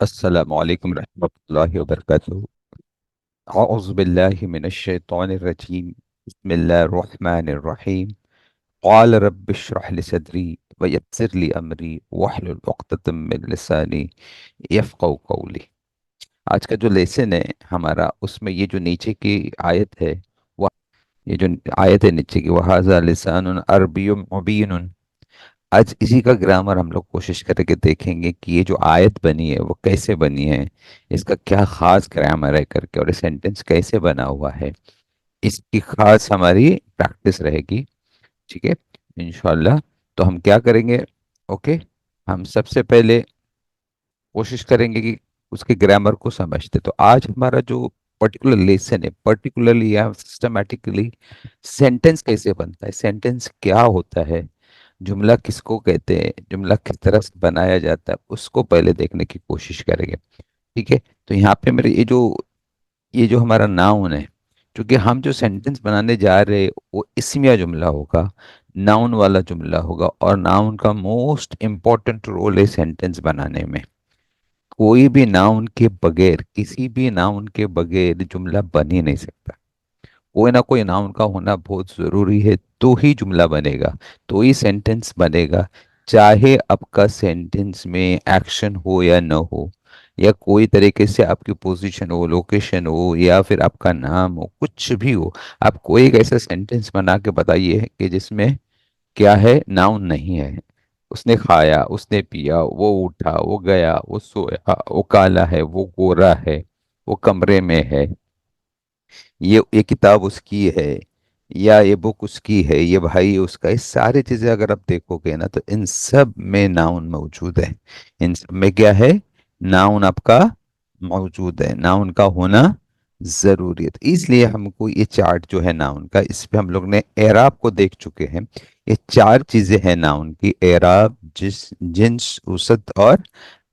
अस्सलामु अलैकुम रहमतुल्लाहि व बरकातुहू। औज़ु बिल्लाहि मिनश शैतानिर रजीम। बिस्मिल्लाहिर रहमानिर रहीम। क़ाल रब्बि इश्रह लि सदरी व यस्सिर लि अमरी वहलुल उक़दतम मिन लिसानी यफ़क़हू क़ौली। आज का जो लेसन है हमारा, उसमें ये जो नीचे की आयत है, वह ये जो आयत है नीचे की, वहाज़ा लिसानुन अरबियुम मुबीनुन। आज इसी का ग्रामर हम लोग कोशिश करके देखेंगे कि ये जो आयत बनी है वो कैसे बनी है, इसका क्या खास ग्रामर है करके, और ये सेंटेंस कैसे बना हुआ है, इसकी खास हमारी प्रैक्टिस रहेगी। ठीक है, इंशाल्लाह। तो हम क्या करेंगे, ओके, हम सबसे पहले कोशिश करेंगे कि उसके ग्रामर को समझते। तो आज हमारा जो पर्टिकुलर लेसन है, पर्टिकुलरली या सिस्टमेटिकली सेंटेंस कैसे बनता है, सेंटेंस क्या होता है, जुमला किसको कहते हैं, जुमला किस तरह से बनाया जाता है, उसको पहले देखने की कोशिश करेंगे। ठीक है। तो यहाँ पे मेरे ये जो हमारा नाउन है, क्योंकि हम जो सेंटेंस बनाने जा रहे हैं वो इसमिया जुमला होगा, नाउन वाला जुमला होगा, और नाउन का मोस्ट इम्पोर्टेंट रोल है सेंटेंस बनाने में। कोई भी नाउन के बगैर, किसी भी नाउन के बगैर जुमला बन ही नहीं सकता। कोई ना कोई नाउन का होना बहुत जरूरी है, तो ही जुमला बनेगा, तो ही सेंटेंस बनेगा। चाहे आपका सेंटेंस में एक्शन हो या न हो, या कोई तरीके से आपकी पोजीशन हो, लोकेशन हो, या फिर आपका नाम हो, कुछ भी हो, आप कोई एक ऐसा सेंटेंस बना के बताइए कि जिसमें क्या है, नाउन नहीं है। उसने खाया, उसने पिया, वो उठा, वो गया, वो सोया, वो काला है, वो गोरा है, वो कमरे में है, ये किताब उसकी है, या ये बुक उसकी है, ये भाई उसका, ये सारी चीजें अगर आप देखोगे ना, तो इन सब में नाउन मौजूद है। इन सब में क्या है, नाउन आपका मौजूद है, नाउन का होना जरूरी है। तो इसलिए हमको ये चार्ट जो है नाउन का, इस पे हम लोग ने एराब को देख चुके हैं। ये चार चीजें हैं नाउन की: एराब, जिन्स, उसत और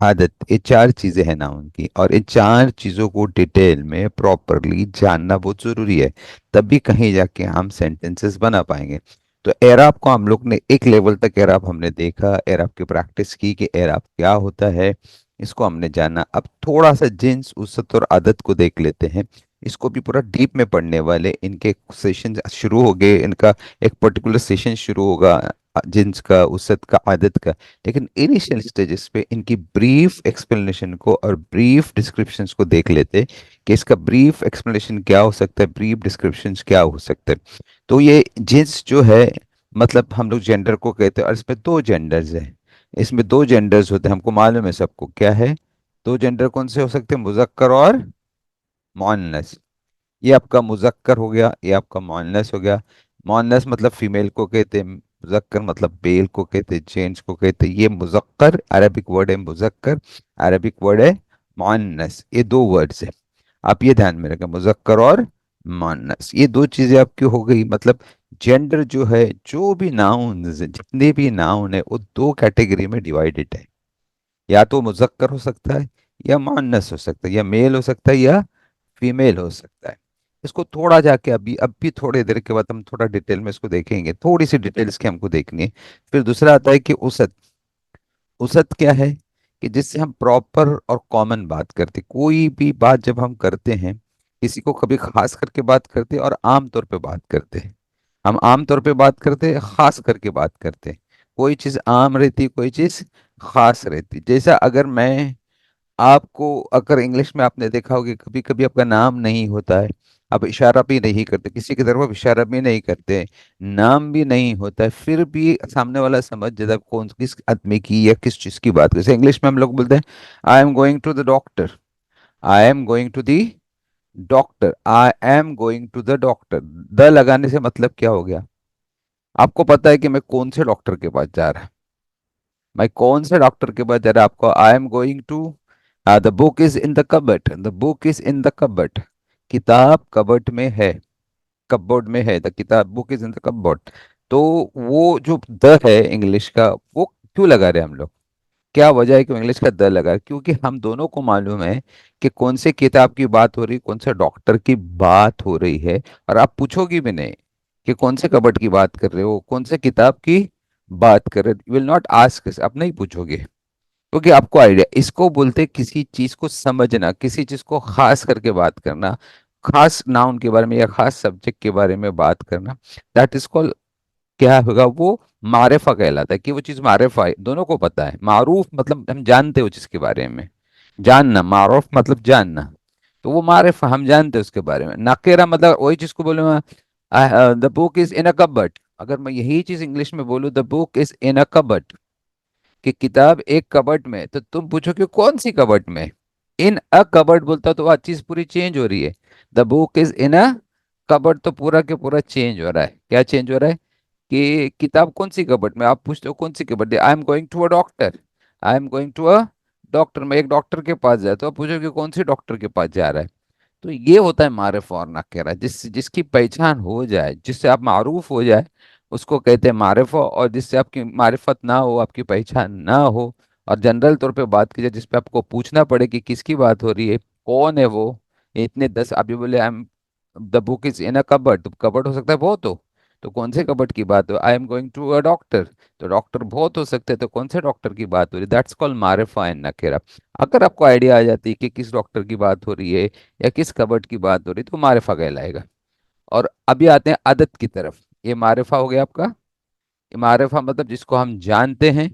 आदत। ये चार चीजें हैं नाउन की, और इन चार चीजों को डिटेल में प्रॉपरली जानना बहुत जरूरी है, तभी कहीं जाके हम सेंटेंसेस बना पाएंगे। तो एराब को हम लोग ने एक लेवल तक एराब हमने देखा, एराब की प्रैक्टिस की कि एराब क्या होता है, इसको हमने जाना। अब थोड़ा सा जिन्स, उसत और आदत को देख लेते हैं। इसको भी पूरा डीप में पढ़ने वाले, इनके सेशन शुरू हो गए, इनका एक पर्टिकुलर सेशन शुरू होगा जिन्स का, उसत का, आदत का। लेकिन इनिशियल स्टेजेस पे इनकी ब्रीफ एक्सप्लेनेशन को और ब्रीफ डिस्क्रिप्शंस को देख लेते कि इसका ब्रीफ एक्सप्लेनेशन क्या हो सकता है, ब्रीफ डिस्क्रिप्शंस क्या हो सकते हैं। तो ये जिन्स जो है, मतलब हम लोग जेंडर को कहते हैं, और इसमें दो जेंडर्स हैं। इसमें दो जेंडर्स होते हैं, हमको मालूम है सबको क्या है। दो जेंडर कौन से हो सकते हैं, मुजक्कर और मुअन्नस। ये आपका मुजक्कर हो गया, ये आपका मुअन्नस हो गया। मुअन्नस मतलब फीमेल को कहते हैं, मुजक्कर मतलब मेल को कहते हैं, जेंट्स को कहते हैं। ये मुजक्कर अरबिक वर्ड है, मुजक्कर अरबिक वर्ड है, मुअन्नस ये दो वर्ड्स है। आप ये ध्यान में रखें, मुजक्कर और मुअन्नस, ये दो चीजें आपकी हो गई। मतलब जेंडर जो है, जो भी नाउन, जितने भी नाउन है, वो दो कैटेगरी में डिवाइडेड है। या तो मुजक्कर हो सकता है, या मुअन्नस हो सकता है, या मेल हो सकता है, या फीमेल हो सकता है। इसको थोड़ा जाके अभी अब भी थोड़ी देर के बाद हम थोड़ा डिटेल में इसको देखेंगे, थोड़ी सी डिटेल्स की हमको देखनी है। फिर दूसरा आता है कि उसत। उसत क्या है, कि जिससे हम प्रॉपर और कॉमन बात करते, कोई भी बात जब हम करते हैं, किसी को कभी खास करके बात करते हैं और आम तौर पे बात करते हैं। हम आम तौर पे बात करते हैं, खास करके बात करते हैं। कोई चीज आम रहती, कोई चीज खास रहती। जैसा अगर मैं आपको, अगर इंग्लिश में आपने देखा होगा कभी कभी आपका नाम नहीं होता है, आप इशारा भी नहीं करते, किसी की तरफ आप इशारा भी नहीं करते, नाम भी नहीं होता है, फिर भी सामने वाला समझ जाता है कौन किस आदमी की या किस चीज की बात कर। जैसे इंग्लिश में हम लोग बोलते हैं, I am going to the doctor, I am going to the doctor, I am going to the doctor. The लगाने से मतलब क्या हो गया, आपको पता है कि मैं कौन से डॉक्टर के पास जा रहा मैं कौन से डॉक्टर के पास जा रहा आपको, I am going to the book is in the cupboard, the book is in the cupboard, किताब कबट में है, कपबोर्ड में है, द किताब book is in the cupboard. तो वो जो द है इंग्लिश का, वो क्यों लगा रहे हैं हम लोग, क्या वजह है कि इंग्लिश का द लगा है? क्योंकि हम दोनों को मालूम है कि कौन से किताब की बात हो रही, कौन से डॉक्टर की बात हो रही है। और आप पूछोगी भी नहीं कि कौन से कबट की बात कर रहे हो, कौन से किताब की बात कर रहे हो, यू विल नॉट आस्क, आप नहीं पूछोगे, क्योंकि आपको आइडिया, इसको बोलते हैं किसी चीज को समझना, किसी चीज को खास करके बात करना, खास नाउन के बारे में या खास सब्जेक्ट के बारे में बात करना, दैट इज कॉल्ड, क्या होगा वो, मारिफा कहलाता है, कि वो चीज मारिफा है, दोनों को पता है। मारूफ मतलब हम जानते हो जिसके बारे में, जानना, मारूफ मतलब जानना, तो वो मारिफा हम जानते हैं उसके बारे में। नाकेरा मतलब वही चीज को बोलूँ, the book is in a cupboard, अगर मैं यही चीज इंग्लिश में बोलूँ, the book is in a cupboard, कि किताब एक कबर्ड में, तो तुम पूछो कि कौन सी कबर्ड में, इन अ कबर्ड बोलता तो वह चीज पूरी चेंज हो रही है। The book is in a cupboard तो पूरा के पूरा चेंज हो रहा है, क्या चेंज हो रहा है, कि किताब कौन सी कबर्ड में, आप पूछते हो कौन सी cupboard, I am going to a doctor, I am going to a doctor, मैं एक डॉक्टर के पास जाता हूँ, आप पूछो कि कौन सी डॉक्टर के पास जा रहा है। तो ये होता है मारिफ और नकेरा, जिसकी पहचान हो जाए, जिससे आप मारूफ हो जाए, उसको कहते हैं मारिफ, और जिससे आपकी मारिफत ना हो, आपकी पहचान ना हो, और जनरल तौर पे बात की जाए, जिसपे आपको पूछना पड़े कि किसकी बात हो रही है, कौन है वो, इतने 10, आप ये बोले I am, the book is in a cupboard, तो कबर्ड हो सकता है बहुत हो, तो कौन से कबर्ड की बात हो, I am going to a doctor, तो डॉक्टर बहुत हो सकते हैं, तो कौन से डॉक्टर की बात हो रही है, दैट्स कॉल्ड मारिफा एंड नकेरा। अगर आपको आइडिया आ जाती है कि किस डॉक्टर की बात हो रही है या किस कबर्ड की बात हो रही, तो मारिफा कहलाएगा। और अभी आते हैं आदत की तरफ, ये मारिफा हो गया आपका, ये मारिफा मतलब जिसको हम जानते हैं,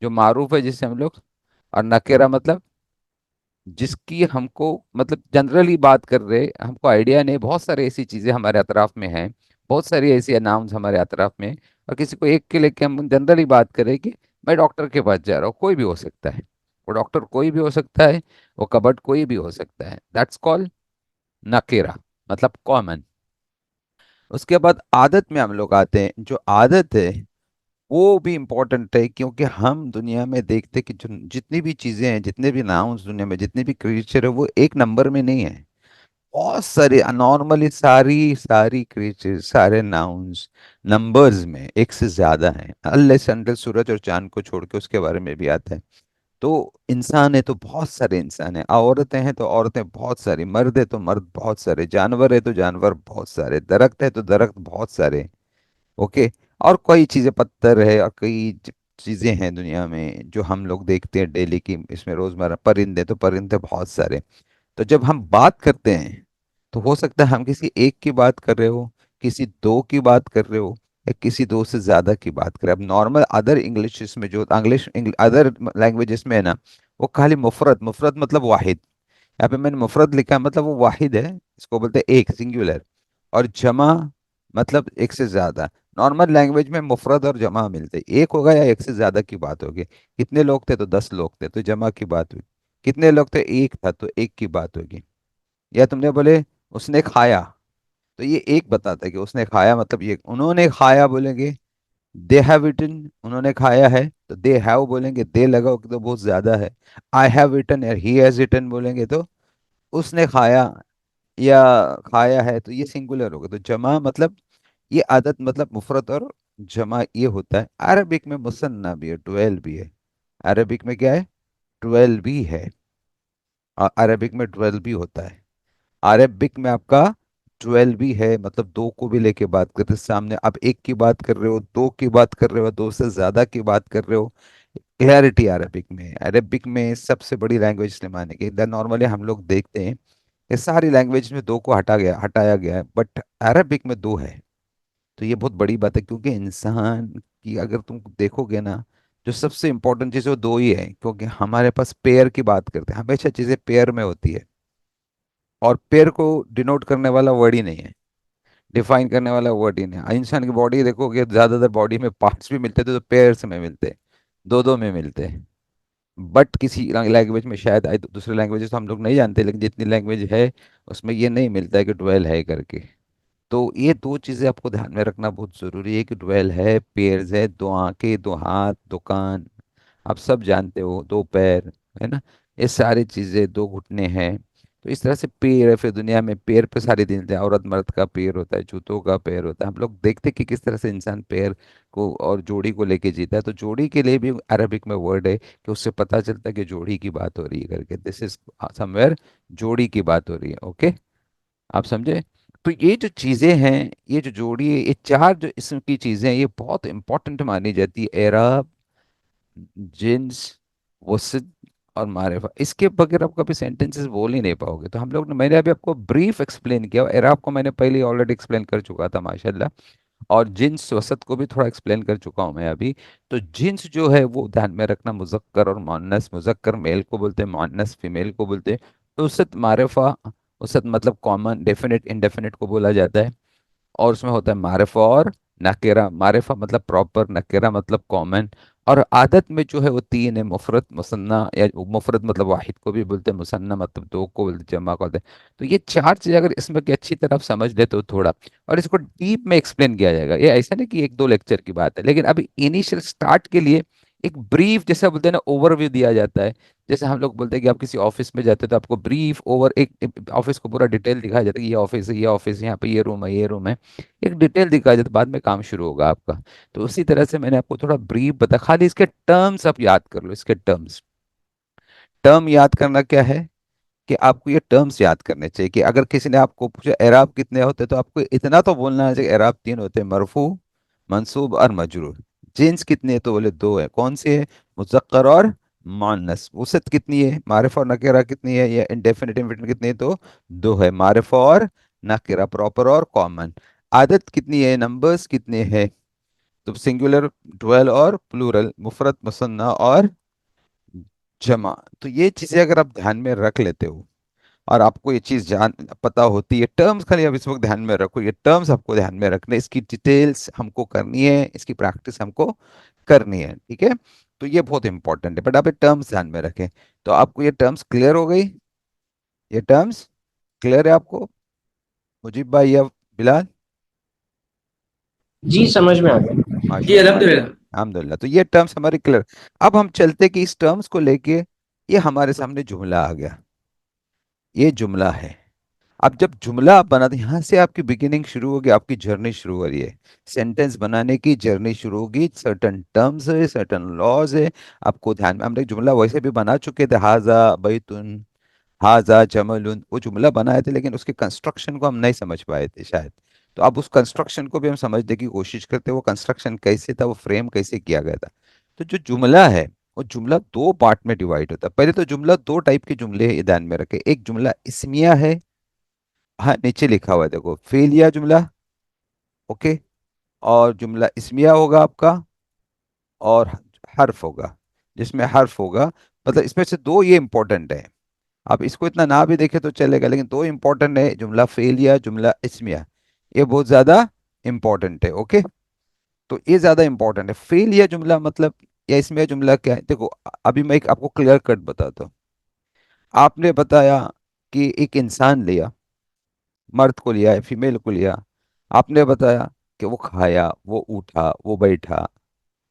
जो मारूफ है जिससे हम लोग, और नकेरा मतलब जिसकी हमको, मतलब जनरली बात कर रहे, हमको आइडिया नहीं, बहुत सारी ऐसी चीजें हमारे अतराफ में हैं, बहुत सारी ऐसी नाउन्स हमारे अतराफ में, और किसी को एक के लेके हम जनरली बात करें कि मैं डॉक्टर के पास जा रहा हूँ, कोई भी हो सकता है, वो डॉक्टर कोई भी हो सकता है, वो कबर्ड कोई भी हो सकता है, दैट्स कॉल्ड नकेरा, मतलब कॉमन। उसके बाद आदत में हम लोग आते हैं, जो आदत है वो भी इम्पोर्टेंट है, क्योंकि हम दुनिया में देखते हैं कि जो जितनी भी चीजें हैं, जितने भी नाउन्स दुनिया में, जितने भी क्रिएचर है, वो एक नंबर में नहीं है, बहुत सारे, नॉर्मली सारी सारी क्रिएचर, सारे नाउन्स नंबर्स में एक से ज्यादा हैं, अल्लाह अनटिल सूरज और चांद को छोड़ के, उसके बारे में भी आता है। तो इंसान है तो बहुत सारे इंसान है, औरतें हैं तो औरतें बहुत सारी, मर्द है तो मर्द बहुत सारे, जानवर है तो जानवर बहुत सारे, दरख्त है तो दरख्त बहुत सारे, ओके। और कई चीजें, पत्थर है, और कई चीजें हैं दुनिया में जो हम लोग देखते हैं डेली की, इसमें रोजमर्रा, परिंदे तो परिंदे बहुत सारे। तो जब हम बात करते हैं, तो हो सकता है हम किसी एक की बात कर रहे हो, किसी दो की बात कर रहे हो, या किसी दो से ज्यादा की बात करें। अब नॉर्मल अदर इंग्लिश में, जो इंग्लिश अदर लैंग्वेजेस में है ना, वो खाली मुफरत, मुफरत मतलब वाहिद, यहाँ पे मैंने मुफरत लिखा है, मतलब वो वाहिद है, इसको बोलते हैं एक, सिंगुलर। और जमा मतलब एक से ज्यादा। नॉर्मल लैंग्वेज में मुफरत और जमा मिलते हैं, एक होगा या एक से ज्यादा की बात होगी, कितने लोग थे तो 10 लोग थे तो जमा की बात हुई, कितने लोग थे एक था तो एक की बात होगी। या तुमने बोले उसने खाया, तो ये एक बताता है कि उसने खाया, मतलब ये उन्होंने खाया बोलेंगे, दे हैव इटन, उन्होंने खाया है, तो दे हैव बोलेंगे, दे लगाओ तो बहुत ज्यादा है। आई हैव इटन या ही हैज इटन बोलेंगे तो उसने खाया या खाया है, तो ये सिंगुलर होगा। तो जमा मतलब ये आदत, मतलब मुफरत और जमा ये होता है। अरबिक में मुसन्ना भी है, 12 भी है, अरबिक में क्या है, 12 भी है, और अरबिक में 12 भी होता है। अरबिक में आपका 12 भी है, मतलब दो को भी लेके बात करते हैं सामने, आप एक की बात कर रहे हो, दो की बात कर रहे हो, दो से ज्यादा की बात कर रहे हो, क्लैरिटी अरबिक में है। अरबिक में सबसे बड़ी लैंग्वेज इसलिए माने कि नॉर्मली हम लोग देखते हैं कि सारी लैंग्वेज में दो को हटाया गया है, बट अरबिक में दो है। तो ये बहुत बड़ी बात है, क्योंकि इंसान की अगर तुम देखोगे ना, जो सबसे इंपॉर्टेंट चीज़ है वो दो ही है, क्योंकि हमारे पास पेयर की बात करते हैं, हमेशा चीज़ें पेयर में होती है, और पेयर को डिनोट करने वाला वर्ड ही नहीं है, डिफाइन करने वाला वर्ड ही नहीं है। इंसान की बॉडी देखोगे, ज़्यादातर बॉडी में पार्ट्स भी मिलते थे तो पेयर्स में मिलते, दो दो में मिलते हैं। बट किसी लैंग्वेज में शायद आई, दूसरे लैंग्वेजेस तो हम लोग नहीं जानते, लेकिन जितनी लैंग्वेज है उसमें ये नहीं मिलता है कि 12 है करके। तो ये दो चीजें आपको ध्यान में रखना बहुत जरूरी है, कि डुअल है, पेयर्स है, दो आंखें, दो हाथ, दो कान, आप सब जानते हो, दो पैर, है ना, ये सारी चीजें, दो घुटने हैं। तो इस तरह से पैर है। फिर दुनिया में पैर पे सारी चीजें, औरत मर्द का पैर होता है, जूतों का पैर होता है। हम लोग देखते हैं कि किस तरह से इंसान पैर को और जोड़ी को लेके जीता है। तो जोड़ी के लिए भी अरबिक में वर्ड है कि उससे पता चलता है कि जोड़ी की बात हो रही है करके, दिस इज समवेयर, जोड़ी की बात हो रही है। ओके, आप समझे। तो ये जो चीजें हैं, ये जो जोड़ी है, ये चार जो इसम की चीजें हैं, ये बहुत इंपॉर्टेंट मानी जाती है। एराब, जिन्स, वसत और मारिफा, इसके बगैर आप कभी सेंटेंसेस बोल ही नहीं पाओगे। तो हम लोग ने, मैंने अभी आपको ब्रीफ एक्सप्लेन किया, एराब को मैंने पहले ऑलरेडी एक्सप्लेन कर चुका था माशाल्लाह। और जिन्स वसत को भी थोड़ा एक्सप्लेन कर चुका हूं मैं अभी। तो जिन्स जो है वो ध्यान में रखना, मुजक्कर और मुअन्नस, मुजक्कर मेल को बोलते हैं, मुअन्नस फीमेल को बोलते हैं। वसत मारिफा, वसत मतलब कॉमन, डेफिनेट इंडेफिनेट को बोला जाता है। और उसमें होता है मारिफा और नकेरा। मारिफा मतलब प्रॉपर, नकेरा मतलब कॉमन। और आदत में जो है वो तीन है, मुफरत, मुसन्ना, या मुफरत मतलब वाहिद को भी बोलते हैं, मुसन्ना मतलब दो को बोलते हैं, जमा को बोलते हैं। तो ये चार चीजें अगर इसमें की अच्छी तरह आप समझ लेते हो थोड़ा, और इसको डीप में एक्सप्लेन किया जाएगा। ये ऐसा नहीं कि एक दो लेक्चर की बात है, लेकिन अभी इनिशियल स्टार्ट के लिए एक ब्रीफ, जैसा बोलते हैं ना, ओवरव्यू दिया जाता है। जैसे हम लोग बोलते हैं कि आप किसी ऑफिस में जाते हैं तो आपको ब्रीफ ओवर, एक ऑफिस को पूरा डिटेल दिखाया जाता है कि ये ऑफिस है, ये ऑफिस है, यहाँ पे ये रूम है, ये रूम है। एक डिटेल दिखाया जाता है, बाद में काम शुरू होगा आपका। तो उसी तरह से मैंने आपको थोड़ा ब्रीफ बता, खाली इसके टर्म्स आप याद कर लो, इसके टर्म्स। टर्म याद करना क्या है, कि आपको ये टर्म्स याद करने चाहिए। कि अगर किसी ने आपको पूछा एराब कितने होते हैं, तो आपको इतना तो बोलना है कि एराब तीन होते हैं, मरफू, मंसूब और मजरूर। जिन्स कितने हैं, तो बोले दो है। कौन से है? मुज़क्कर और मुअन्नस। वसत कितनी है? मारिफा और नकेरा कितनी है, या इंडेफिनिट इंडेफिनिट कितनी है, तो दो है, मारिफा और नकेरा, प्रॉपर और कॉमन। आदत कितनी है, नंबर्स कितने हैं, तो सिंगुलर, ड्वेल और प्लूरल, मुफरत, मुसन्ना और जमा। तो ये चीजें अगर आप ध्यान में रख लेते हो, और आपको ये चीज जान पता होती है, टर्म्स खाली अब इस वक्त ध्यान में रखो, ये टर्म्स आपको ध्यान में रखने, इसकी डिटेल्स हमको करनी है, इसकी प्रैक्टिस हमको करनी है, ठीक है। तो ये बहुत इंपॉर्टेंट है, बट आप ये टर्म्स ध्यान में रखें। तो आपको ये टर्म्स क्लियर हो गई? ये टर्म्स क्लियर है आपको, मुजीब भाई या बिलाल? जी समझ में आ गया। जी माशाल्लाह, अल्हम्दुलिल्लाह। अल्हम्दुलिल्लाह। तो ये टर्म्स हमारी क्लियर। अब हम चलते कि इस टर्म्स को लेके ये हमारे सामने जुमला आ गया। ये जुमला है। अब जब जुमला आप बनाते, यहाँ से आपकी बिगिनिंग शुरू होगी, आपकी जर्नी शुरू हो रही है, सेंटेंस बनाने की जर्नी शुरू होगी। सर्टन टर्म्स है, सर्टन लॉज है, आपको ध्यान में। हम लोग जुमला वैसे भी बना चुके थे, हाजा बैतुन, हाजा जमलुन, वो जुमला बनाए थे, लेकिन उसके कंस्ट्रक्शन को हम नहीं समझ पाए थे शायद। तो अब उस कंस्ट्रक्शन को भी हम समझने की कोशिश करते हैं, वो कंस्ट्रक्शन कैसे था, वो फ्रेम कैसे किया गया था। तो जो जुमला है, वो जुमला दो पार्ट में डिवाइड होता है। पहले तो जुमला, दो टाइप के जुमले हैं, ये ध्यान में रखे। एक जुमला इस्मिया है, हाँ नीचे लिखा हुआ है देखो, फेलिया जुमला, ओके। और जुमला इस्मिया होगा आपका, और हर्फ होगा, जिसमें हर्फ होगा। मतलब इसमें से दो ये इंपॉर्टेंट है। आप इसको इतना ना भी देखे तो चलेगा, लेकिन दो इंपॉर्टेंट है, जुमला फेलिया, जुमला इस्मिया, ये बहुत ज्यादा इंपॉर्टेंट है, ओके। तो ये ज्यादा इंपॉर्टेंट है। फेलिया जुमला मतलब, या इस्मिया जुमला क्या है, देखो अभी मैं एक आपको क्लियर कट बताता हूँ। आपने बताया कि एक इंसान लिया, मर्द को लिया है, फीमेल को लिया। आपने बताया कि वो खाया, वो उठा, वो बैठा,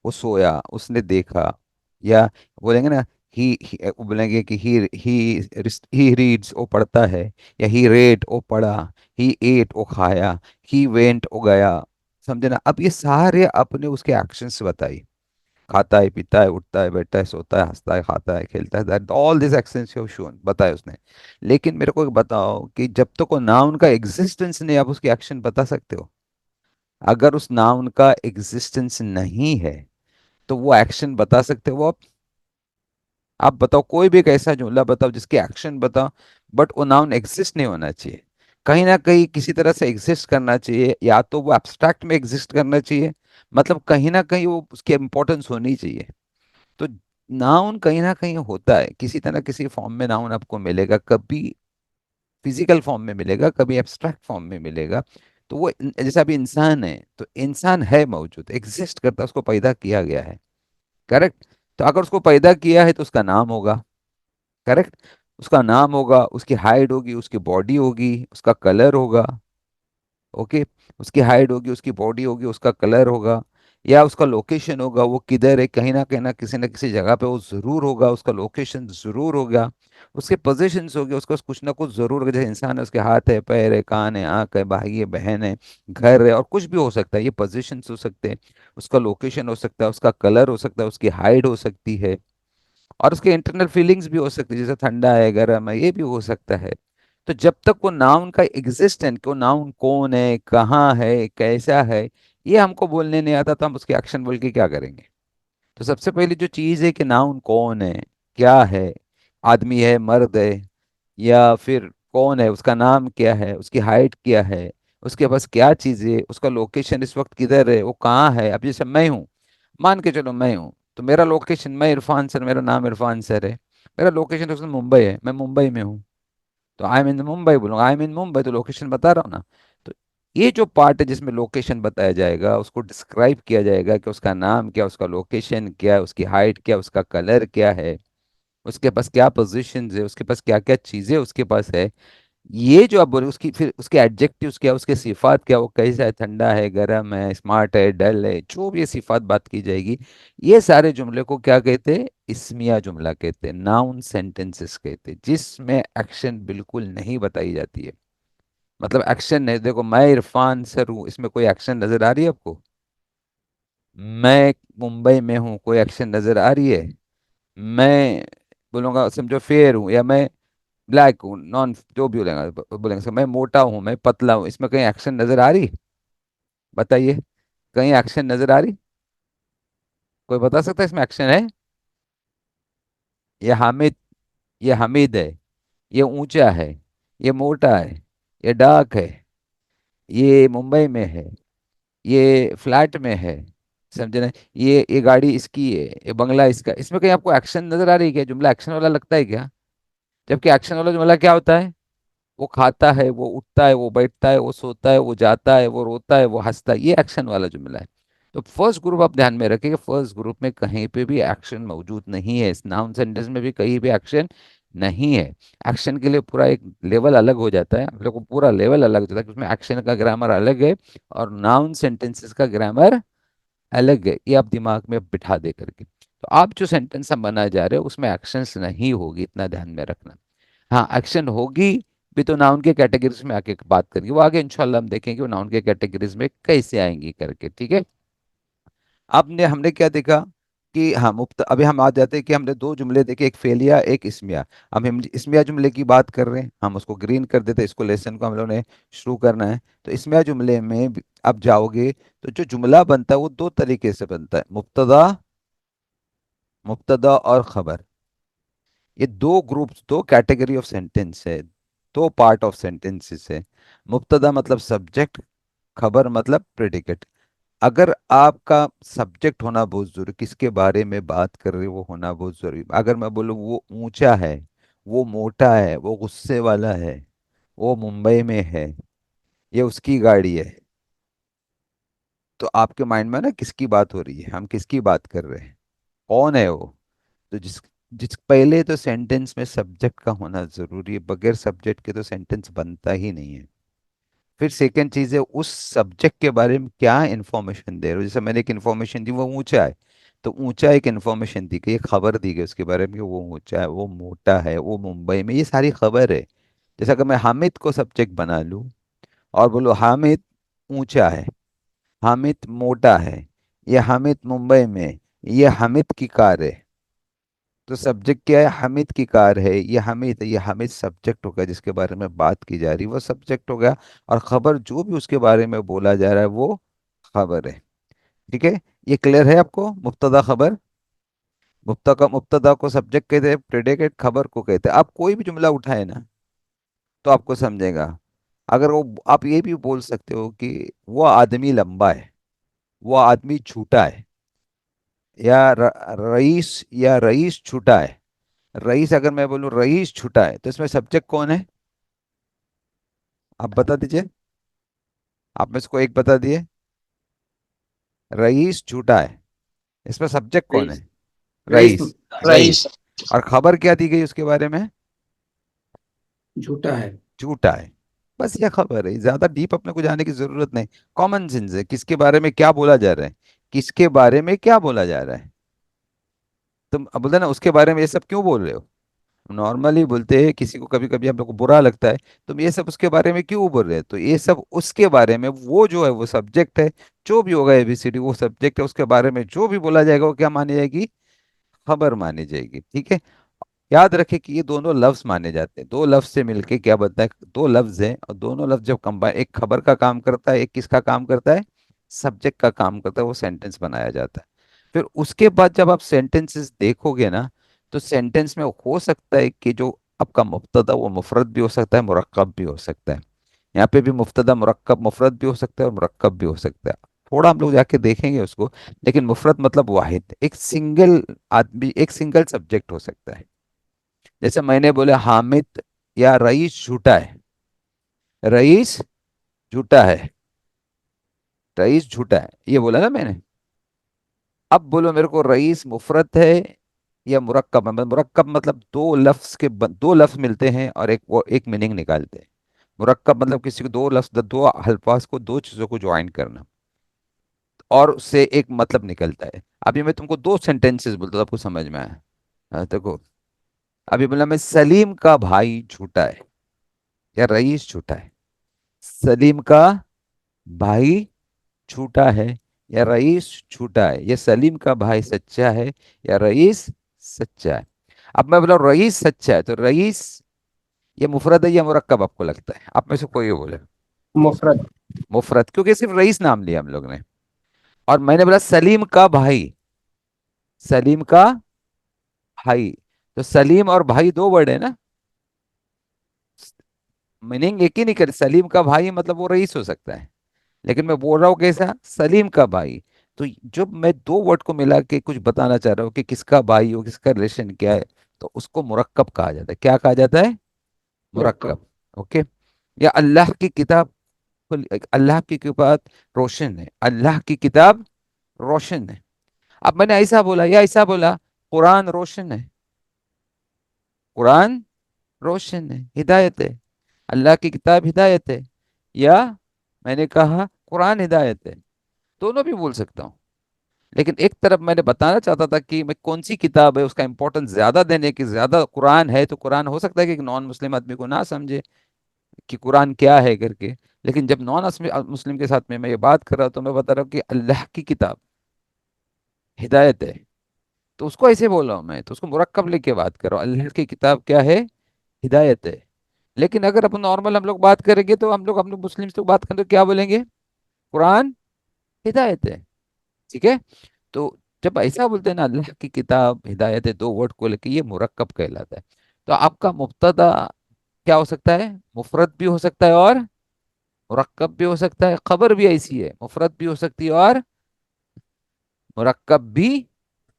वो सोया, उसने देखा, या बोलेंगे ना, वो बोलेंगे कि ही रीड्स, वो पढ़ता है, या ही रेड, वो पढ़ा, ही एट, वो खाया, ही वेंट, वो गया। समझे ना। अब ये सारे अपने उसके एक्शंस बताई, खाता है, पीता है, उठता है, बैठता है, सोता है, हंसता है, खाता है, खेलता है, all this actions you shown, बताया उसने। लेकिन मेरे को एक बताओ कि जब तक वो नाउन का एग्जिस्टेंस नहीं, आप उसके एक्शन बता सकते हो? अगर उस नाउन का एग्जिस्टेंस नहीं है, तो वो एक्शन बता सकते हो आप बताओ कोई भी एक ऐसा जुमला बताओ जिसके एक्शन बताओ, बट वो नाउन एग्जिस्ट नहीं होना चाहिए, कहीं ना कहीं किसी तरह से एग्जिस्ट करना चाहिए, या तो वो एब्स्ट्रैक्ट में एग्जिस्ट करना चाहिए, मतलब कहीं ना कहीं वो उसकी इंपॉर्टेंस होनी चाहिए। तो नाउन कहीं ना कहीं होता है, किसी तरह किसी फॉर्म में नाउन आपको मिलेगा, कभी फिजिकल फॉर्म में मिलेगा, कभी एब्स्ट्रैक्ट फॉर्म में मिलेगा। तो वो जैसे अभी इंसान है, तो इंसान है, मौजूद, एग्जिस्ट करता है, उसको पैदा किया गया है, करेक्ट। तो अगर उसको पैदा किया है तो उसका नाम होगा, करेक्ट। उसका नाम होगा, उसकी हाइट होगी, उसकी बॉडी होगी, उसका कलर होगा, ओके। उसकी हाइट होगी, उसकी बॉडी होगी, उसका कलर होगा। या उसका लोकेशन होगा, वो किधर है, कहीं ना किसी जगह पे वो जरूर होगा, उसका लोकेशन जरूर होगा। उसके पोजीशंस होंगे, उसका कुछ ना कुछ जरूर होगा। जैसे इंसान है, उसके हाथ है, पैर है, कान है, आंख है, भाई है, बहन है, घर है, और कुछ भी हो सकता है। ये पोजीशंस हो सकते हैं, उसका लोकेशन हो सकता है, उसका कलर हो सकता है, उसकी हाइट हो सकती है, और उसके इंटरनल फीलिंग्स भी हो सकती है, जैसे ठंडा है, गर्म है, ये भी हो सकता है। तो जब तक वो नाउन का एग्जिस्टेंस, वो नाउन कौन है, कहाँ है, कैसा है, ये हमको बोलने नहीं आता, तो हम उसके एक्शन बोल के क्या करेंगे? तो सबसे पहली जो चीज है कि नाउन कौन है, क्या है, आदमी है, मर्द है, या फिर कौन है, उसका नाम क्या है, उसकी हाइट क्या है, उसके पास क्या चीज है, उसका लोकेशन इस वक्त किधर है, वो कहाँ है। अब जैसे मैं हूँ, मान के चलो मैं हूँ, तो मेरा लोकेशन, मैं इरफान सर, मेरा नाम इरफान सर है, मेरा लोकेशन उसमें मुंबई है, मैं मुंबई में हूँ, तो आई एम इन मुंबई बोलूंगा, आई एम इन मुंबई, तो लोकेशन बता रहा हूँ ना। तो ये जो पार्ट है जिसमें लोकेशन बताया जाएगा, उसको डिस्क्राइब किया जाएगा कि उसका नाम क्या, उसका लोकेशन क्या, उसकी हाइट क्या, उसका कलर क्या है, उसके पास क्या पोजीशन है, उसके पास क्या क्या चीजें उसके पास है। ये जो आप बोले, उसकी फिर उसके एडजेक्टिव्स क्या, उसके सिफात क्या, वो कैसा है, ठंडा है, गर्म है, स्मार्ट है, डल है, जो भी ये सिफात बात की जाएगी, ये सारे जुमले को क्या कहते हैं? इस्मिया जुमला कहते हैं, नाउन सेंटेंसेस कहते हैं, जिसमें एक्शन बिल्कुल नहीं बताई जाती है। मतलब एक्शन नहीं, देखो मैं इरफान सर हूँ, इसमें कोई एक्शन नजर आ रही है आपको? मैं मुंबई में हूँ, कोई एक्शन नजर आ रही है? मैं बोलूंगा समझो फेयर हूँ, या मैं ब्लैक हूँ, नॉन, जो भी बोलेंगे बोलेंगे मैं मोटा हूँ, मैं पतला हूँ, इसमें कहीं एक्शन नजर आ रही? बताइए, कहीं एक्शन नजर आ रही? कोई बता सकता है इसमें एक्शन है? ये हामिद, ये हमीद है, ये ऊंचा है, ये मोटा है, ये डार्क है, ये मुंबई में है, ये फ्लैट में है, समझे ना? ये गाड़ी इसकी है, ये बंगला इसका। इसमें कहीं आपको एक्शन नजर आ रही है क्या? जुमला एक्शन वाला लगता है क्या? जबकि एक्शन वाला जुमला क्या होता है? वो खाता है, वो उठता है, वो बैठता है, वो सोता है, वो जाता है, वो रोता है, वो हंसता है, ये एक्शन वाला जुमला है। तो फर्स्ट ग्रुप आप ध्यान में रखिए कि फर्स्ट ग्रुप में कहीं पे भी एक्शन मौजूद नहीं है, इस नाउन सेंटेंस में भी कहीं भी एक्शन नहीं है। एक्शन के लिए पूरा एक लेवल अलग हो जाता है, हम लोग को पूरा लेवल अलग हो जाता है कि उसमें एक्शन का ग्रामर अलग है और नाउन सेंटेंसेस का ग्रामर अलग है। ये आप दिमाग में बिठा दे करके, तो आप जो सेंटेंस हम बनाए जा रहे हो उसमें एक्शंस नहीं होगी, इतना ध्यान में रखना। हाँ, एक्शन होगी भी तो नाउन के कैटेगरीज में आके बात करेंगे, वो आगे इंशाल्लाह हम देखेंगे वो नाउन के कैटेगरीज में कैसे आएंगी करके, ठीक है। आपने हमने क्या देखा कि अभी हम आ जाते हैं कि हमने दो जुमले देखे, एक फेलिया, एक इसमिया। अब हम इसमिया जुमले की बात कर रहे हैं, हम उसको ग्रीन कर देते हैं, इसको लेसन को हम लोगों ने शुरू करना है। तो इसमिया जुमले में अब जाओगे तो जो जुमला बनता है वो दो तरीके से बनता है, मुब्तदा, मुब्तदा और खबर। ये दो ग्रुप्स, दो कैटेगरी ऑफ सेंटेंस है, दो पार्ट ऑफ सेंटेंसेस है। मुब्तदा मतलब सब्जेक्ट, खबर मतलब प्रेडिकेट। अगर आपका सब्जेक्ट होना बहुत जरूरी, किसके बारे में बात कर रहे हो वो होना बहुत जरूरी। अगर मैं बोलूँ वो ऊंचा है, वो मोटा है, वो गुस्से वाला है, वो मुंबई में है, ये उसकी गाड़ी है, तो आपके माइंड में ना किसकी बात हो रही है, हम किसकी बात कर रहे हैं, कौन है वो? तो जिस जिस पहले तो सेंटेंस में सब्जेक्ट का होना जरूरी है, बगैर सब्जेक्ट के तो सेंटेंस बनता ही नहीं है। फिर सेकंड चीज है उस सब्जेक्ट के बारे में क्या इंफॉर्मेशन दे रहे हो। जैसे मैंने एक इंफॉर्मेशन दी, वो ऊंचा है, तो ऊंचा एक इंफॉर्मेशन दी गई, एक खबर दी गई उसके बारे में कि वो ऊंचा है, वो मोटा है, वो मुंबई में, ये सारी खबर है। जैसे अगर मैं हामिद को सब्जेक्ट बना लूं और बोलो हामिद ऊंचा है, हामिद मोटा है, ये हामिद मुंबई में है, ये हामिद की कार है, तो सब्जेक्ट क्या है? हामिद की कार है, ये हामिद है, ये हामिद सब्जेक्ट हो गया जिसके बारे में बात की जा रही है, वो सब्जेक्ट हो गया। और खबर जो भी उसके बारे में बोला जा रहा है वो खबर है, ठीक है। ये क्लियर है आपको? मुब्तदा खबर, मुब्तदा को सब्जेक्ट कहते हैं, प्रेडिकेट खबर को कहते हैं। आप कोई भी जुमला उठाए ना तो आपको समझेगा। अगर वो, आप ये भी बोल सकते हो कि वो आदमी लंबा है, वो आदमी छोटा है, या रईस, या रईस छोटा है। रईस, अगर मैं बोलूं रईस छोटा है, तो इसमें सब्जेक्ट कौन है? आप बता दीजिए, आप में से कोई एक बता दिए। रईस छोटा है, इसमें सब्जेक्ट कौन रईस है? Rice rice, rice. रईस और खबर क्या दी गई उसके बारे में? झूठा है। झूठा है। बस ये खबर है, ज्यादा डीप अपने को जाने की जरूरत नहीं। कॉमन सेंस है, किसके बारे में क्या बोला जा रहा है, किसके बारे में क्या बोला जा रहा है। तुम अब बोलते ना उसके बारे में ये सब क्यों बोल रहे हो। नॉर्मली बोलते हैं किसी को कभी कभी हम लोग को बुरा लगता है, तुम ये सब उसके बारे में क्यों बोल रहे हो, तो ये सब उसके बारे में, वो जो है वो सब्जेक्ट है, जो भी होगा एबीसीडी वो सब्जेक्ट है, उसके बारे में जो भी बोला जाएगा वो क्या मानी जाएगी, खबर मानी जाएगी। ठीक है। याद रखें कि ये दोनों लफ्ज माने जाते हैं, दो लफ्ज से मिलके क्या बनता है, दो लफ्ज हैं और दोनों लफ्ज जब कंबाइन, एक खबर का काम करता है, एक किसका काम करता है, सब्जेक्ट का काम करता है, वो सेंटेंस बनाया जाता है। फिर उसके बाद जब आप सेंटेंसेस देखोगे ना, तो सेंटेंस में हो सकता है कि जो आपका मुब्तदा वो मुफरद भी हो सकता है, मुरक्कब भी हो सकता है। यहाँ पे भी मुफ्तदा मुरक्कब मुफरद भी हो सकता है और मुरक्कब भी हो सकता है। थोड़ा हम लोग जाके देखेंगे उसको। लेकिन मुफरद मतलब वाहिद, एक सिंगल आदमी, एक सिंगल सब्जेक्ट हो सकता है। जैसे मैंने बोला हामिद या रईस झूठा है, रईस झूठा है, रईस झूठा है, ये बोला ना मैंने। अब बोलो मेरे को रईस मुफरत है या मुरक्कब है। मुरक्कब मतलब दो लफ्ज मिलते हैं और एक वो एक मीनिंग निकालते हैं। मुरक्कब मतलब किसी को दो लफ्ज, दो अल्फाज को, दो चीजों को ज्वाइन करना और उससे एक मतलब निकलता है। अभी मैं तुमको दो सेंटेंसेस बोलता हूँ, आपको समझ में आया। हाँ, देखो। अभी बोला मैं सलीम का भाई झूठा है या रईस झूठा है। सलीम का भाई झूठा है या रईस झूठा है, या सलीम का भाई सच्चा है या रईस सच्चा है। अब मैं बोला रईस सच्चा है, तो रईस ये मुफरद है या मुरक्कब आपको लगता है, आप में से कोई बोले। मुफरत। मुफरद, क्योंकि सिर्फ रईस नाम लिया हम लोग ने। और मैंने बोला सलीम का भाई, सलीम का भाई, तो सलीम और भाई दो वर्ड है ना, मीनिंग एक ही नहीं कर, सलीम का भाई मतलब वो रईस हो सकता है, लेकिन मैं बोल रहा हूँ कैसा, सलीम का भाई। तो जब मैं दो वर्ड को मिला के कुछ बताना चाह रहा हूँ कि किसका भाई हो, किसका रिलेशन क्या है, तो उसको मुरक्कब कहा जाता है। क्या कहा जाता है, मुरक्कब। मुरक्कब। ओके। या अल्लाह की किताब अल्लाह की किताब रोशन है, अल्लाह की किताब रोशन है। अब मैंने ऐसा बोला या ऐसा बोला, कुरान रोशन है, कुरान रोशन है, हिदायत है, अल्लाह की किताब हिदायत है, या मैंने कहा कुरान हिदायत है। दोनों भी बोल सकता हूँ। लेकिन एक तरफ मैंने बताना चाहता था कि मैं कौन सी किताब है उसका इंपॉर्टेंस ज्यादा देने की, ज्यादा कुरान है तो कुरान हो सकता है कि एक नॉन मुस्लिम आदमी को ना समझे कि कुरान क्या है करके। लेकिन जब नॉन मुस्लिम के साथ में मैं ये बात कर रहा हूँ तो मैं बता रहा हूँ कि अल्लाह की किताब हिदायत है, तो उसको ऐसे बोल रहा हूँ मैं, तो उसको मुरक्कब लेके बात कर रहा हूँ, अल्लाह की किताब क्या है, हिदायत है। लेकिन अगर अपन नॉर्मल हम लोग बात करेंगे तो हम लोग मुस्लिम से बात करें तो क्या बोलेंगे, कुरान हिदायत है। ठीक है। तो जब ऐसा बोलते हैं ना अल्लाह की किताब हिदायत है, दो वर्ड को लेके, ये मुरक्कब कहलाता है। तो आपका मुब्तदा क्या हो सकता है, मुफरद भी हो सकता है और मुरक्कब भी हो सकता है। खबर भी ऐसी है, मुफरद भी हो सकती है और मुरक्कब भी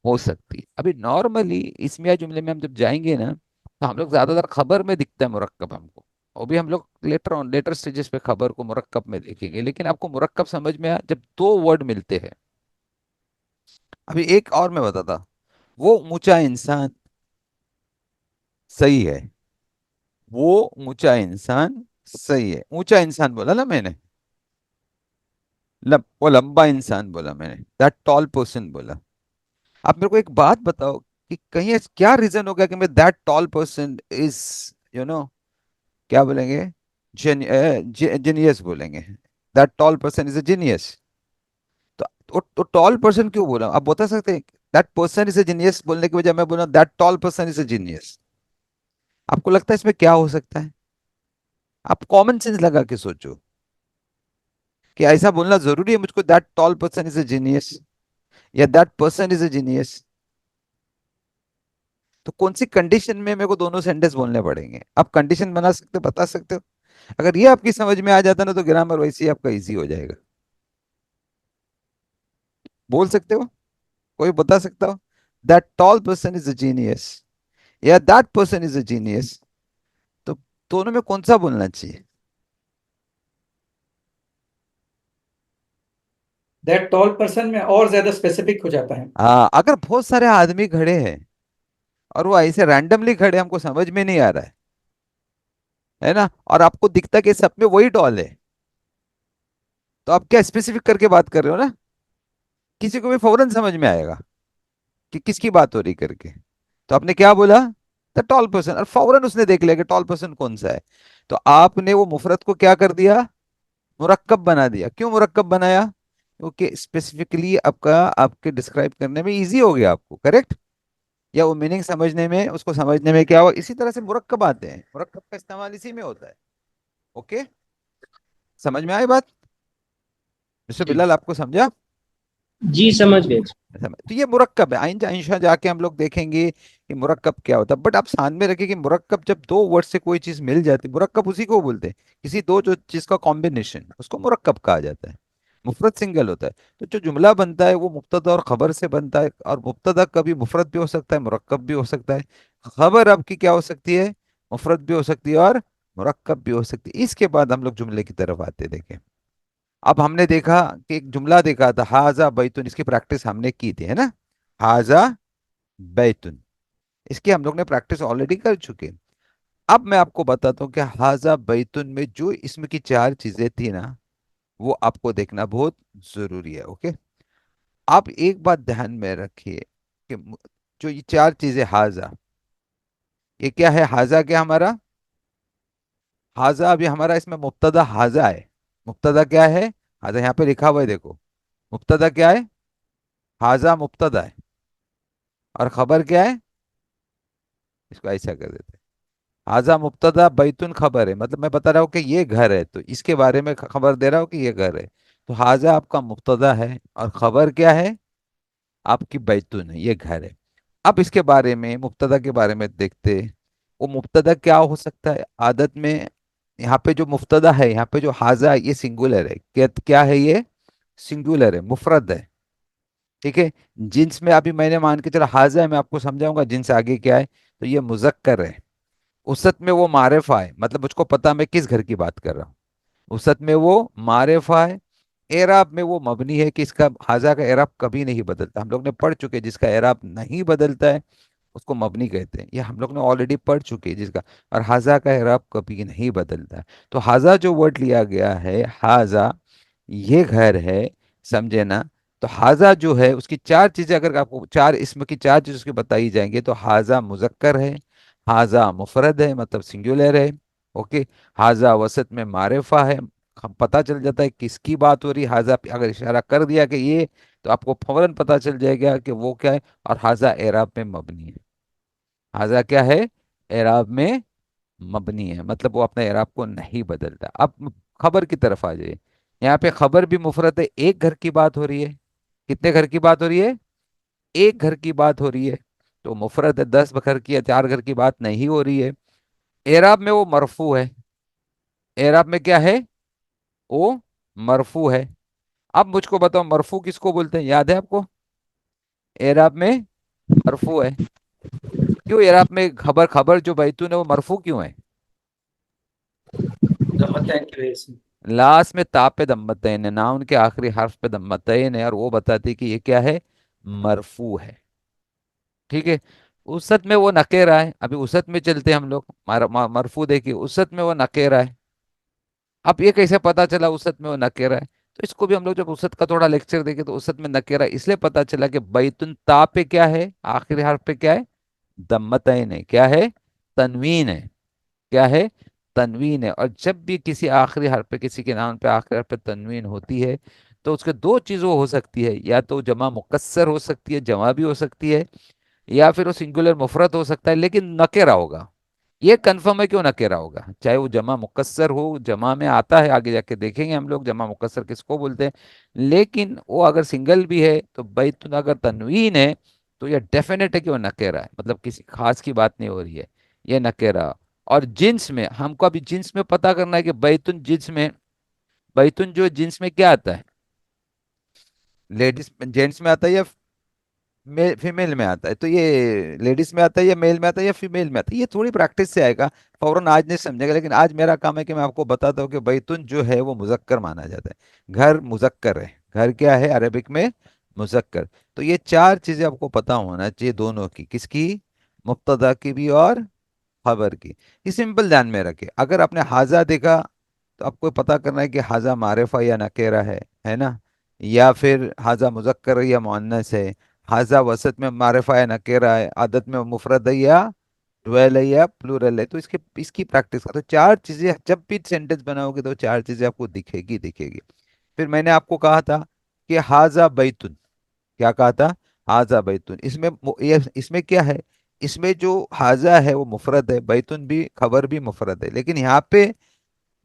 हो सकती है। अभी नॉर्मली इसमिया जुमले में हम जब जाएंगे ना, तो हम लोग ज्यादातर खबर में दिखता है मुरक्कब हमको, और भी हम लोग लेटर स्टेजेस पे खबर को मुरक्कब में देखेंगे। लेकिन आपको मुरक्कब समझ में आया जब दो वर्ड मिलते हैं। अभी एक और मैं बताता, वो ऊंचा इंसान सही है, वो ऊंचा इंसान सही है, ऊंचा इंसान बोला ना मैंने, वो लंबा इंसान बोला मैंने, दैट टॉल पर्सन बोला। आप मेरे को एक बात बताओ कि कहीं क्या रीजन हो गया कि मैं that tall person is, you know, क्या बोलेंगे, जीनियस बोलेंगे, that tall person is a genius. तो टॉल पर्सन क्यों बोला, आप बता सकते हैं। That person is a genius बोलने की वजह मैं बोला that tall person is a genius. आपको लगता है इसमें क्या हो सकता है, आप कॉमन सेंस लगा के सोचो कि ऐसा बोलना जरूरी है मुझको, that tall person is a genius या that person is a genius. तो कौन सी कंडीशन में मेरे को दोनों सेंटेंस बोलने पड़ेंगे, आप कंडीशन बना सकते हो, बता सकते हो। अगर ये आपकी समझ में आ जाता ना तो ग्रामर वैसे ही आपका इजी हो जाएगा। बोल सकते हो, कोई बता सकता हो, that tall person is a genius या that person is a genius, तो दोनों में कौन सा बोलना चाहिए। दैट टॉल पर्सन में और ज्यादा स्पेसिफिक हो जाता है। हाँ, अगर बहुत सारे आदमी खड़े हैं और वो ऐसे रैंडमली खड़े, हमको समझ में नहीं आ रहा है ना, और आपको दिखता है कि सब में वही टॉल है, तो आप क्या स्पेसिफिक करके बात कर रहे हो ना। किसी को भी फौरन समझ में आएगा कि किसकी बात हो रही करके। तो आपने क्या बोला, द टॉल पर्सन, और फौरन उसने देख लिया कि टॉल पर्सन कौन सा है। तो आपने वो मुफरत को क्या कर दिया, मुरक्कब बना दिया। क्यों मुरक्कब बनाया, क्योंकि स्पेसिफिकली आपका आपके डिस्क्राइब करने में इजी हो गया आपको, करेक्ट, या वो मीनिंग समझने में, उसको समझने में क्या हो। इसी तरह से मुरक्कब आते हैं, मुरक्कब का इस्तेमाल इसी में होता है। ओके, समझ में आई बात मिस्टर जी बिल्लाल, आपको समझा। जी समझ गए। तो ये मुरक्कब है, आइंदा इंशा जाके हम लोग देखेंगे कि मुरक्कब क्या होता है। बट आप ध्यान में रखिए कि मुरक्कब जब दो वर्ड से कोई चीज मिल जाती है, मुरक्कब उसी को बोलते हैं, किसी दो जो चीज का कॉम्बिनेशन, उसको मुरक्कब कहा जाता है। मुफरद सिंगल होता है। तो जो जुमला बनता है वो मुब्तदा और खबर से बनता है, और मुब्तदा कभी मुफरद भी हो सकता है, मुरक्कब भी हो सकता है। खबर आपकी क्या हो सकती है, मुफरद भी हो सकती है और मुरक्कब भी हो सकती है। इसके बाद हम लोग जुमले की तरफ आते हैं। देखें, अब हमने देखा कि एक जुमला देखा था, हाजा बैतुन, इसकी प्रैक्टिस हमने की थी, है ना। हाजा बैतुन, इसकी हम लोग ने प्रैक्टिस ऑलरेडी कर चुके हैं। अब मैं आपको बताता हूँ कि हाजा बैतुन में जो इसमें की चार चीजें थी ना, वो आपको देखना बहुत जरूरी है। ओके, आप एक बात ध्यान में रखिए कि जो ये चार चीजें, हाजा, ये क्या है, हाजा क्या हमारा, हाजा अभी हमारा इसमें मुब्तदा हाजा है। मुब्तदा क्या है, हाजा यहाँ पे लिखा हुआ है, देखो। मुब्तदा क्या है, हाजा मुब्तदा है, और खबर क्या है, इसको ऐसा कर देते हैं, हाजा मुब्तदा बैतुन खबर है। मतलब मैं बता रहा हूँ कि ये घर है, तो इसके बारे में खबर दे रहा हूँ कि ये घर है। तो हाजा आपका मुब्तदा है, और खबर क्या है, आपकी बैतुन है, ये घर है। अब इसके बारे में, मुब्तदा के बारे में देखते हैं। वो मुब्तदा क्या हो सकता है आदत में, यहाँ पे जो मुब्तदा है, यहाँ पे जो हाजा है, ये सिंगुलर है। क्या क्या है ये, सिंगुलर है, मुफरद है। ठीक है, जिन्स में अभी मैंने मान के चला हाजा है, मैं आपको समझाऊंगा जिन्स आगे क्या है। तो ये मुजक्कर है। उसत में वो मारिफा है, मतलब मुझको पता मैं किस घर की बात कर रहा हूँ। उसत में वो मारिफा है। एराब में वो मबनी है कि इसका हाजा का एराब कभी नहीं बदलता। हम लोग ने पढ़ चुके हैं, जिसका एराब नहीं बदलता है उसको मबनी कहते हैं। ये हम लोग ने ऑलरेडी पढ़ चुके हैं, जिसका, और हाजा का एराब कभी नहीं बदलता है। तो हाजा जो वर्ड लिया गया है, हाजा, ये घर है, समझे ना। तो हाजा जो है उसकी चार चीजें, अगर आपको चार इसमें की चार चीज उसकी बताई जाएंगे, तो हाजा मुजक्कर है, हाजा मुफरद है मतलब सिंगुलर है। ओके, हाजा वसत में मारिफा है, हम पता चल जाता है किसकी बात हो रही है। हाजा पे अगर इशारा कर दिया कि ये, तो आपको फौरन पता चल जाएगा कि वो क्या है। और हाजा एराब में मबनी है। हाजा क्या है, एराब में मबनी है, मतलब वो अपने एराब को नहीं बदलता। अब खबर की तरफ आ जाइए। यहाँ पे खबर भी मुफरत है, एक घर की बात हो रही है। कितने घर की बात हो रही है, एक घर की बात हो रही है। तो मुफरत है, 10 घर की या 4 घर की बात नहीं हो रही है। एराब में वो मरफू है। एराब में क्या है, वो मरफू है। अब मुझको बताओ मरफू किसको बोलते हैं, याद है आपको, एराब में मरफू है। क्यों एराब में खबर, खबर जो बैतून है वो मरफू क्यों है, दम्मतैन की वजह से। लास्ट में ता पे दम्मतैन है ना, उनके आखिरी हर्फ पे दम्मतैन है, और वो बताती कि ये क्या है, मरफू है। ठीक है, उसत में वो नकेरा है। अभी उसत में चलते हैं हम लोग, मरफू देखिए, उसत में वो नकेरा है। अब ये कैसे पता चला उसत में वो नकेरा है, तो इसको भी हम लोग जब उसत का थोड़ा लेक्चर देखे, तो उसत में नकेरा इसलिए पता चला कि बैतुन ता पे क्या है, आखिरी हर्फ पे क्या है, दम्मतैन है। क्या है, तनवीन है। क्या है, तनवीन है। और जब भी किसी आखिरी हर्फ पे, किसी के नाम पे आखिरी हर्फ पे तनवीन होती है, तो उसके दो चीजों हो सकती है, या तो जमा मुकस्सर हो सकती है, जमा भी हो सकती है, या फिर वो सिंगुलर मुफरत हो सकता है, लेकिन नकेरा होगा। ये कंफर्म है कि वो नकेरा होगा, चाहे वो जमा मुकस्सर हो, जमा में आता है, आगे जाके देखेंगे हम लोग जमा मुकस्सर किसको बोलते हैं। लेकिन वो अगर सिंगल भी है, तो बैतुन अगर तनवीन है, तो ये डेफिनेट है कि वो नकेरा है, मतलब किसी खास की बात नहीं हो रही है, ये नकेरा। और जिन्स में हमको अभी जिन्स में पता करना है कि बैतुन जिन्स में, बैतुन जो जिन्स में क्या आता है, लेडीज जेंट्स में आता है या फीमेल में आता है। तो ये लेडीज में आता है या मेल में आता है या फीमेल में आता है, ये थोड़ी प्रैक्टिस से आएगा, फौरन आज नहीं समझेगा। लेकिन आज मेरा काम है कि मैं आपको बताता हूँ कि बैतुन जो है वो मुजक्कर माना जाता है, घर मुजक्कर है। घर क्या है अरेबिक में, मुजक्कर। तो ये चार चीजें आपको पता होना चाहिए, दोनों की, किसकी, मुब्तदा की भी और खबर की। ये सिंपल ध्यान में रखे, अगर आपने हाजा देखा, तो आपको पता करना है कि हाजा मारिफा या नकेरा है ना। या फिर हाजा मुजक्कर है या मुअन्नस है, हाजा वसत में मारिफा है नकेरा है, आदत में मुफरद है या ड्वेल है या प्लूरल है। तो इसके इसकी प्रैक्टिस का तो चार चीजें जब भी सेंटेंस बनाओगे तो चार चीजें आपको दिखेगी दिखेगी। फिर मैंने आपको कहा था कि हाजा बैतुन, क्या कहा था? हाजा बैतुन। इसमें ये इसमें क्या है? इसमें जो हाजा है वो मुफरद है, बैतुन भी खबर भी मुफरद है, लेकिन यहाँ पे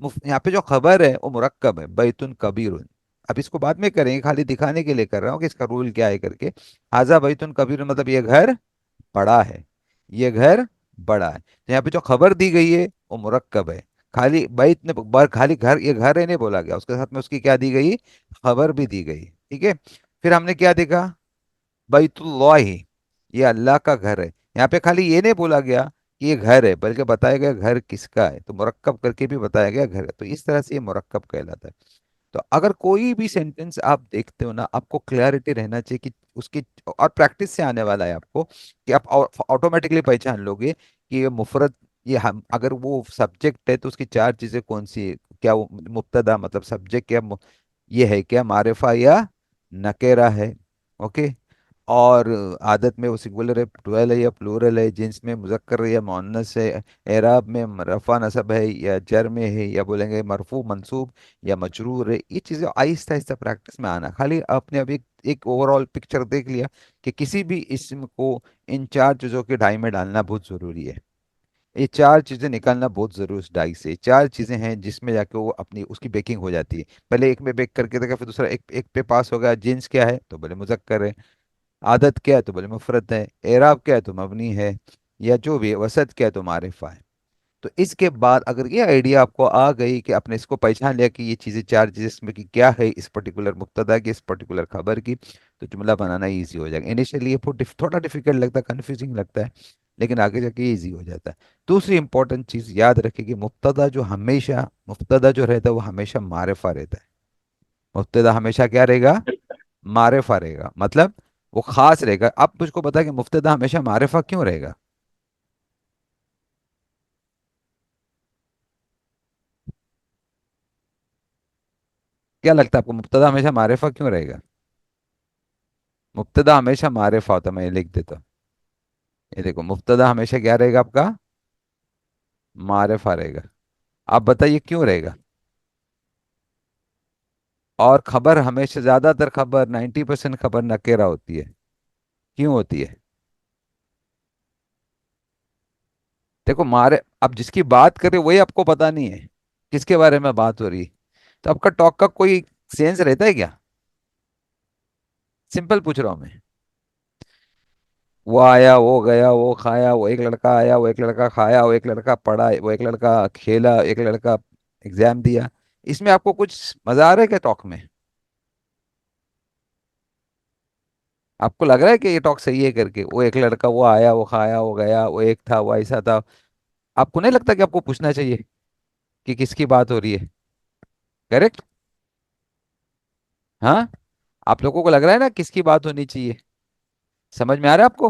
यहाँ पे जो खबर है वो मुरक्कब है, बैतुन कबीरुन। अब इसको बाद में करेंगे, खाली दिखाने के लिए कर रहा हूँ कि इसका रूल क्या है करके। हाजा बैतुन कबीरुन मतलब ये घर बड़ा है, ये घर बड़ा है। तो यहाँ पे जो खबर दी गई है वो मुरक्कब है। खाली बैत ने खाली घर, ये घर है नहीं बोला गया, उसके साथ में उसकी क्या दी गई? खबर भी दी गई। ठीक है। फिर हमने क्या देखा? बैतुल्लाही, ये अल्लाह का घर है। यहाँ पे खाली ये नहीं बोला गया कि ये घर है, बल्कि बताया गया घर किसका है, तो मुरक्कब करके भी बताया गया घर है। तो इस तरह से ये मुरक्कब कहलाता है। तो अगर कोई भी सेंटेंस आप देखते हो ना, आपको क्लैरिटी रहना चाहिए कि उसकी, और प्रैक्टिस से आने वाला है आपको कि आप ऑटोमेटिकली पहचान लोगे कि ये मुफरद, ये हम अगर वो सब्जेक्ट है तो उसकी चार चीजें कौन सी है। क्या वो मुब्तदा मतलब सब्जेक्ट, क्या ये है क्या मारिफा या नकेरा है। ओके। और आदत में वो सिंगुलर है, प्लूरल है या प्लूरल है, जिन्स में मुजक्कर है या मुअन्नस है, एराब में रफा नसब है या जर में है, या बोलेंगे मरफू मंसूब या मजरूर है। ये चीज़ें आहिस्ता आहिस्ता प्रैक्टिस में आना। खाली आपने अभी एक ओवरऑल पिक्चर देख लिया कि किसी भी इसम को इन चार चीज़ों के ढाई में डालना बहुत ज़रूरी है। ये चार चीज़ें निकालना बहुत ज़रूरी है उस डाई से। चार चीज़ें हैं जिसमें जाके वो अपनी उसकी बेकिंग हो जाती है। पहले एक में बेक करके देखा, फिर दूसरा एक एक पे पास हो गया। जिन्स क्या है तो बोले मुजक्कर है, आदत क्या है तो बोले मुफरत है, एराब क्या है तो मबनी है, या जो भी है, वसत क्या है तो मारिफा है। तो इसके बाद अगर ये आइडिया आपको आ गई कि आपने इसको पहचान लिया कि ये चीज़ें चार चीज़ें इसमें की क्या है, इस पर्टिकुलर मुक्तदा की, इस पर्टिकुलर खबर की, तो जुमला बनाना ईजी हो जाएगा। इनिशियली ये थोड़ा डिफिकल्ट लगता है, कंफ्यूजिंग लगता है, लेकिन आगे जाके ईजी हो जाता है। दूसरी इंपॉर्टेंट चीज़ याद रखें कि मुब्तदा जो रहता है वो हमेशा मारिफा रहता है। मुब्तदा हमेशा क्या रहेगा? मारिफा रहेगा, मतलब वो खास रहेगा। अब मुझको बता कि मुफ्तदा हमेशा मारिफा क्यों रहेगा? क्या लगता है आपको, मुफ्तदा हमेशा मारिफा क्यों रहेगा? मुफ्तदा हमेशा मारिफा होता है, मैं ये लिख देता हूँ। ये देखो, मुफ्तदा हमेशा क्या रहेगा आपका? मारिफा रहेगा। आप बताइए क्यों रहेगा? और खबर हमेशा, ज्यादातर खबर 90% खबर नकेरा होती है। क्यों होती है? देखो मारे, अब जिसकी बात करें वही आपको पता नहीं है किसके बारे में बात हो रही है, तो आपका टॉक का कोई सेंस रहता है क्या? सिंपल पूछ रहा हूं मैं। वो आया, वो गया, वो खाया, वो एक लड़का आया, वो एक लड़का खाया, वो एक लड़का पढ़ा, वो एक लड़का खेला, एक लड़का एग्जाम दिया। इसमें आपको कुछ मजा आ रहा है क्या टॉक में? आपको लग रहा है कि ये टॉक सही है करके? वो एक लड़का, वो आया, वो खाया, वो गया, वो एक था, वो ऐसा था। आपको नहीं लगता कि आपको पूछना चाहिए कि किसकी बात हो रही है? करेक्ट। हाँ, आप लोगों को लग रहा है ना किसकी बात होनी चाहिए? समझ में आ रहा है आपको?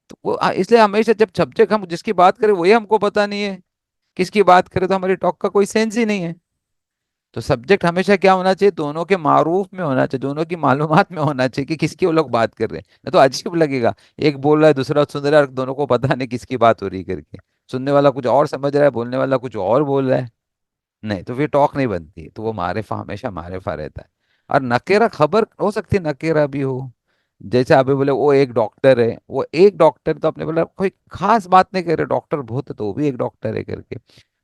तो वो इसलिए हमेशा जब सब्जेक्ट हम जिसकी बात करें वही हमको पता नहीं है किसकी बात करें, तो हमारी टॉक का कोई सेंस ही नहीं है। तो सब्जेक्ट हमेशा क्या होना चाहिए? दोनों के मारूफ में होना चाहिए, दोनों की मालूमात में होना चाहिए कि किसकी वो लोग बात कर रहे हैं। नहीं तो अजीब लगेगा, एक बोल रहा है दूसरा सुन रहा है और दोनों को पता नहीं किसकी बात हो रही है करके। सुनने वाला कुछ और समझ रहा है, बोलने वाला कुछ और बोल रहा है। नहीं तो फिर टॉक नहीं बनती, तो वो मारिफा हमेशा मारिफा रहता है। और नकेरा खबर हो सकती है, नकेरा भी हो। जैसे आप बोले वो एक डॉक्टर है, वो एक डॉक्टर, तो आपने बोला कोई खास बात नहीं कर रहे, डॉक्टर बहुत है तो वो भी एक डॉक्टर है करके।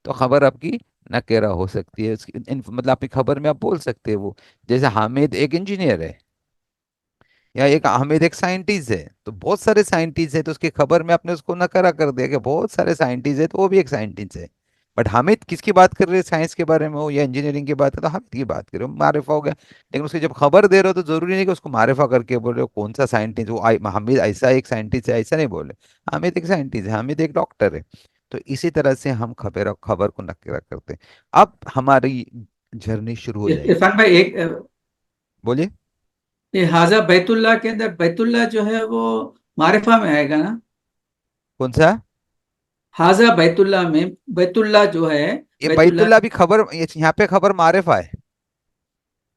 तो खबर आपकी नकेरा हो सकती है, मतलब आपकी खबर में आप बोल सकते हैं वो। जैसे हामिद एक इंजीनियर है, या एक हामिद एक साइंटिस्ट है, तो बहुत सारे साइंटिस्ट है, तो उसकी खबर में आपने उसको नकारा कर दिया कि बहुत सारे साइंटिस्ट है तो वो भी एक साइंटिस्ट है। बट हामिद किसकी बात कर रहे हैं? साइंस के बारे में हो या इंजीनियरिंग की बात है, तो हामिद की बात कर रहे हो, मारिफा हो गया। लेकिन उसकी जब खबर दे रहे हो तो जरूरी नहीं कि उसको मारिफा करके बोल रहे हो कौन सा साइंटिस्ट वो हामिद ऐसा एक साइंटिस्ट है, ऐसा नहीं बोले। हामिद एक साइंटिस्ट है, हामिद एक डॉक्टर है। तो इसी तरह से हम खबर खबर को नकेरा करते हैं। अब हमारी जर्नी शुरू हो जाएगी। इरफान भाई, एक बोलिए। ये हाजा बैतुल्लाह के अंदर बैतुल्लाह जो है वो मारिफा में आएगा ना? कौन सा? हाजा बैतुल्लाह में बैतुल्लाह जो है, ये बैतुल्लाह। बैतुल्ला भी खबर, यहाँ पे खबर मारिफा है।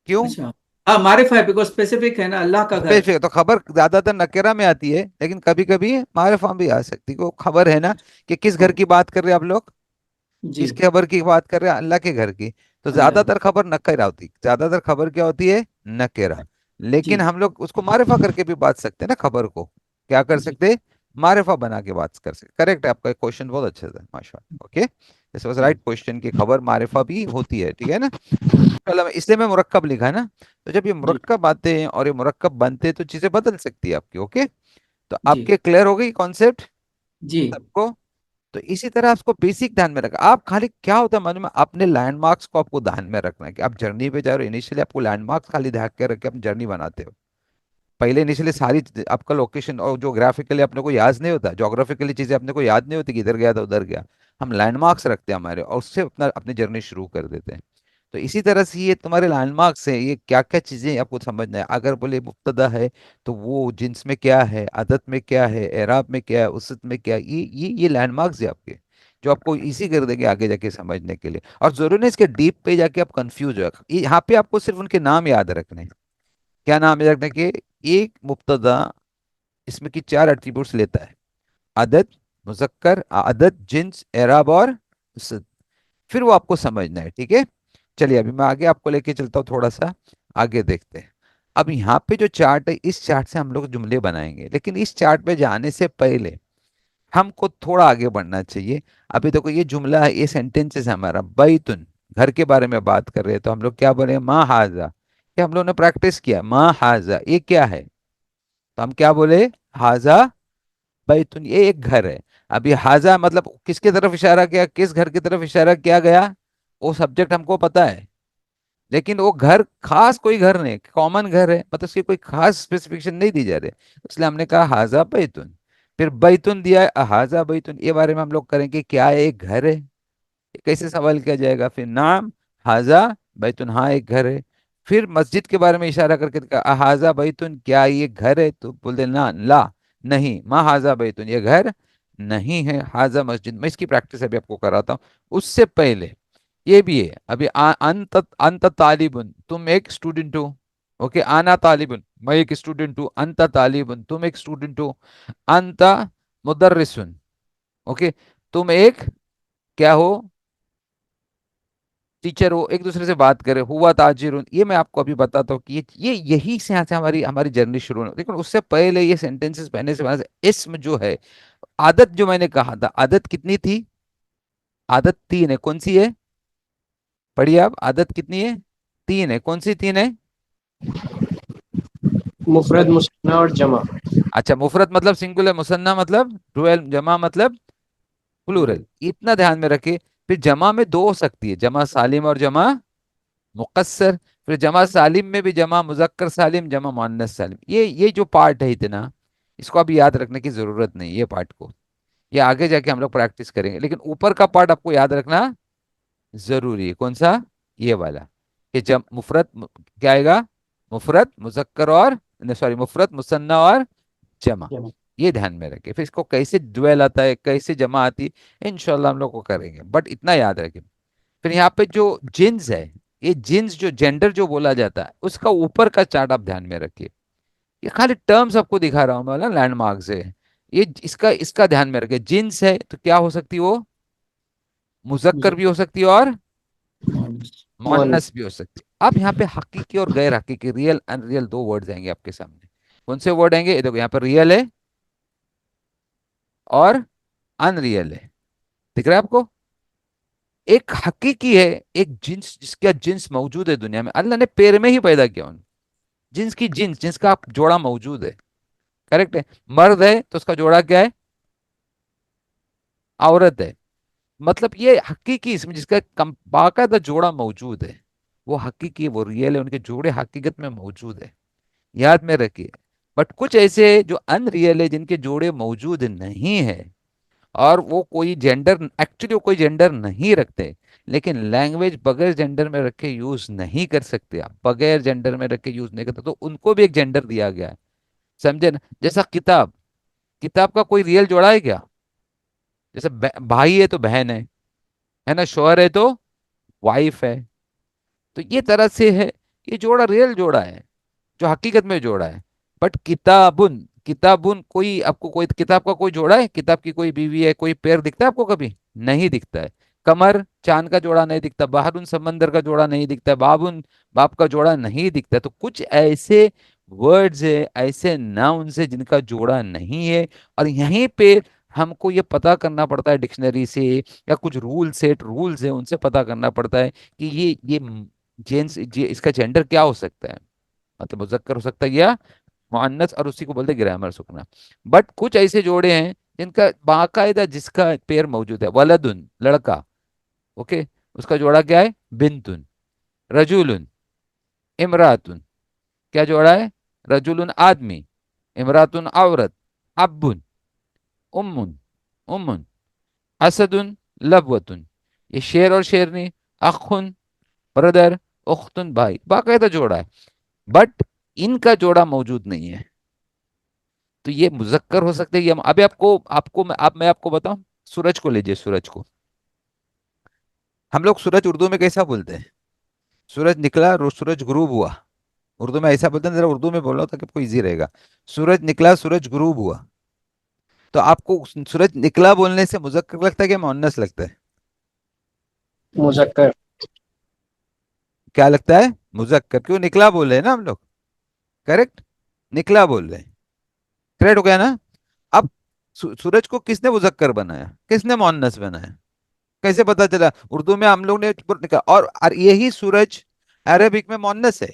क्यों? अच्छा, हाँ मारिफा है, बिकॉज स्पेसिफिक है ना, अल्लाह का घर। स्पेसिफिक तो खबर ज्यादातर नकेरा में आती है, लेकिन कभी कभी मारिफा भी आ सकती है। वो खबर है ना कि किस घर की बात कर रहे हैं आप लोग, जी, किस खबर की बात कर रहे हैं, अल्लाह के घर की। तो अल्लाह। ज्यादातर खबर नकेरा होती, ज्यादातर खबर क्या होती है, नकेरा। लेकिन जी हम लोग उसको मारिफा करके भी बात सकते हैं ना, खबर को क्या कर जी सकते हैं, मारिफा बना के बात कर सकते। करेक्ट है, आपका क्वेश्चन बहुत अच्छा था, माशाल्लाह। ओके, दिस वाज जी राइट क्वेश्चन की खबर मारिफा भी होती है, ठीक है ना। चलो, इसलिए मैं मुरक्कब लिखा है ना। तो जब ये जी मुरक्कब आते हैं और ये मुरक्कब बनते हैं तो चीजें बदल सकती है आपकी। ओके, तो जी आपके क्लियर हो गई कॉन्सेप्ट जी सबको। तो इसी तरह आपको बेसिक ध्यान में रखा। आप खाली क्या होता है मालूम है, अपने लैंडमार्क्स को आपको ध्यान में रखना है कि आप जर्नी पे जा रहे हो। इनिशियली आपको लैंडमार्क्स खाली ध्यान के रख के आप जर्नी बनाते हो। पहले इनिशियली सारी आपका लोकेशन और जोग्राफिकली अपने को याद नहीं होता, जोग्राफिकली चीजें अपने को याद नहीं होती कि इधर गया था उधर गया। हम लैंडमार्क्स रखते हैं हमारे, और उससे अपना अपनी जर्नी शुरू कर देते हैं। तो इसी तरह से ये तुम्हारे लैंडमार्क्स हैं, ये क्या क्या चीजें आपको समझना है। अगर बोले मुब्तदा है तो वो जिन्स में क्या है, आदत में क्या है, एराब में क्या है, उसत में क्या है, ये लैंडमार्क्स है आपके, जो आपको इजी कर देंगे आगे जाके समझने के लिए। और जरूरी नहीं इसके डीप पे जाके आप कंफ्यूज हो। यहाँ पे आपको सिर्फ उनके नाम याद रखने हैं। क्या नाम याद रखने के, एक मुब्तदा इसमें की चार एट्रीब्यूट्स लेता है, अदद, मुजक्कर, अदद, जिन्स, एराब और उसत। फिर वो आपको समझना है, ठीक है। चलिए अभी मैं आगे आपको लेके चलता हूँ, थोड़ा सा आगे देखते हैं। अब यहाँ पे जो चार्ट है, इस चार्ट से हम लोग जुमले बनाएंगे, लेकिन इस चार्ट पे जाने से पहले हमको थोड़ा आगे बढ़ना चाहिए। अभी देखो ये जुमला है, ये सेंटेंसेस है हमारा, बैतुन, घर के बारे में बात कर रहे हैं, तो हम लोग क्या बोले, मा हाजा। ये हम लोग ने प्रैक्टिस किया, मा हाजा ये क्या है, तो हम क्या बोले, हाजा बैतुन, ये एक घर है। अभी हाजा मतलब किसके तरफ इशारा किया, किस घर की तरफ इशारा किया गया, वो सब्जेक्ट हमको पता है। लेकिन वो घर खास कोई घर नहीं, कॉमन घर है, मतलब उसकी कोई खास स्पेसिफिकेशन नहीं दी जा रही, इसलिए हमने कहा हाजा बैतुन। फिर बैतुन दिया है, हाजा बैतुन, ये बारे में हम लोग करेंगे क्या है, एक घर है। ये कैसे सवाल किया जाएगा, फिर नाम, हाजा बैतुन, हाँ एक घर है। फिर मस्जिद के बारे में इशारा करके कहा, हाजा बैतुन, क्या ये घर है, तो बोल दे ना, ला, नहीं, मा हाजा बैतुन, ये घर नहीं है, हाजा मस्जिद। मैं इसकी प्रैक्टिस अभी आपको कराता हूँ। उससे पहले ये भी है, अभी अंत अंत तालिबुन, तुम एक स्टूडेंट हो। ओके, आना तालिबुन, मैं एक स्टूडेंट हूँ, अंत तालिबुन, तुम एक स्टूडेंट हो, अंत मुदर्रिसुन। ओके, तुम एक क्या हो, टीचर हो। एक दूसरे से बात करें, हुआ ताजिरुन, ये मैं आपको अभी बताता हूँ कि ये यही से यहाँ से हमारी हमारी जर्नी शुरू हो। लेकिन उससे पहले ये सेंटेंसेस पहले से पहले से इसम जो है, आदत जो मैंने कहा था, आदत कितनी थी, आदत तीन है, कौन सी है, पढ़िए आप, आदत कितनी है, तीन है, कौन सी तीन है। मुफरद, मुसन्ना और जमा। अच्छा, मुफरत मतलब सिंगुलर, मुसन्ना मतलब डुअल, जमा मतलब प्लूरल, इतना ध्यान में रखिए। फिर जमा में दो हो सकती है, जमा सालिम और जमा मुकस्सर। फिर जमा सालिम में भी जमा मुजक्कर सालिम, जमा मुअन्नस सालिम। ये जो पार्ट है इतना, इसको अभी याद रखने की जरूरत नहीं, ये पार्ट को ये आगे जाके हम लोग प्रैक्टिस करेंगे। लेकिन ऊपर का पार्ट आपको याद रखना जरूरी है, कौन सा, ये वाला, कि जब मुफरत क्या आएगा, मुफरत मुजक्कर और, सॉरी, मुफरत मुसन्ना और जमा। जमा। ये ध्यान में रखें। फिर इसको कैसे ड्वेल आता है, कैसे जमा आती है, इंशाल्लाह हम लोग को करेंगे, बट इतना याद रखें। फिर यहाँ पे जो जिन्स है, ये जिन्स जो जेंडर जो बोला जाता है, उसका ऊपर का चार्ट आप ध्यान में रखिए। ये खाली टर्म्स आपको दिखा रहा हूं मैं, लैंडमार्क से। ये इसका इसका ध्यान में रखिए, जिन्स है तो क्या हो सकती है वो, मुजक्कर भी हो सकती है और मोहन। मुअन्नस भी हो सकती है। अब यहाँ पे हकीकी और गैर हकीकी, रियल अनरियल, दो वर्ड्स आएंगे आपके सामने। कौन से वर्ड आएंगे, ये देखो, यहाँ पर रियल है और अनरियल है, दिख रहा है आपको। एक हकीकी है, एक जिन्स जिसका जिन्स मौजूद है दुनिया में, अल्लाह ने पैर में ही पैदा किया उन जिन्स की, जिन्स जिसका जोड़ा मौजूद है। करेक्ट है, मर्द है तो उसका जोड़ा क्या है, औरत है। मतलब ये हकीकी, इसमें जिसका बाकायदा जोड़ा मौजूद है, वो हकीकी, वो रियल है, उनके जोड़े हकीकत में मौजूद है, याद में रखिए। बट कुछ ऐसे जो अनरियल है, जिनके जोड़े मौजूद नहीं है, और वो कोई जेंडर, एक्चुअली वो कोई जेंडर नहीं रखते, लेकिन लैंग्वेज बगैर जेंडर में रखे यूज नहीं कर सकते आप, बगैर जेंडर में रखे यूज नहीं करते, तो उनको भी एक जेंडर दिया गया है, समझे ना। जैसा किताब, किताब का कोई रियल जोड़ा है क्या, जैसे भाई है तो बहन है ना, शौहर है तो वाइफ है। तो ये तरह से है ये जोड़ा रियल जोड़ा है, जो हकीकत में जोड़ा है। बट किताबुन, किताबुन कोई आपको कोई किताब का कोई जोड़ा है, किताब की कोई बीवी है, कोई पेड़ दिखता है आपको कभी? नहीं दिखता है। कमर चांद का जोड़ा नहीं दिखता, बहरुन समंदर का जोड़ा नहीं दिखता, बाबुन बाप का जोड़ा नहीं दिखता। तो कुछ ऐसे वर्ड्स है, ऐसे नाउन्स है जिनका जोड़ा नहीं है, और यहीं पे हमको ये पता करना पड़ता है डिक्शनरी से, या कुछ रूल सेट रूल्स है उनसे पता करना पड़ता है कि ये जेंट्स इसका जेंडर क्या हो सकता है, मतलब मुजक्कर हो सकता है या मुअन्नस, और उसी को बोलते हैं ग्रामर सुकना। बट कुछ ऐसे जोड़े हैं जिनका बाकायदा जिसका पेयर मौजूद है, वलदुन लड़का, ओके, उसका जोड़ा क्या है? बिंतुन। रजुलुन, इमरातुन, क्या जोड़ा है? रजुलुन आदमी, इमरातुन औरत, अब्बुन, उम्मुन, उम्मुन, असदुन, लबवतुन, ये शेर और शेरनी, अखुन ब्रदर, उख्तुन भाई, बाकायदा जोड़ा है। बट इनका जोड़ा मौजूद नहीं है। तो ये मुजक्कर हो सकते हैं ये अभी आपको आपको मैं आपको बताऊं, सूरज को लीजिए, सूरज को हम लोग सूरज उर्दू में कैसा बोलते हैं? सूरज निकला, सूरज गुरूब हुआ, उर्दू में ऐसा बोलते हैं। जरा उर्दू में बोलो ताकि आपको इजी रहेगा। सूरज निकला, सूरज गुरूब हुआ। तो आपको सूरज निकला बोलने से मुजक्कर लगता है कि मुअन्नस लगता है? मुजक्कर। क्या लगता है? मुजक्कर। क्यों? निकला बोल रहे हैं ना हम लोग, करेक्ट, निकला बोल रहे हैं, करेक्ट हो गया ना? अब सूरज को किसने मुजक्कर बनाया, किसने मुअन्नस बनाया? कैसे पता चला? उर्दू में हम लोग ने निकाला, और यही सूरज अरबिक में मुअन्नस है।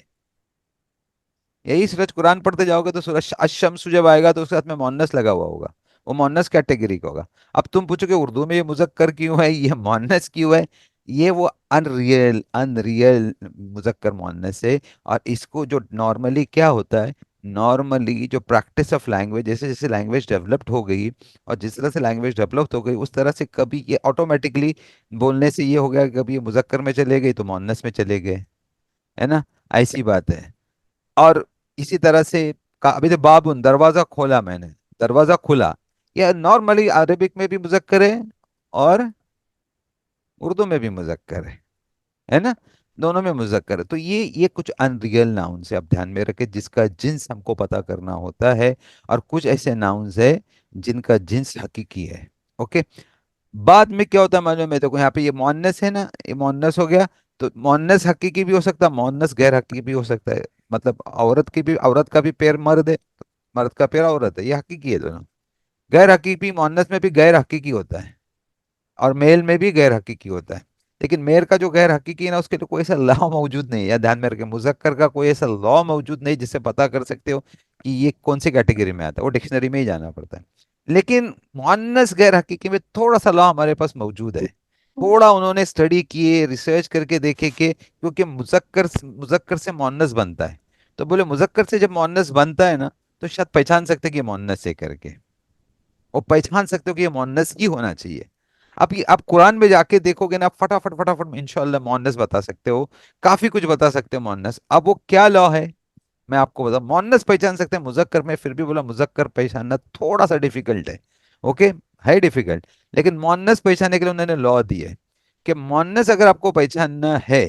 यही सूरज कुरान पढ़ते जाओगे तो सूरज अशम्स जब आएगा तो उसके साथ में मुअन्नस लगा हुआ होगा, वो मुअन्नस कैटेगरी का होगा। अब तुम पूछोगे उर्दू में ये मुजक्कर क्यों है, ये मुअन्नस क्यों है? ये वो अनरियल अनरियल मुजक्कर मुअन्नस है। और इसको जो नॉर्मली क्या होता है, नॉर्मली जो प्रैक्टिस ऑफ लैंग्वेज, जैसे जैसे लैंग्वेज डेवलप्ड हो गई, और जिस तरह से लैंग्वेज डेवलप हो गई उस तरह से कभी ये ऑटोमेटिकली बोलने से ये हो गया कि कभी ये मुजक्कर में चले गई तो मुअन्नस में चले गए, है ना? ऐसी बात है। और इसी तरह से अभी तो बाबुन, दरवाजा खोला मैंने, दरवाजा खुला, यह नॉर्मली अरबिक में भी मुजक्कर है और उर्दू में भी मुजक्कर है ना? दोनों में मुजक्कर है। तो ये कुछ अनरियल नाउन्स है, आप ध्यान में रखें, जिसका जिन्स हमको पता करना होता है। और कुछ ऐसे नाउन्स है जिनका जिन्स हकीकी है। ओके। बाद में क्या होता है मालूम है? देखो यहाँ पे ये मुअन्नस है ना, ये मुअन्नस हो गया। तो मुअन्नस हकीकी भी हो सकता है, मुअन्नस गैर हकीकी भी हो सकता है। मतलब औरत की भी, औरत का भी पेयर मर्द है, मर्द का पेयर औरत है, ये हकीकी है दोनों। गैर हकीकी मुअन्नस में भी गैर हकीकी होता है, और मेल में भी गैर हकीकी होता है। लेकिन मेल का जो गैर हकीकी है ना, उसके लिए कोई ऐसा लॉ मौजूद नहीं है, या ध्यान में रखें, मुजक्कर का कोई ऐसा लॉ मौजूद नहीं जिससे पता कर सकते हो कि ये कौन सी कैटेगरी में आता है, वो डिक्शनरी में ही जाना पड़ता है। लेकिन मुअन्नस गैर हकीकी में थोड़ा सा लॉ हमारे पास मौजूद है। थोड़ा उन्होंने स्टडी किए, रिसर्च करके देखे कि क्योंकि मुजक्कर मुजक्कर से मुअन्नस बनता है, तो बोले मुजक्कर से जब मुअन्नस बनता है ना, तो शायद पहचान सकते हैं कि ये मुअन्नस है करके, और पहचान सकते हो कि ये मुअन्नस ही होना चाहिए। अब ये आप कुरान में जाके देखोगे ना, आप फटाफट फटाफट इंशाल्लाह मुअन्नस बता सकते हो, काफी कुछ बता सकते हो मुअन्नस। अब वो क्या लॉ है मैं आपको बता, मुअन्नस पहचान सकते हैं, मुजक्कर में फिर भी बोला मुजक्कर पहचानना थोड़ा सा डिफिकल्ट है। ओके, है डिफिकल्ट। लेकिन मुअन्नस पहचानने के लिए उन्होंने लॉ दी है कि मुअन्नस अगर आपको पहचानना है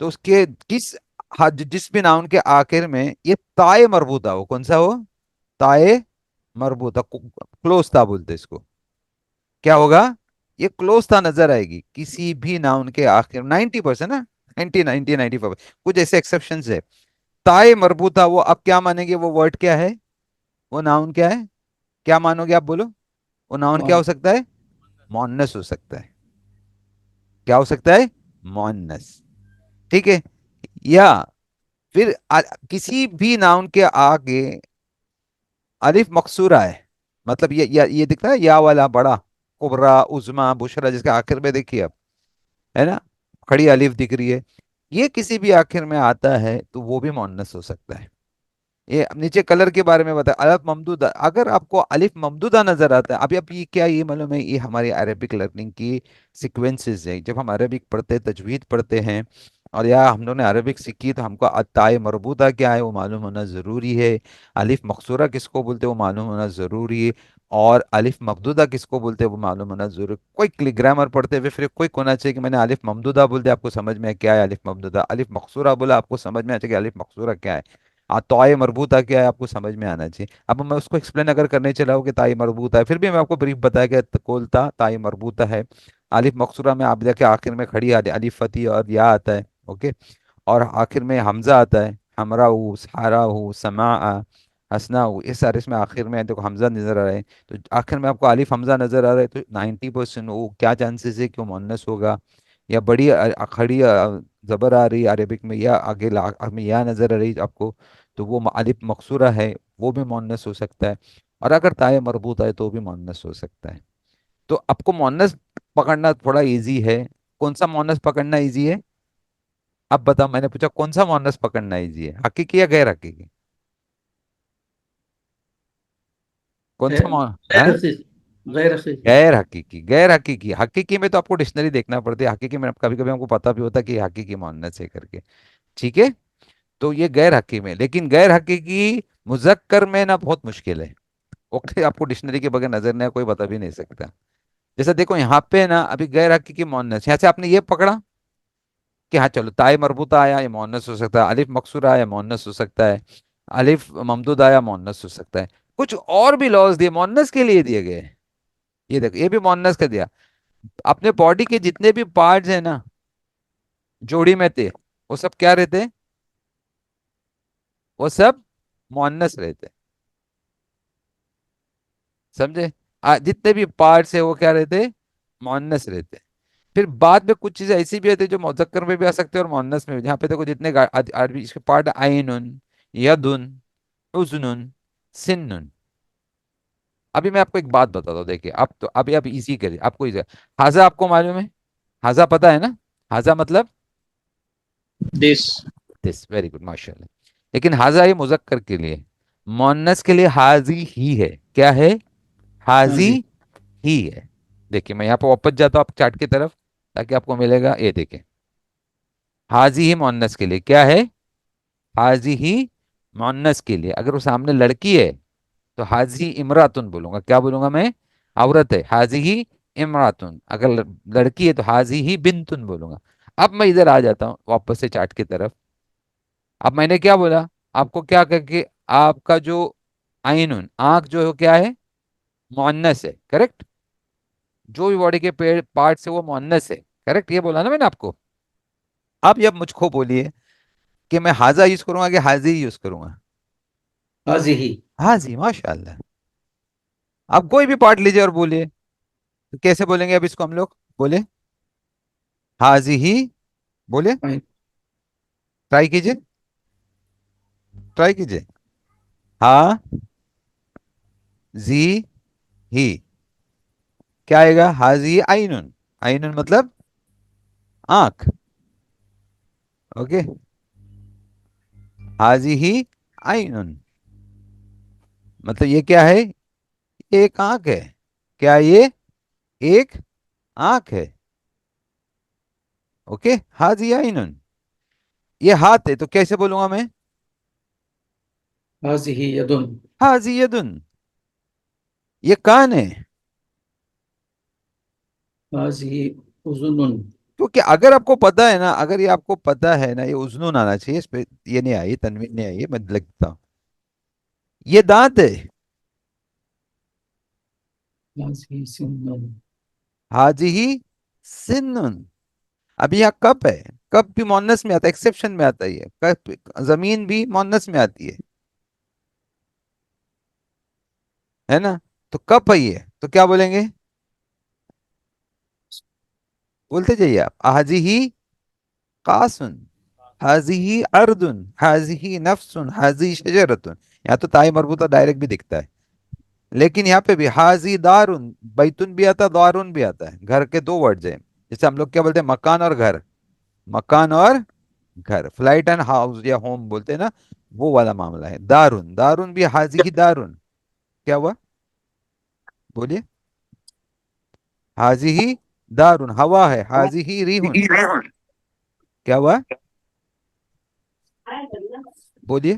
तो उसके किस, हाँ, जिस भी नाउन के आखिर में ये ताए मरबूता हो, कौन सा हो? ताए मरबूता, क्लोज था बोलते इसको, क्या होगा? ये क्लोज था नजर आएगी किसी भी नाउन के आखिर, 90% ना, 90 95, कुछ ऐसे एक्सेप्शन है। ताए मरबूता, वो अब क्या मानेंगे? वो वर्ड क्या है, वो नाउन क्या है? क्या मानोगे आप, बोलो? वो नाउन क्या हो सकता है? मुअन्नस हो सकता है। क्या हो सकता है? मुअन्नस। ठीक है। या फिर किसी भी नाउन के आगे अलिफ मकसूरा है, मतलब ये दिखता है या वाला बड़ा, कुबरा, उजमा, बुशरा, जिसके आखिर में देखिए आप, है ना, खड़ी अलिफ दिख रही है, ये किसी भी आखिर में आता है तो वो भी मुअन्नस हो सकता है। ये अब नीचे कलर के बारे में बताया, अलिफ ममदूदा, अगर आपको अलिफ ममदूदा नजर आता है, अभी अब ये क्या, ये मालूम है, ये हमारी अरेबिक लर्निंग की सीक्वेंसेस है। जब हम अरेबिक पढ़ते हैं, तजवीद पढ़ते हैं, और यार हम लोग ने अरबिक सीखी तो हमको ताए मरबूता क्या है वो मालूम होना ज़रूरी है। अलिफ मकसूरा किसको बोलते हैं वो मालूम होना ज़रूरी है। और अलिफ ममदूदा किसको बोलते हैं वो मालूम होना ज़रूरी। कोई ग्रामर पढ़ते हुए फिर कोई होना चाहिए कि मैंने अलिफ ममदूदा बोल दिया आपको समझ में क्या है अलिफ ममदूदा, अलिफ मकसूरा बोला आपको समझ में आना चाहिए कि अलिफ मकसूरा क्या है। ताए मरबूता क्या है आपको समझ में आना चाहिए। अब मैं उसको एक्सप्लेन अगर करने चला हूँ कि ताई मरबूता है, फिर भी मैं आपको ब्रीफ बताया कि कोलता ताई मरबूता है। अलिफ मकसूरा में आप देखिए आखिर में खड़ी अलिफ फती और या आता है। ओके। और आखिर में हमजा आता है, हमरा हो, सहारा हो, समा, हसना हो, ये सारे इसमें आखिर में देखो हमजा नजर आ रहा है। तो आखिर में आपको अलिफ हमजा नजर आ रहा है तो 90% वो क्या चांसेस है कि वो मुअन्नस होगा। या बड़ी खड़ी जबर आ रही है अरेबिक में या आगे में या नजर आ रही है आपको, तो वो अलिफ मकसूरा है, वो भी मुअन्नस हो सकता है। और अगर ताए मरबूत है तो भी मुअन्नस हो सकता है। तो आपको मुअन्नस पकड़ना थोड़ा इजी है। कौन सा मुअन्नस पकड़ना इजी है? अब बताओ, मैंने पूछा कौन सा मुअन्नस पकड़ना इजी है, हकीकी या गैर हकीकी? कौन सा गैर है? हकीकी, गैर हकीकी। गैर हकीकी। गैर हकीकी, हकीकी में तो आपको डिक्शनरी देखना पड़ती है, हकीकी में कभी कभी हमको पता भी होता है कि ये हकीकी मुअन्नस है करके। ठीक है। तो ये गैर हकीकी में, लेकिन गैर हकीकी मुजक्कर में ना बहुत मुश्किल है। ओके, आपको डिक्शनरी के बगैर नजर नहीं कोई बता भी नहीं सकता। जैसे देखो यहाँ पे ना अभी गैर हकीकी मुअन्नस, यहाँ से आपने ये पकड़ा कि हाँ चलो ताई मरबूता आया ये मुअन्नस हो सकता है, अलिफ मकसूरा आया मुअन्नस हो सकता है, अलिफ ममदूद आया मुअन्नस हो सकता है। कुछ और भी लॉज दिए मुअन्नस के लिए दिए गए। ये देखो ये भी मुअन्नस का दिया। अपने बॉडी के जितने भी पार्ट्स हैं ना जोड़ी में थे, वो सब क्या रहते? वो सब मुअन्नस रहते। समझे? जितने भी पार्ट्स है वो क्या रहते? मुअन्नस रहते। फिर बाद में कुछ चीजें ऐसी भी होती है जो मुज़क्कर में भी आ सकते हैं और मुअन्नस में भी। यहाँ पे देखो जितने अरबी इसके पार्ट आइनुन, यदुन, उज़नुन, सिन्नुन। अभी मैं आपको एक बात बताता हूँ, देखिए अब तो अभी आप इजी करिए, आपको इजी। हाजा आपको मालूम है? हाजा पता है ना? हाजा मतलब This. दिस, वेरी गुड माशाल्लाह। लेकिन हाजा ये मुज़क्कर के लिए, मुअन्नस के लिए हाजी ही है। क्या है? हाँ हाजी जी। ही है। देखिए मैं यहाँ पे वापस जाता हूँ आप चार्ट की तरफ ताकि आपको मिलेगा, ये देखिए हाजी ही मुअन्नस के लिए क्या है? हाजी ही मुअन्नस के लिए। अगर वो सामने लड़की है तो हाजी इमरातुन बोलूंगा। क्या बोलूंगा मैं? औरत है, हाजी ही इमरातुन। अगर लड़की है तो हाजी ही बिनतुन बोलूंगा। अब मैं इधर आ जाता हूँ वापस से चार्ट की तरफ। अब मैंने क्या बोला आपको, क्या करके आपका जो आइनुन आंख जो है क्या है? मुअन्नस है, करेक्ट। जो भी बॉडी के पेड़ पार्ट से वो मुअन्नस है, करेक्ट, ये बोला ना मैंने आपको। अब मुझको बोलिए कि मैं हाजा यूज करूंगा कि हाजी यूज करूंगा? हाजी ही। हाजी, माशाल्लाह। आप कोई भी पार्ट लीजिए और बोलिए, तो कैसे बोलेंगे अब इसको हम लोग? बोले हाजी ही, बोले, फाइन। ट्राई कीजिए, ट्राई कीजिए। हा जी ही, क्या आएगा? हाजी आइनुन। आइनुन मतलब आंख। ओके। हाजी ही आइनुन मतलब ये क्या है? ये एक आंख है। क्या ये एक आंख है? ओके, हाजी आइनुन। ये हाथ है तो कैसे बोलूंगा मैं? हाजी ही यदुन। हाजी यदुन। ये कान है। हाजी ही उजुनुन। क्योंकि अगर आपको पता है ना, अगर ये आपको पता है ना, ये उजनून आना चाहिए इस पे, ये नहीं आई, तनवीन नहीं आई है, मैं लिखता हूँ। ये दांत है। हाजी ही सिन्नुन। हाजी ही सिन्नुन। अभी यहाँ कप है। कप भी मोनस में आता है, एक्सेप्शन में आता है ये कप। जमीन भी मोनस में आती है ना? तो कप है ये, तो क्या बोलेंगे? बोलते जाइए आप, हाजी ही कासुन, हाजी ही अर्दुन, हाजी ही नफ्सुन, हाजी शजरतुन। यहाँ तो ताई मरबूता डायरेक्ट भी दिखता है, लेकिन यहाँ पे भी हाजी दारुन, बैतुन भी आता है, दारुन भी आता है। घर के दो वर्ड्स हैं। जैसे हम लोग क्या बोलते हैं, मकान और घर। मकान और घर, फ्लाइट एंड हाउस या होम बोलते हैं ना, वो वाला मामला है। दारुन, दारुन भी हाजी ही दारुन। क्या हुआ? बोलिए। हाजी ही दारुन हवा है, हाजी ही रिहुन। क्या हुआ? बोलिए।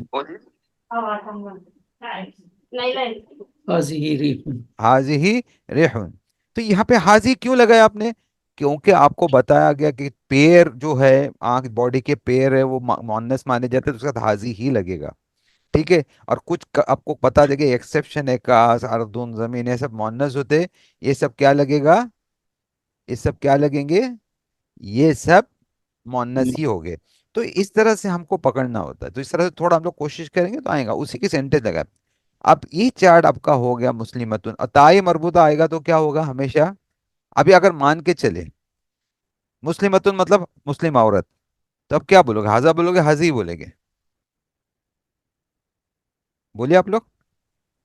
हाजिही रिहुन। हाजिही रेहुन। तो यहाँ पे हाजी क्यों लगाया आपने? क्योंकि आपको बताया गया कि पैर जो है, आंख बॉडी के पैर है, वो मुअन्नस माने जाते हैं, तो उसके साथ हाजी ही लगेगा। ठीक है। और कुछ आपको बता देंगे एक्सेप्शन है, कास अर्दुन जमीन, ये सब मुअन्नस होते हैं। ये सब क्या लगेगा? ये सब क्या लगेंगे? ये सब मुअन्नस ही हो गए। तो इस तरह से हमको पकड़ना होता है, तो इस तरह से थोड़ा हम लोग कोशिश करेंगे तो आएगा, उसी की सेंटेंस लगा। अब ये चार्ट आपका हो गया मुस्लिमतुन, और ताई मरबूता आएगा तो क्या होगा हमेशा? अभी अगर मान के चले मुस्लिमतुन मतलब मुस्लिम औरत, तो अब क्या बोलोगे? हाजा बोलोगे, हाजी बोलेंगे? बोलिए आप लोग।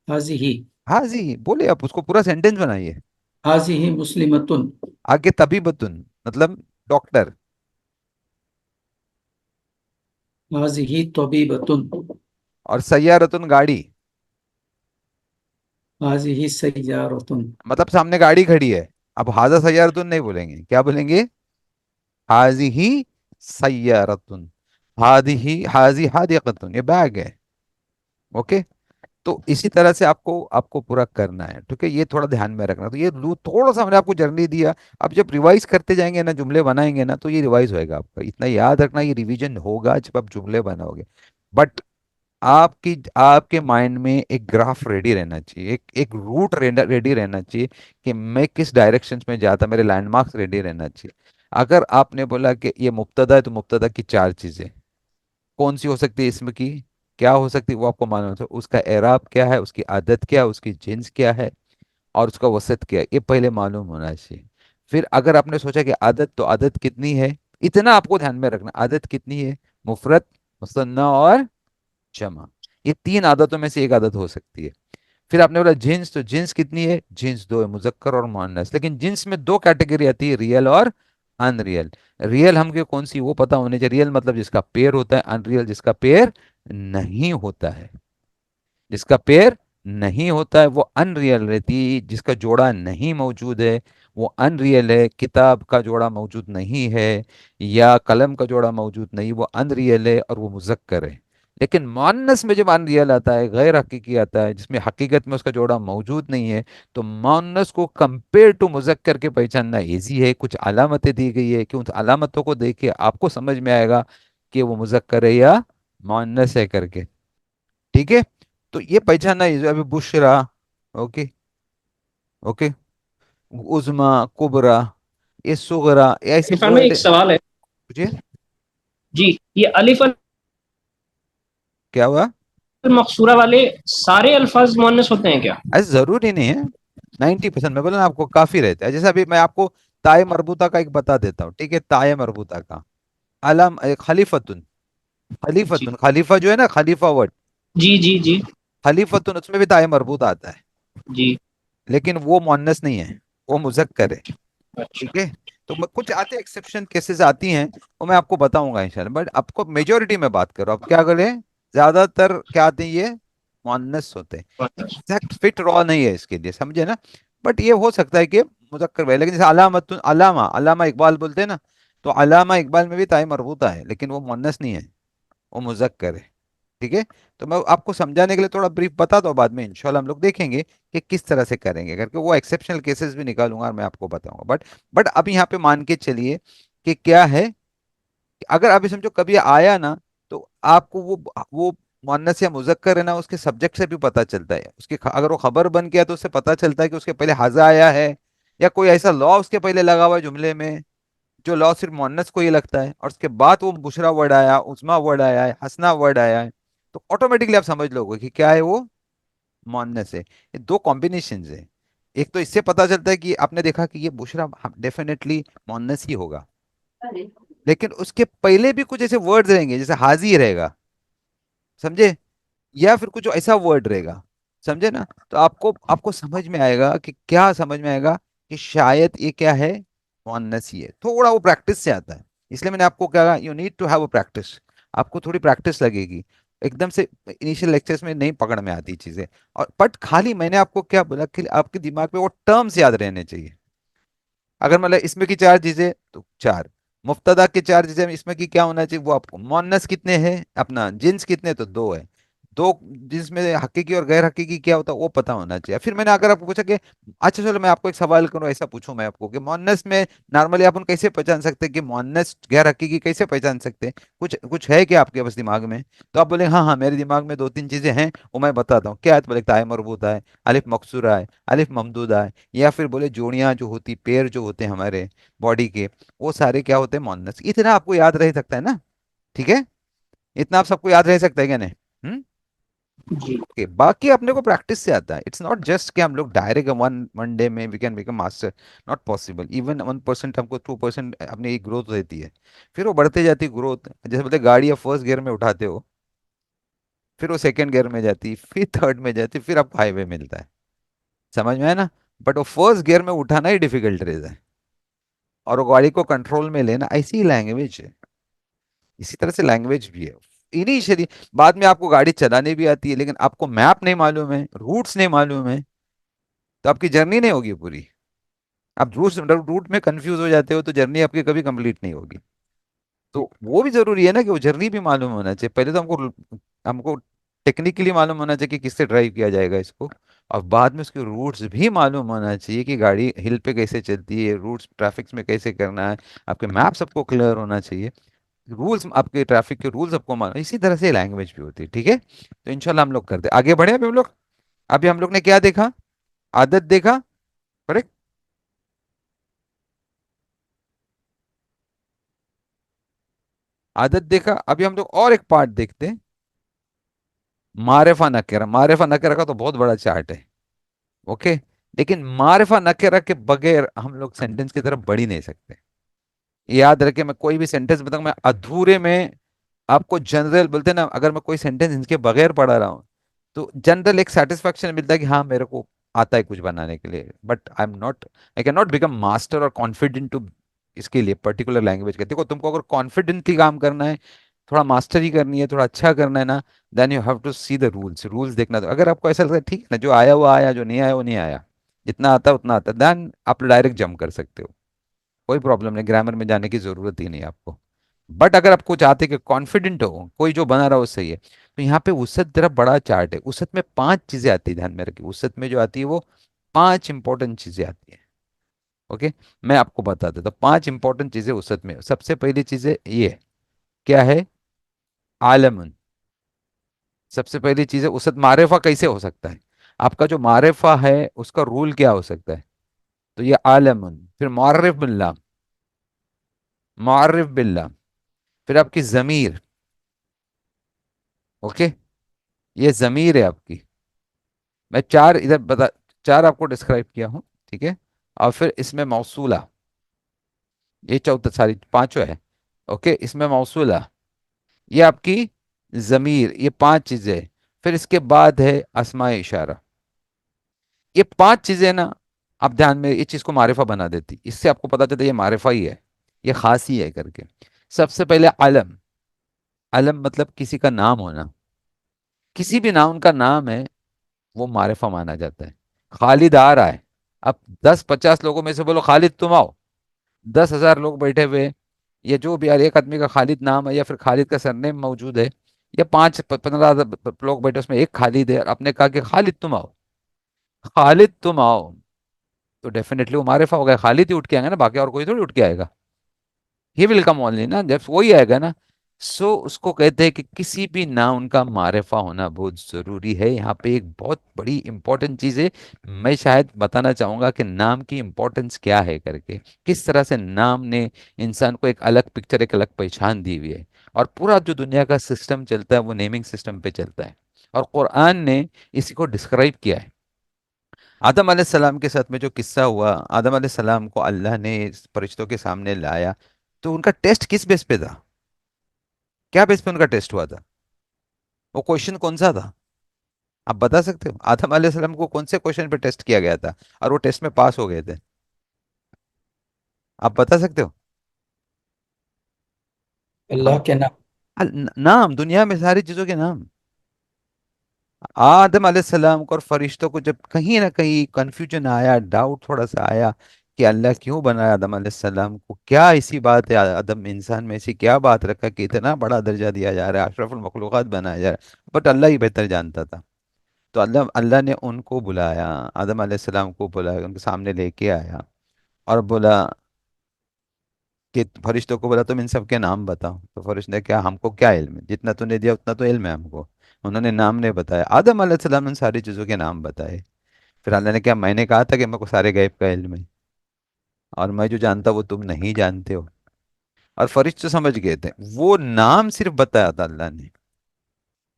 हाजिही। हाजी बोले, आप उसको पूरा सेंटेंस बनाइए। हाजिही मुस्लिमतुन। आगे तबीबतुन मतलब डॉक्टर। हाजिही तबीबतुन। और सैयारतुन गाड़ी, हाजिही सय्यारतुन। मतलब सामने गाड़ी खड़ी है। अब हाजा सैयारतुन नहीं बोलेंगे, क्या बोलेंगे? हाजी ही सैयारतुन। हादी हाजी हादिकतुन, ये बैग है। ओके। तो इसी तरह से आपको आपको पूरा करना है, ठीक है। ये थोड़ा ध्यान में रखना। तो ये लू थोड़ा सा मैंने आपको जर्नी दिया। अब जब रिवाइज करते जाएंगे ना, जुमले बनाएंगे ना, तो ये रिवाइज होएगा आपका। इतना याद रखना, ये रिवीजन होगा जब आप जुमले बनाओगे। बट आपकी आपके माइंड में एक ग्राफ रेडी रहना चाहिए, एक एक रूट रेडी रहना चाहिए कि मैं किस डायरेक्शन में जाता, मेरे लैंडमार्क्स रेडी रहना चाहिए। अगर आपने बोला कि ये मुब्तदा है, तो मुब्तदा की चार चीजें कौन सी हो सकती है, इसमें की क्या हो सकती है, वो आपको मालूम है। उसका एराब क्या है, उसकी आदत क्या है, उसकी जिन्स क्या है, और उसका वसत क्या है, ये पहले मालूम होना चाहिए। फिर अगर आपने सोचा कि आदत, तो आदत कितनी है, इतना आपको ध्यान में रखना, आदत कितनी है, मुफरत, मुसन्ना और जमा। ये तीन आदतों में से एक आदत हो सकती है। फिर आपने बोला जिन्स, तो जिन्स कितनी है? जिन्स दो है, मुजक्कर और मुअन्नस। लेकिन जिन्स में दो कैटेगरी आती है, रियल और अनरियल। रियल हमको कौन सी, वो पता होने चाहिए। रियल मतलब जिसका पेयर होता है, अनरियल जिसका पेयर नहीं होता है। जिसका पेयर नहीं होता है वो अनरियल रहती है, जिसका जोड़ा नहीं मौजूद है वो अनरियल है। किताब का जोड़ा मौजूद नहीं है या कलम का जोड़ा मौजूद नहीं, वो अनरियल है और वो मुजक्कर है। लेकिन मुअन्नस में जब अनरियल आता है, गैर हकीकी आता है, जिसमें हकीकत में उसका जोड़ा मौजूद नहीं है, तो मुअन्नस को कंपेयर टू मुजक्कर के पहचानना इजी है। कुछ अलामतें दी गई है कि उन अलामतों को देख के आपको समझ में आएगा कि वो मुजक्कर है या मुअन्नस है करके। ठीक है। तो ये पहचानना है अभी बुशरा। ओके। ओके। उजमा, कुबरा, ये सुगरा, ये ऐसे इरफान में वर्ड एक है। सवाल है मुझे जी। ये अलिफ अल क्या हुआ? मकसूरा वाले सारे अल्फाज मुअन्नस होते हैं क्या? ऐसे जरूरी नहीं है। 90% में बोला ना आपको, काफी रहता है। जैसे अभी मैं आपको ताय मरबूता का एक बता देता हूँ, ठीक है। ताय मरबूता का अलम खलीफतुन। जी खलीफतुन, खलीफा जो है ना, खलीफा वर्ड, जी जी जी खलीफतुन, उसमें भी ताय मरबूता आता है। जी। लेकिन वो मुअन्नस नहीं है, वो मुजक्कर है। अच्छा। ठीक है। तो कुछ आते एक्सेप्शन केसेस आती हैं, वो मैं आपको बताऊंगा इंशाल्लाह। बट आपको मेजोरिटी में बात करो, आप क्या करें, ज्यादातर क्या आते हैं, ये मुअन्नस होते हैं। मुअन्नस। एग्जैक्ट फिट रॉ नहीं है इसके लिए, समझे ना। बट ये हो सकता है कि मुजक्कर भाई, लेकिन जैसे अलामत, अलामा, अलामा इकबाल बोलते हैं ना, तो अलामा इकबाल में भी ताई मरबूता है, लेकिन वो मुअन्नस नहीं है, वो मुजक्कर है। ठीक है। तो मैं आपको समझाने के लिए थोड़ा ब्रीफ बता दो, बाद में इंशाल्लाह हम लोग देखेंगे कि किस तरह से करेंगे करके। वो एक्सेप्शनल केसेस भी निकालूंगा और मैं आपको बताऊंगा। बट अब यहाँ पे मान के चलिए कि क्या है कि अगर अभी समझो कभी आया ना, तो आपको वो मुअन्नस या मुजक्कर है ना, उसके सब्जेक्ट से भी पता चलता है। उसके अगर वो खबर बन गया तो उससे पता चलता है कि उसके पहले हाजा आया है, या कोई ऐसा लॉ उसके पहले लगा हुआ है जुमले में, जो लॉ सिर्फ मोहन्नस को ही लगता है, और उसके बाद वो बुशरा वर्ड आया, उस्मा वर्ड आया है, हसना वर्ड आया है, तो ऑटोमेटिकली आप समझ लोगे कि क्या है वो, मोहन्नस है। ये दो कॉम्बिनेशन है। एक तो इससे पता चलता है कि आपने देखा कि ये बुशरा डेफिनेटली मोहन्नस ही होगा। लेकिन उसके पहले भी कुछ ऐसे वर्ड्स रहेंगे, जैसे हाजी रहेगा, समझे, या फिर कुछ ऐसा वर्ड रहेगा, समझे ना। तो आपको आपको समझ में आएगा कि क्या समझ में आएगा कि शायद ये क्या है, मुअन्नस ही है। थोड़ा वो प्रैक्टिस से आता है, इसलिए मैंने आपको कहा you need to have a practice. आपको थोड़ी प्रैक्टिस लगेगी, एकदम से इनिशियल लेक्चर्स में नहीं पकड़ में आती चीजें। और बट खाली मैंने आपको क्या बोला कि आपके दिमाग में वो टर्म्स याद रहने चाहिए। अगर मतलब इसमें की चार चीजें, तो चार, मुफ्तदा के चार चीजें इसमें की क्या होना चाहिए वो आपको, मुअन्नस कितने हैं अपना, जिन्स कितने, तो दो है। दो जिन्स में हकीकी और गैर हकीकी क्या होता है वो पता होना चाहिए। फिर मैंने अगर आपको पूछा कि अच्छा चलो मैं आपको एक सवाल करूं, ऐसा पूछूं मैं आपको कि मुअन्नस में नॉर्मली अपन कैसे पहचान सकते हैं कि मुअन्नस गैर हकीकी कैसे पहचान सकते हैं, कुछ कुछ है क्या आपके बस दिमाग में? तो आप बोले हाँ हाँ मेरे दिमाग में दो तीन चीजें हैं, वो मैं बताता हूँ क्या है। तो बोले ताय मरबूता है, अलिफ मकसूरा है, अलिफ ममदूदा है, या फिर बोले जोड़ियां जो होती, पैर जो होते हैं हमारे बॉडी के, वो सारे क्या होते हैं, मुअन्नस। इतना आपको याद रह सकता है ना? ठीक है, इतना आप सबको याद रह सकता है क्या नहीं? हम्म। जी। ओके, बाकी अपने को प्रैक्टिस से आता है। इट्स नॉट जस्ट कि हम लोग डायरेक्ट वन वन डे में we can become master, not possible. Even 1% हमको 2% अपनी ग्रोथ रहती है, फिर वो बढ़ते जाती है ग्रोथ। जैसे बोलते गाड़ी आप फर्स्ट गियर में उठाते हो, फिर वो सेकंड गियर में जाती, फिर थर्ड में जाती, फिर आपको हाईवे मिलता है। समझ में है ना? बट वो फर्स्ट गियर में उठाना ही डिफिकल्ट रहता है, और वो गाड़ी को कंट्रोल में लेना, ऐसी लैंग्वेज है। इसी तरह से लैंग्वेज भी है। इनिशियली, बाद में आपको गाड़ी चलानी भी आती है, लेकिन आपको मैप नहीं मालूम है, रूट्स नहीं मालूम है, तो आपकी जर्नी नहीं होगी पूरी। आप रूट रूट में कंफ्यूज हो जाते हो तो जर्नी आपकी कभी कंप्लीट नहीं होगी। तो वो भी जरूरी है ना कि वो जर्नी भी मालूम होना चाहिए। पहले तो हमको हमको टेक्निकली मालूम होना चाहिए कि किससे ड्राइव किया जाएगा इसको, और बाद में उसके रूट्स भी मालूम होना चाहिए कि गाड़ी हिल पे कैसे चलती है, रूट्स ट्रैफिक में कैसे करना है। आपके मैप सबको क्लियर होना चाहिए, रूल्स आपके ट्रैफिक के रूल्स सबको मालूम। इसी तरह से लैंग्वेज भी होती है। ठीक है, तो इंशाल्लाह हम लोग करते आगे बढ़े। अभी हम लोग, अभी हम लोग ने क्या देखा, आदत देखा, करेक्ट। आदत देखा, अभी हम लोग और एक पार्ट देखते हैं, मारिफा नकेरा। मारिफा नकेरा का तो बहुत बड़ा चार्ट है, ओके। लेकिन मारिफा नकेरा के बगैर हम लोग सेंटेंस की तरफ बढ़ ही नहीं सकते। याद रखे, मैं कोई भी सेंटेंस बताऊं, मैं अधूरे में आपको जनरल बोलते हैं ना, अगर मैं कोई सेंटेंस इनके बगैर पढ़ा रहा हूँ तो जनरल एक सेटिस्फेक्शन मिलता है कि हाँ मेरे को आता है कुछ बनाने के लिए, but I am not, I can not become master और कॉन्फिडेंट टू इसके लिए पर्टिकुलर लैंग्वेज का। देखो तुमको अगर कॉन्फिडेंटली काम करना है, थोड़ा मास्टरी करनी है, थोड़ा अच्छा करना है ना, then you have to see the rules. Rules देखना, तो अगर आपको ऐसा लगता है ठीक है ना, जो आया वो आया, जो नहीं आया वो नहीं आया, जितना आता उतना आता, देन आप डायरेक्ट जंप कर सकते हो, कोई प्रॉब्लम नहीं, ग्रामर में जाने की जरूरत ही नहीं है आपको। बट अगर आपको चाहते कि कॉन्फिडेंट हो, कोई जो बना रहा हो सही है, तो यहाँ पे उसत तरफ बड़ा चार्ट है। उसत में पांच चीजें आती है, ध्यान में रखिए, उसत में जो आती है वो पांच इंपॉर्टेंट चीजें आती है। ओके, मैं आपको बता देता हूँ पांच इंपॉर्टेंट चीजें उसत में। सबसे पहली चीजें ये क्या है, आलमन। सबसे पहली चीज है उसत। मारिफा कैसे हो सकता है, आपका जो मारिफा है उसका रूल क्या हो सकता है, तो ये आलमन। फिर मुअर्रिफ बिल्ला, मुअर्रिफ बिल्ला। फिर आपकी जमीर, ओके, ये जमीर है आपकी। मैं चार इधर बता, चार आपको डिस्क्राइब किया हूँ, ठीक है। और फिर इसमें मौसूला, ये चौथा, सारी पांचों है, ओके। इसमें मौसूला, ये आपकी जमीर, ये पांच चीजें। फिर इसके बाद है अस्माए इशारा। ये पांच चीजें ना, आप ध्यान में, ये चीज को मारिफा बना देती, इससे आपको पता चलता है ये मारिफा ही है, ये खास ही है करके। सबसे पहले अलम। अलम मतलब किसी का नाम होना, किसी भी नाउन का नाम है वो मारिफा माना जाता है। खालिद आ रहा है, अब 10-50 लोगों में से बोलो खालिद तुम आओ, 10,000 लोग बैठे हुए, ये जो भी यार एक आदमी का खालिद नाम है या फिर खालिद का सरनेम मौजूद है, या 5-15 लोग बैठे उसमें एक खालिद है, और आपने कहा कि खालिद तुम आओ, खालिद तुम आओ, तो डेफिनेटली वो मारिफा हो गया, खालिद ही उठ के आएगा ना, बाकी और कोई थोड़ी उठ के आएगा। ही विल कम ओनली ना, जब वही आएगा ना। सो उसको कहते हैं कि किसी भी नाउन का मारिफा होना बहुत जरूरी है। यहाँ पे एक बहुत बड़ी इंपॉर्टेंट चीज है, मैं शायद बताना चाहूंगा कि नाम की इंपॉर्टेंस क्या है करके, किस तरह से नाम ने इंसान को एक अलग पिक्चर, एक अलग पहचान दी हुई है। और पूरा जो दुनिया का सिस्टम चलता है वो नेमिंग सिस्टम पे चलता है, और कुरान ने इसी को डिस्क्राइब किया है। आदम अलैहिस्सलाम के साथ में जो किस्सा हुआ, आदम अलैहिस्सलाम को अल्लाह ने इस फरिश्तों के सामने लाया, तो उनका टेस्ट किस बेस पे था, क्या बेस पे उनका टेस्ट हुआ था, वो क्वेश्चन कौन सा था? आप बता सकते हो आदम अलैहिस्सलाम को कौन से क्वेश्चन पे टेस्ट किया गया था और वो टेस्ट में पास हो गए थे? आप बता सकते हो? अल्लाह के नाम। नाम, दुनिया में सारी चीजों के नाम। आदम अलैहिस्सलाम को और फरिश्तों को जब कहीं ना कहीं कंफ्यूजन आया, डाउट थोड़ा सा आया कि अल्लाह क्यों बनाया आदम अलैहिस्सलाम को, क्या ऐसी बात है आदम इंसान में, ऐसी क्या बात रखा कि इतना बड़ा दर्जा दिया जा रहा है, अशरफुल मखलूक़ात बनाया जा रहा है। बट अल्लाह ही बेहतर जानता था। तो अल्लाह अल्लाह ने उनको बुलाया, आदम अलैहिस्सलाम को बुलाया, उनके सामने लेके आया और बोला कि फरिश्तों को बोला तुम इन सब के नाम बताओ। तो फरिश्ते ने क्या, हमको क्या इल्म है, जितना तूने दिया उतना तो इल्म है हमको। उन्होंने नाम नहीं बताया, आदम अलैहिस्सलाम ने सारी चीज़ों के नाम बताए। फिर अल्लाह ने क्या, मैंने कहा था कि मेरे को सारे गैब का इल्म है, और मैं जो जानता वो तुम नहीं जानते हो। और फरिश्ते समझ गए थे, वो नाम सिर्फ बताया था अल्लाह ने।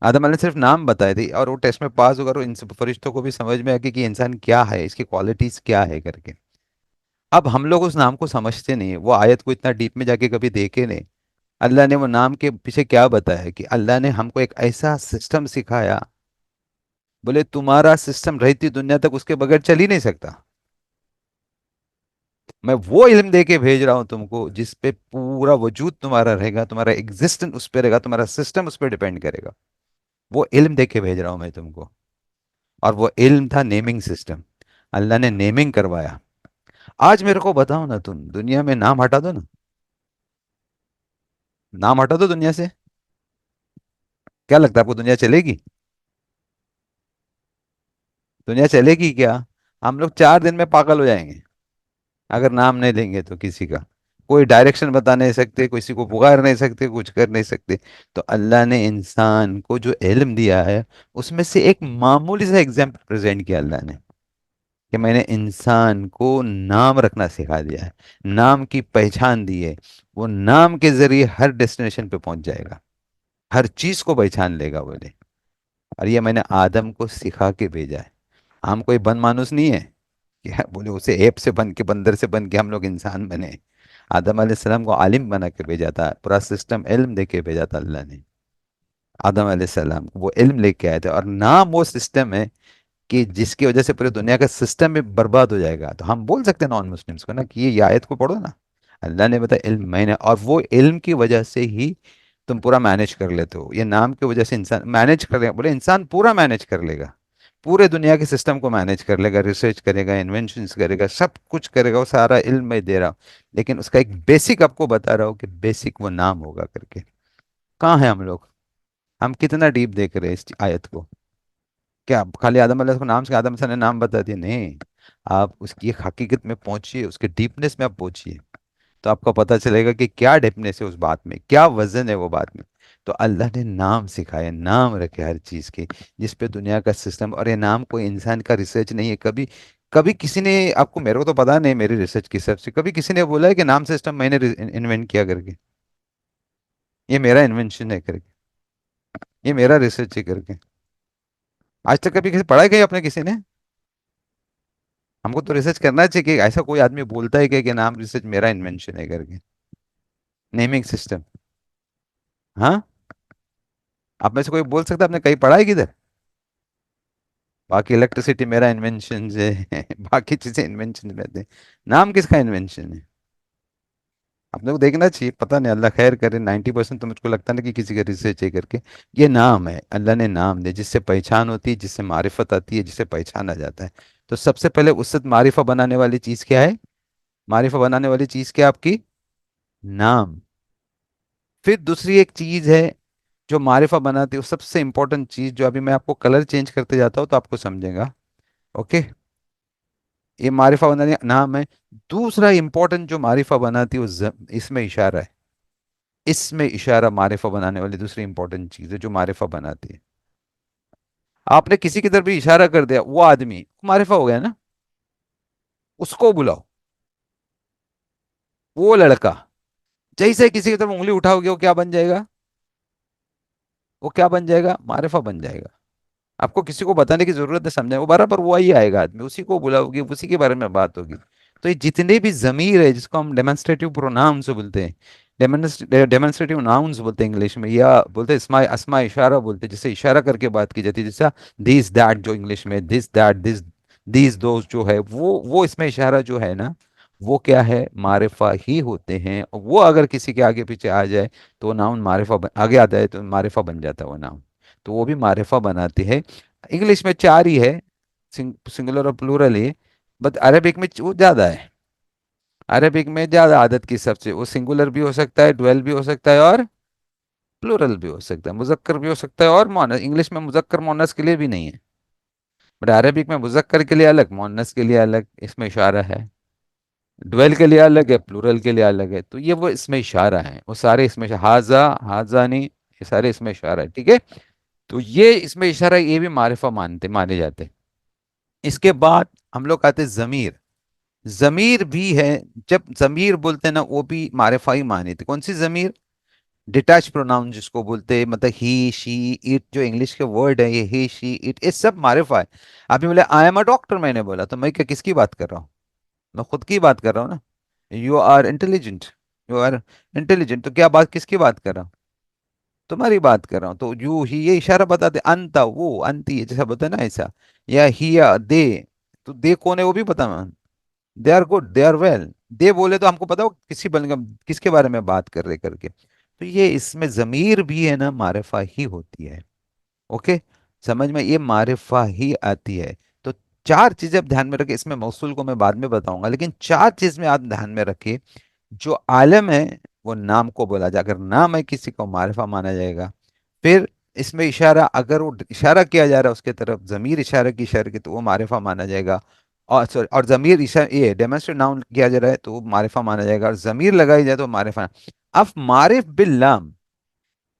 आदम ने सिर्फ नाम बताए थे, और वो टेस्ट में पास होकर इन सब फरिश्तों को भी समझ में आ गया कि इंसान क्या है, इसकी क्वालिटीज क्या है करके। अब हम लोग उस नाम को समझते नहीं, वो आयत को इतना डीप में जाके कभी देखे नहीं। अल्लाह ने वो नाम के पीछे क्या बताया, कि अल्लाह ने हमको एक ऐसा सिस्टम सिखाया, बोले तुम्हारा सिस्टम रहती दुनिया तक उसके बगैर चल ही नहीं सकता। मैं वो इल्म दे के भेज रहा हूं तुमको जिस पे पूरा वजूद तुम्हारा रहेगा, तुम्हारा एग्जिस्टेंस उस पे रहेगा, तुम्हारा सिस्टम उस पे डिपेंड करेगा। वो इल्म दे के भेज रहा हूं मैं तुमको। और वो इल्म था नेमिंग सिस्टम। अल्लाह ने नेमिंग करवाया। आज मेरे को बताओ ना, तुम दुनिया में नाम हटा दो ना, नाम हटा दो दुनिया से, क्या लगता है आपको दुनिया चलेगी? दुनिया चलेगी क्या? हम लोग 4 दिन में पागल हो जाएंगे अगर नाम नहीं लेंगे तो किसी का। कोई डायरेक्शन बता नहीं सकते, किसी को पुकार नहीं सकते, कुछ कर नहीं सकते। तो अल्लाह ने इंसान को जो इल्म दिया है, उसमें से एक मामूली सा एग्जाम्पल प्रेजेंट किया अल्लाह ने, कि मैंने इंसान को नाम रखना सिखा दिया है, नाम की पहचान दी है। वो नाम के जरिए हर डेस्टिनेशन पे पहुंच जाएगा, हर चीज को पहचान लेगा बोले। और ये मैंने आदम को सिखा के भेजा है। हम कोई बन मानुस नहीं है कि बोले उसे एप से बन के, बंदर से बन के हम लोग इंसान बने। आदम अलैहिस्सलाम को आलिम बना के भेजा था, पूरा सिस्टम इल्म दे के भेजा था अल्लाह ने। आदम अलैहिस्सलाम को वो इल्म लेके आए थे, और नाम वो सिस्टम है कि जिसकी वजह से पूरी दुनिया का सिस्टम भी बर्बाद हो जाएगा। तो हम बोल सकते हैं नॉन मुस्लिम्स को ना कि ये आयत को पढ़ो ना, अल्लाह ने बताया इल्म मैंने, और वो इल्म की वजह से ही तुम पूरा मैनेज कर लेते हो। ये नाम की वजह से इंसान मैनेज कर लेगा, बोले इंसान पूरा मैनेज कर लेगा, पूरे दुनिया के सिस्टम को मैनेज कर लेगा, रिसर्च करेगा, इन्वेंशंस करेगा, सब कुछ करेगा, वो सारा इल्म मैं दे रहा हूँ। लेकिन उसका एक बेसिक आपको बता रहा हूँ कि बेसिक वो नाम होगा करके। कहाँ है हम लोग? हम कितना डीप देख रहे हैं इस आयत को? क्या खाली आदम अलैहि को नाम से आदम सर ने नाम बता दिया? नहीं, आप उसकी एक हकीकत में पहुंचिए, उसके डीपनेस में आप पहुंचिए, तो आपको पता चलेगा कि क्या डेपनेस है उस बात में, क्या वजन है वो बात में। तो अल्लाह ने नाम सिखाए, नाम रखे हर चीज के, जिस पे दुनिया का सिस्टम। और ये नाम कोई इंसान का रिसर्च नहीं है। कभी कभी किसी ने आपको, मेरे को तो पता नहीं मेरी रिसर्च किस हिसाब से, कभी किसी ने बोला है कि नाम सिस्टम मैंने इन्वेंट किया करके, ये मेरा इन्वेंशन है करके, ये मेरा रिसर्च है करके? आज तक कभी किसी पढ़ा है क्या आपने किसी ने? हमको तो रिसर्च करना चाहिए कि ऐसा कोई आदमी बोलता है कि नाम रिसर्च मेरा इन्वेंशन है करके, नेमिंग सिस्टम। हाँ, आप में से कोई बोल सकता है आपने कहीं पढ़ा है किधर? बाकी इलेक्ट्रिसिटी मेरा इन्वेंशन है बाकी चीजें इन्वेंशन में थे, नाम किसका इन्वेंशन है? अपने को देखना चाहिए। पता नहीं, अल्लाह खैर करे। 90% तो मुझको लगता नहीं कि किसी का रिसर्च है करके। ये नाम है, अल्लाह ने नाम दिया जिससे पहचान होती है, जिससे मारिफत आती है, जिससे पहचाना जाता है। तो सबसे पहले उससे मारिफा बनाने वाली चीज क्या है? मारिफा बनाने वाली चीज क्या है आपकी? नाम। फिर दूसरी एक चीज है जो मारिफा बनाती है, वो सबसे इंपॉर्टेंट चीज, जो अभी मैं आपको कलर चेंज करते जाता हूँ तो आपको समझेगा। ओके, ये मारिफा बनाने नाम है। दूसरा इंपॉर्टेंट जो मारिफा बनाती है वो इसमें इशारा है। इसमें इशारा मारिफा बनाने वाली दूसरी इंपॉर्टेंट चीज है जो मारिफा बनाती है। आपने किसी की तरफ भी इशारा कर दिया, वो आदमी मारिफा हो गया ना। उसको बुलाओ, वो लड़का, जैसे किसी की तरफ उंगली उठाओगे वो क्या बन जाएगा? वो क्या बन जाएगा? मारिफा बन जाएगा। आपको किसी को बताने की जरूरत है, समझे? वो बराबर वो ही आएगा आदमी, उसी को बुलाओगे, उसी के बारे में बात होगी। तो ये जितने भी जमीर है, जिसको हम डेमोन्स्ट्रेटिव प्रोनाउंस बोलते हैं, डेमोन्स्ट्रेटिव नाउन्स बोलते हैं इंग्लिश में, या बोलते हैं अस्मा अस्मा इशारा बोलते हैं, जिससे इशारा करके बात की जाती है। जैसा दिस दैट जो इंग्लिश में, दिस दैट दिस दीज दोस्त जो है, वो इसमें इशारा जो है ना, वो क्या है? मारिफा ही होते हैं। और वो अगर किसी के आगे पीछे आ जाए तो वो नाउन आगे आता है तो मारिफा बन जाता है वो नाउन। तो वो भी मारिफा बनाती है। इंग्लिश में 4 ही है, सिंगुलर और प्लूरल ही, बट अरबिक में वो ज्यादा है। अरेबिक में ज्यादा आदत की सबसे, वो सिंगुलर भी हो सकता है, ड्वेल भी हो सकता है, और प्लूरल भी हो सकता है, मुजक्कर भी हो सकता है और मोनस। इंग्लिश में मुजक्कर मोनस के लिए भी नहीं है, बट अरेबिक में मुजक्कर के लिए अलग, मोनस के लिए अलग, इसमें इशारा है। ड्वेल के लिए अलग है, प्लूरल के लिए अलग है। तो ये वो इसमें इशारा है, वो सारे इसमें हाजा, हाजानी, ये सारे इसमें इशारा है, ठीक है। तो ये इसमें इशारा, ये भी मारिफा माने जाते हैं। इसके बाद हम लोग आते हैं जमीर। जमीर भी है। जब जमीर बोलते हैं ना, वो भी मारिफा ही मानी थी। कौन सी जमीर? डिटैच प्रोनाउन जिसको बोलते हैं, मतलब ही शी इट, जो इंग्लिश के वर्ड है ये ही शी इट, ये सब मारिफा है। अभी बोले आई एम अ डॉक्टर, मैंने बोला तो मैं क्या किसकी बात कर रहा हूँ? मैं खुद की बात कर रहा हूँ ना। You are intelligent, you are intelligent, तो क्या बात, किसकी बात कर रहा हूँ? तुम्हारी बात कर रहा हूँ। तो यू ही, ये इशारा बताते, अंता वो, अंती, ये जैसा बोलते हैं ना ऐसा, या ही या दे। तो दे कौन है वो भी पता। They are good, they are well. They बोले तो हमको पता हो किसी किसके बारे में बात कर रहे करके। तो ये इसमें जमीर भी है ना, मारिफा ही होती है। ओके, समझ में, ये मारिफा ही आती है। तो चार चीजें आप ध्यान में रखिए, इसमें मौसूल को मैं बाद में बताऊंगा, लेकिन चार चीज में आप ध्यान में रखिए। जो आलम है वो नाम को बोला जाए, अगर नाम है किसी को मारिफा माना जाएगा। फिर इसमें इशारा, अगर वो इशारा किया जा रहा है उसके तरफ, जमीर इशारा की, इशारे की, तो वो मारिफा माना जाएगा। और सॉरी, और जमीर इशारा, ये डेमोन्स्ट्रेट नाउन किया जा रहा है तो वो मारिफा माना जाएगा, और जमीर लगाई जाए तो मारिफा। अब मारिफ बिल लाम,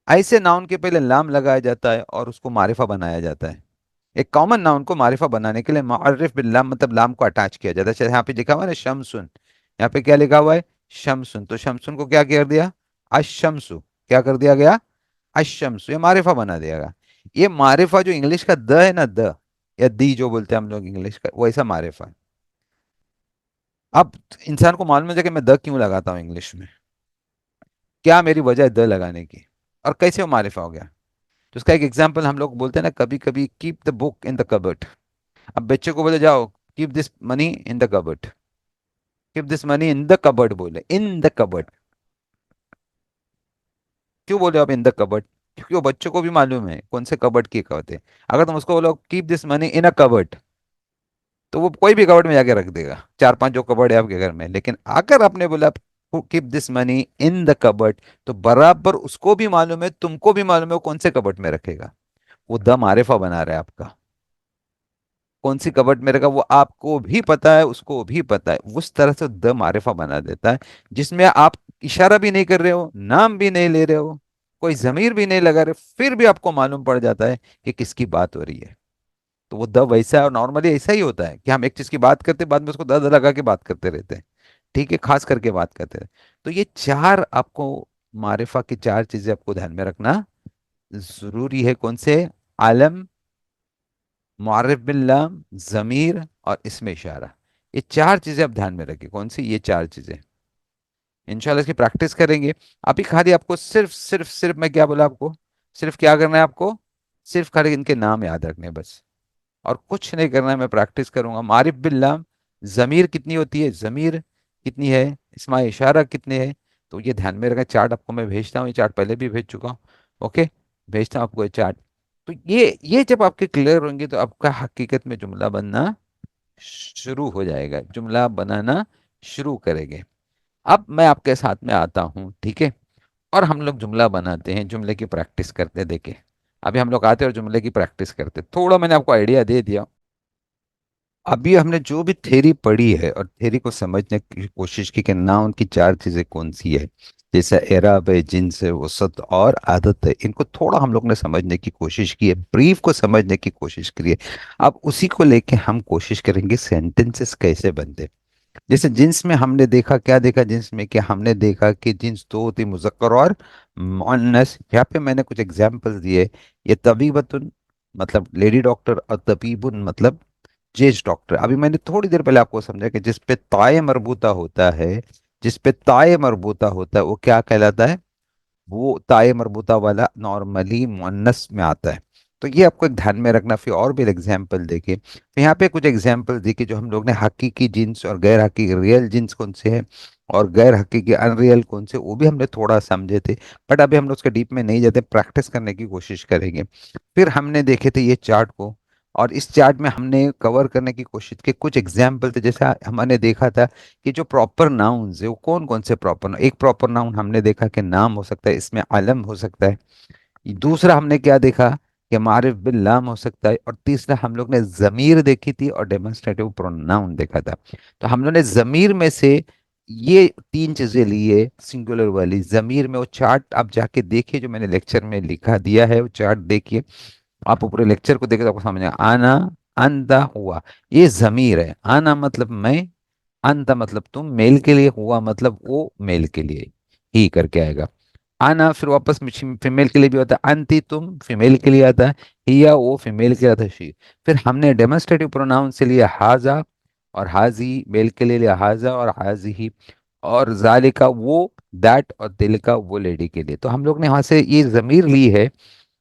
ऐसे नाउन के पहले लाम लगाया जाता है और उसको मारिफा बनाया जाता है। एक कॉमन नाउन को मारिफा बनाने के लिए मारिफ बिल लाम, मतलब लाम को अटैच किया जाता है। जैसे यहाँ पे लिखा हुआ है ना शमसुन, यहाँ पे क्या लिखा हुआ है? शमसुन। तो शमसुन को क्या कर दिया? अशमसु। क्या कर दिया गया? अशम्स। ये मारिफा बना देगा। ये मारिफा जो इंग्लिश का द है ना, द या दी जो बोलते हैं हम लोग इंग्लिश का, वैसा मारिफा है। अब इंसान को मालूम है कि मैं द क्यों लगाता हूँ इंग्लिश में, क्या मेरी वजह है द लगाने की, और कैसे वो मारिफा हो गया। तो उसका एक एग्जाम्पल हम लोग बोलते हैं ना कभी कभी, keep the book in the cupboard. अब बच्चे को बोले जाओ keep this money in the cupboard, keep this money in the cupboard, बोले इन द कबर्ट। क्यों बोले आप इन द कबर्ट? क्योंकि वो बच्चों को भी मालूम है कौन से कबर्ट की कहते हैं। अगर तुम उसको बोलो keep this money in a cupboard, तो वो कोई भी कबर्ड में जाके रख देगा, चार पांच जो कबर्ड है आपके घर में। लेकिन अगर आपने बोला keep this money in the cupboard, तो बराबर उसको भी मालूम है, तुमको भी मालूम है वो कौन से कबर्ड में रखेगा। वो द मारिफा बना रहा है आपका, कौन सी कबर्ड में रखा वो आपको भी पता है, उसको भी पता है। उस तरह से द मारिफा बना देता है, जिसमें आप इशारा भी नहीं कर रहे हो, नाम भी नहीं ले रहे हो, कोई जमीर भी नहीं लगा रहे, फिर भी आपको मालूम पड़ जाता है कि किसकी बात हो रही है। तो वो द वैसा है, और नॉर्मली ऐसा ही होता है कि हम एक चीज की बात करते हैं, बाद में उसको द द लगा के बात करते रहते हैं, ठीक है, खास करके बात करते हैं। तो ये चार आपको, मारिफा की चार चीजें आपको ध्यान में रखना जरूरी है। कौन से? आलम, मुआरिफ बिल्लाह, जमीर और इसमें इशारा। ये चार चीजें आप ध्यान में रखिए। कौन सी? ये चार चीजें। इंशाल्लाह इसकी प्रैक्टिस करेंगे। अभी खाली आपको सिर्फ सिर्फ सिर्फ मैं क्या बोला आपको, सिर्फ क्या करना है आपको? सिर्फ खाली इनके नाम याद रखने हैं बस, और कुछ नहीं करना है। मैं प्रैक्टिस करूंगा। मारिफ बिल्ला, जमीर कितनी होती है, जमीर कितनी है, इसमें इशारा कितने हैं, तो ये ध्यान में रखें। चार्ट आपको मैं भेजता हूँ, ये चार्ट पहले भी भेज चुका हूँ। ओके, भेजता हूँ आपको ये चार्ट। तो ये जब आपके क्लियर होंगे तो आपका हकीकत में जुमला बनना शुरू हो जाएगा, जुमला बनाना शुरू करेंगे। अब मैं आपके साथ में आता हूँ, ठीक है, और हम लोग जुमला बनाते हैं, जुमले की प्रैक्टिस करते हैं। देखिए, अभी हम लोग आते हैं और जुमले की प्रैक्टिस करते हैं। थोड़ा मैंने आपको आइडिया दे दिया। अभी हमने जो भी थ्योरी पढ़ी है और थ्योरी को समझने की कोशिश की कि नाउन की चार चीजें कौन सी है, जैसे एराब है, जिन्स है, वसत और आदत है, इनको थोड़ा हम लोग ने समझने की कोशिश की है, ब्रीफ को समझने की कोशिश करी है। अब उसी को लेके हम कोशिश करेंगे सेंटेंसेस कैसे बनते हैं। जैसे जिन्स में हमने देखा, क्या देखा जिन्स में? कि हमने देखा कि जिन्स दो होती, मुजक्कर और मुअन्नस। यहाँ पे मैंने कुछ एग्जांपल्स दिए। ये तबीबतुन मतलब लेडी डॉक्टर, और तबीबुन मतलब जेज डॉक्टर। अभी मैंने थोड़ी देर पहले आपको समझा कि जिस पे ताए मरबूता होता है, जिस पे ताए मरबूता होता है वो क्या कहलाता है? वो ताए मरबूता वाला नॉर्मली मुअन्नस में आता है। तो ये आपको एक ध्यान में रखना। फिर और भी एग्जाम्पल देखिए, तो यहाँ पे कुछ एग्जाम्पल देखिए जो हम लोग ने, हकीकी जिन्स और गैर हकीकी रियल जिन्स कौन से हैं, और गैर हकीकी अनरियल कौन से, वो भी हमने थोड़ा समझे थे। बट अभी हम लोग उसके डीप में नहीं जाते, प्रैक्टिस करने की कोशिश करेंगे। फिर हमने देखे थे ये चार्ट को, और इस चार्ट में हमने कवर करने की कोशिश की, कुछ एग्जाम्पल थे। जैसे हमने देखा था कि जो प्रॉपर नाउन्स है वो कौन कौन से प्रॉपर, एक प्रॉपर नाउन हमने देखा कि नाम हो सकता है, इसमें आलम हो सकता है। दूसरा हमने क्या देखा कि मारिफ बिल लाम हो सकता है। और तीसरा हम लोग ने जमीर देखी थी और डेमोन्स्ट्रेटिव प्रोनाउन देखा था। तो हम लोग ने जमीर में से ये तीन चीजें ली है सिंगुलर वाली। जमीर में वो चार्ट आप जाके देखिए जो मैंने लेक्चर में लिखा दिया है, वो चार्ट देखिए। आप पूरे लेक्चर को देखिए तो आपको समझ आएगा। आना, अंधा, हुआ, ये जमीर है। आना मतलब मैं, अंत मतलब तुम, मेल के लिए, हुआ मतलब वो मेल के लिए ही करके आएगा। आना फिर वापस फीमेल के लिए भी होता है, अंति तुम फीमेल के लिए आता है, हिया वो फीमेल के लिए आता है, शी। फिर हमने डेमोन्स्ट्रेटिव प्रोनाउन से लिया हाजा और हाजी, मेल के लिए लिया हाजा और हाजी ही। और जालिका वो दैट, और तिलका वो लेडी के लिए। तो हम लोग ने वहां से ये जमीर ली है,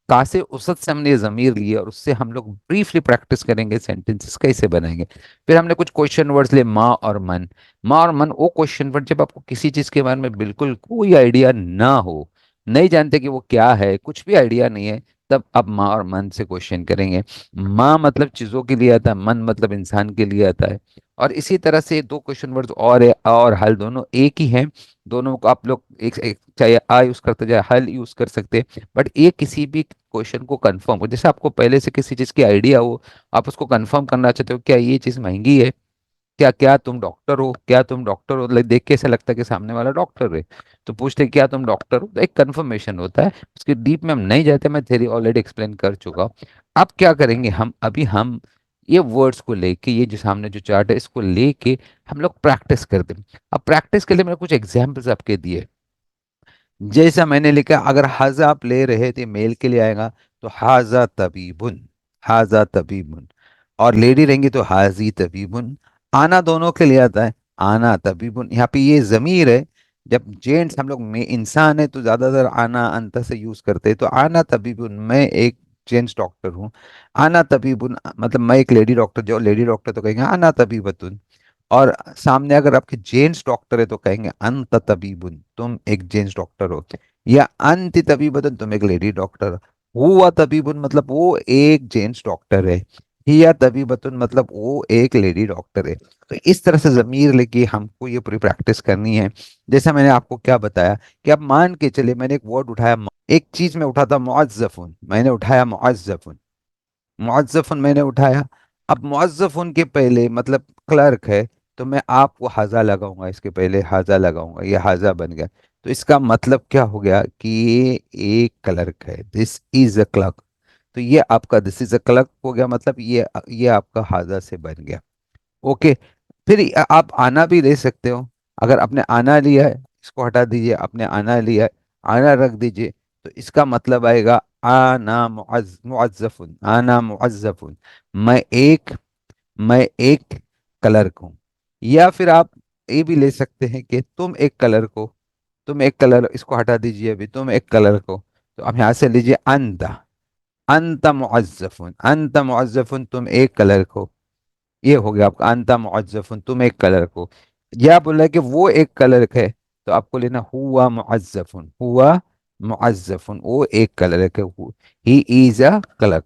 कासे उसद से हमने ये जमीर लिए, और उससे हम लोग ब्रीफली प्रैक्टिस करेंगे सेंटेंसेस कैसे बनाएंगे। फिर हमने कुछ क्वेश्चन वर्ड्स लिए, माँ और मन। माँ और मन वो क्वेश्चन वर्ड जब आपको किसी चीज के बारे में बिल्कुल कोई आइडिया ना हो, नहीं जानते कि वो क्या है, कुछ भी आइडिया नहीं है, तब आप माँ और मन से क्वेश्चन करेंगे। माँ मतलब चीजों के लिए आता है, मन मतलब इंसान के लिए आता है। और इसी तरह से दो क्वेश्चन वर्ड्स और है, और हल दोनों एक ही हैं। दोनों को आप लोग एक चाहे आ यूज करते चाहे हल यूज कर सकते हैं, बट ये किसी भी क्वेश्चन को कंफर्म हो, जैसे आपको पहले से किसी चीज की आइडिया हो, आप उसको कंफर्म करना चाहते हो, क्या ये चीज महंगी है, क्या क्या तुम डॉक्टर हो, क्या तुम डॉक्टर हो, देख के ऐसा लगता है कि सामने वाला डॉक्टर है, तो पूछते हैं, क्या तुम डॉक्टर हो, तो एक कंफर्मेशन होता है। उसके डीप में हम नहीं जाते, मैं थेरी ऑलरेडी एक्सप्लेन कर चुका हूँ। अब क्या करेंगे हम, अभी हम ये वर्ड्स को लेके, ये जो सामने जो चार्ट है इसको लेके हम लोग प्रैक्टिस करते हैं। अब प्रैक्टिस के लिए मैंने कुछ एग्जाम्पल्स आपके दिए। जैसा मैंने लिखा, अगर हाजा आप ले रहे थे मेल के लिए आएगा तो हाजा तबीबुन, हाजा तबीबुन। और लेडी रहेंगी तो हाजी तबीबुन। आना दोनों के लिए आता है, आना तबीबुन। यहाँ पे ये जमीर है, जब जेंट्स हम लोग में इंसान है तो ज्यादातर आना अंत से यूज करते हैं। तो आना तबीबुन, मैं एक जेंट्स डॉक्टर हूँ। आना तबीबुन मतलब मैं एक लेडी डॉक्टर, जो लेडी डॉक्टर तो कहेंगे आना तबीबतुन। और सामने अगर आपके जेंट्स डॉक्टर है तो कहेंगे अंत तबीबुन, तुम एक जेंट्स डॉक्टर हो। या अंति तबीबतुन, तुम एक लेडी डॉक्टर। हुआ तबीबुन मतलब वो एक जेंट्स डॉक्टर है। हिया तबीबतुन मतलब वो एक लेडी डॉक्टर है। तो इस तरह से जमीर लेके हमको ये पूरी प्रैक्टिस करनी है। जैसा मैंने आपको क्या बताया कि आप मान के चले, मैंने एक वर्ड उठाया, एक चीज में उठाता मुअज्जफुन, मैंने उठाया मुअज्जफुन, मुअज्जफुन मैंने उठाया। अब मुअज्जफुन के पहले मतलब क्लर्क है, तो मैं आपको हाजा लगाऊंगा, इसके पहले हाजा लगाऊंगा, ये हाजा बन गया। तो इसका मतलब क्या हो गया कि ये एक क्लर्क है, दिस इज अ क्लर्क। तो ये आपका दिस इज अ क्लर्क हो गया, मतलब ये आपका हाजा से बन गया। ओके। फिर आप आना भी ले सकते हो। अगर आपने आना लिया है, इसको हटा दीजिए, आपने आना लिया है, आना रख दीजिए, तो इसका मतलब आएगा आना मुअज्जफुन, आना मुअज्जफुन। मैं एक मैं एक क्लर्क हूँ। या फिर आप ये भी ले सकते हैं कि तुम एक क्लर्क हो, तुम एक कलर, इसको हटा दीजिए अभी, तुम एक क्लर्क हो। तो आप यहाँ से लीजिए अंत, अंत मुअज्जफुन, अंत मुअज्जफुन, तुम एक क्लर्क हो। ये हो गया आपका अंता मुअज्जफुन, तुम एक कलर को। या बोला कि वो एक कलर है, तो आपको लेना हुआ मुअज्जफुन, हुआ मुअज्जफुन, वो एक कलर है, ही इज अ कलर।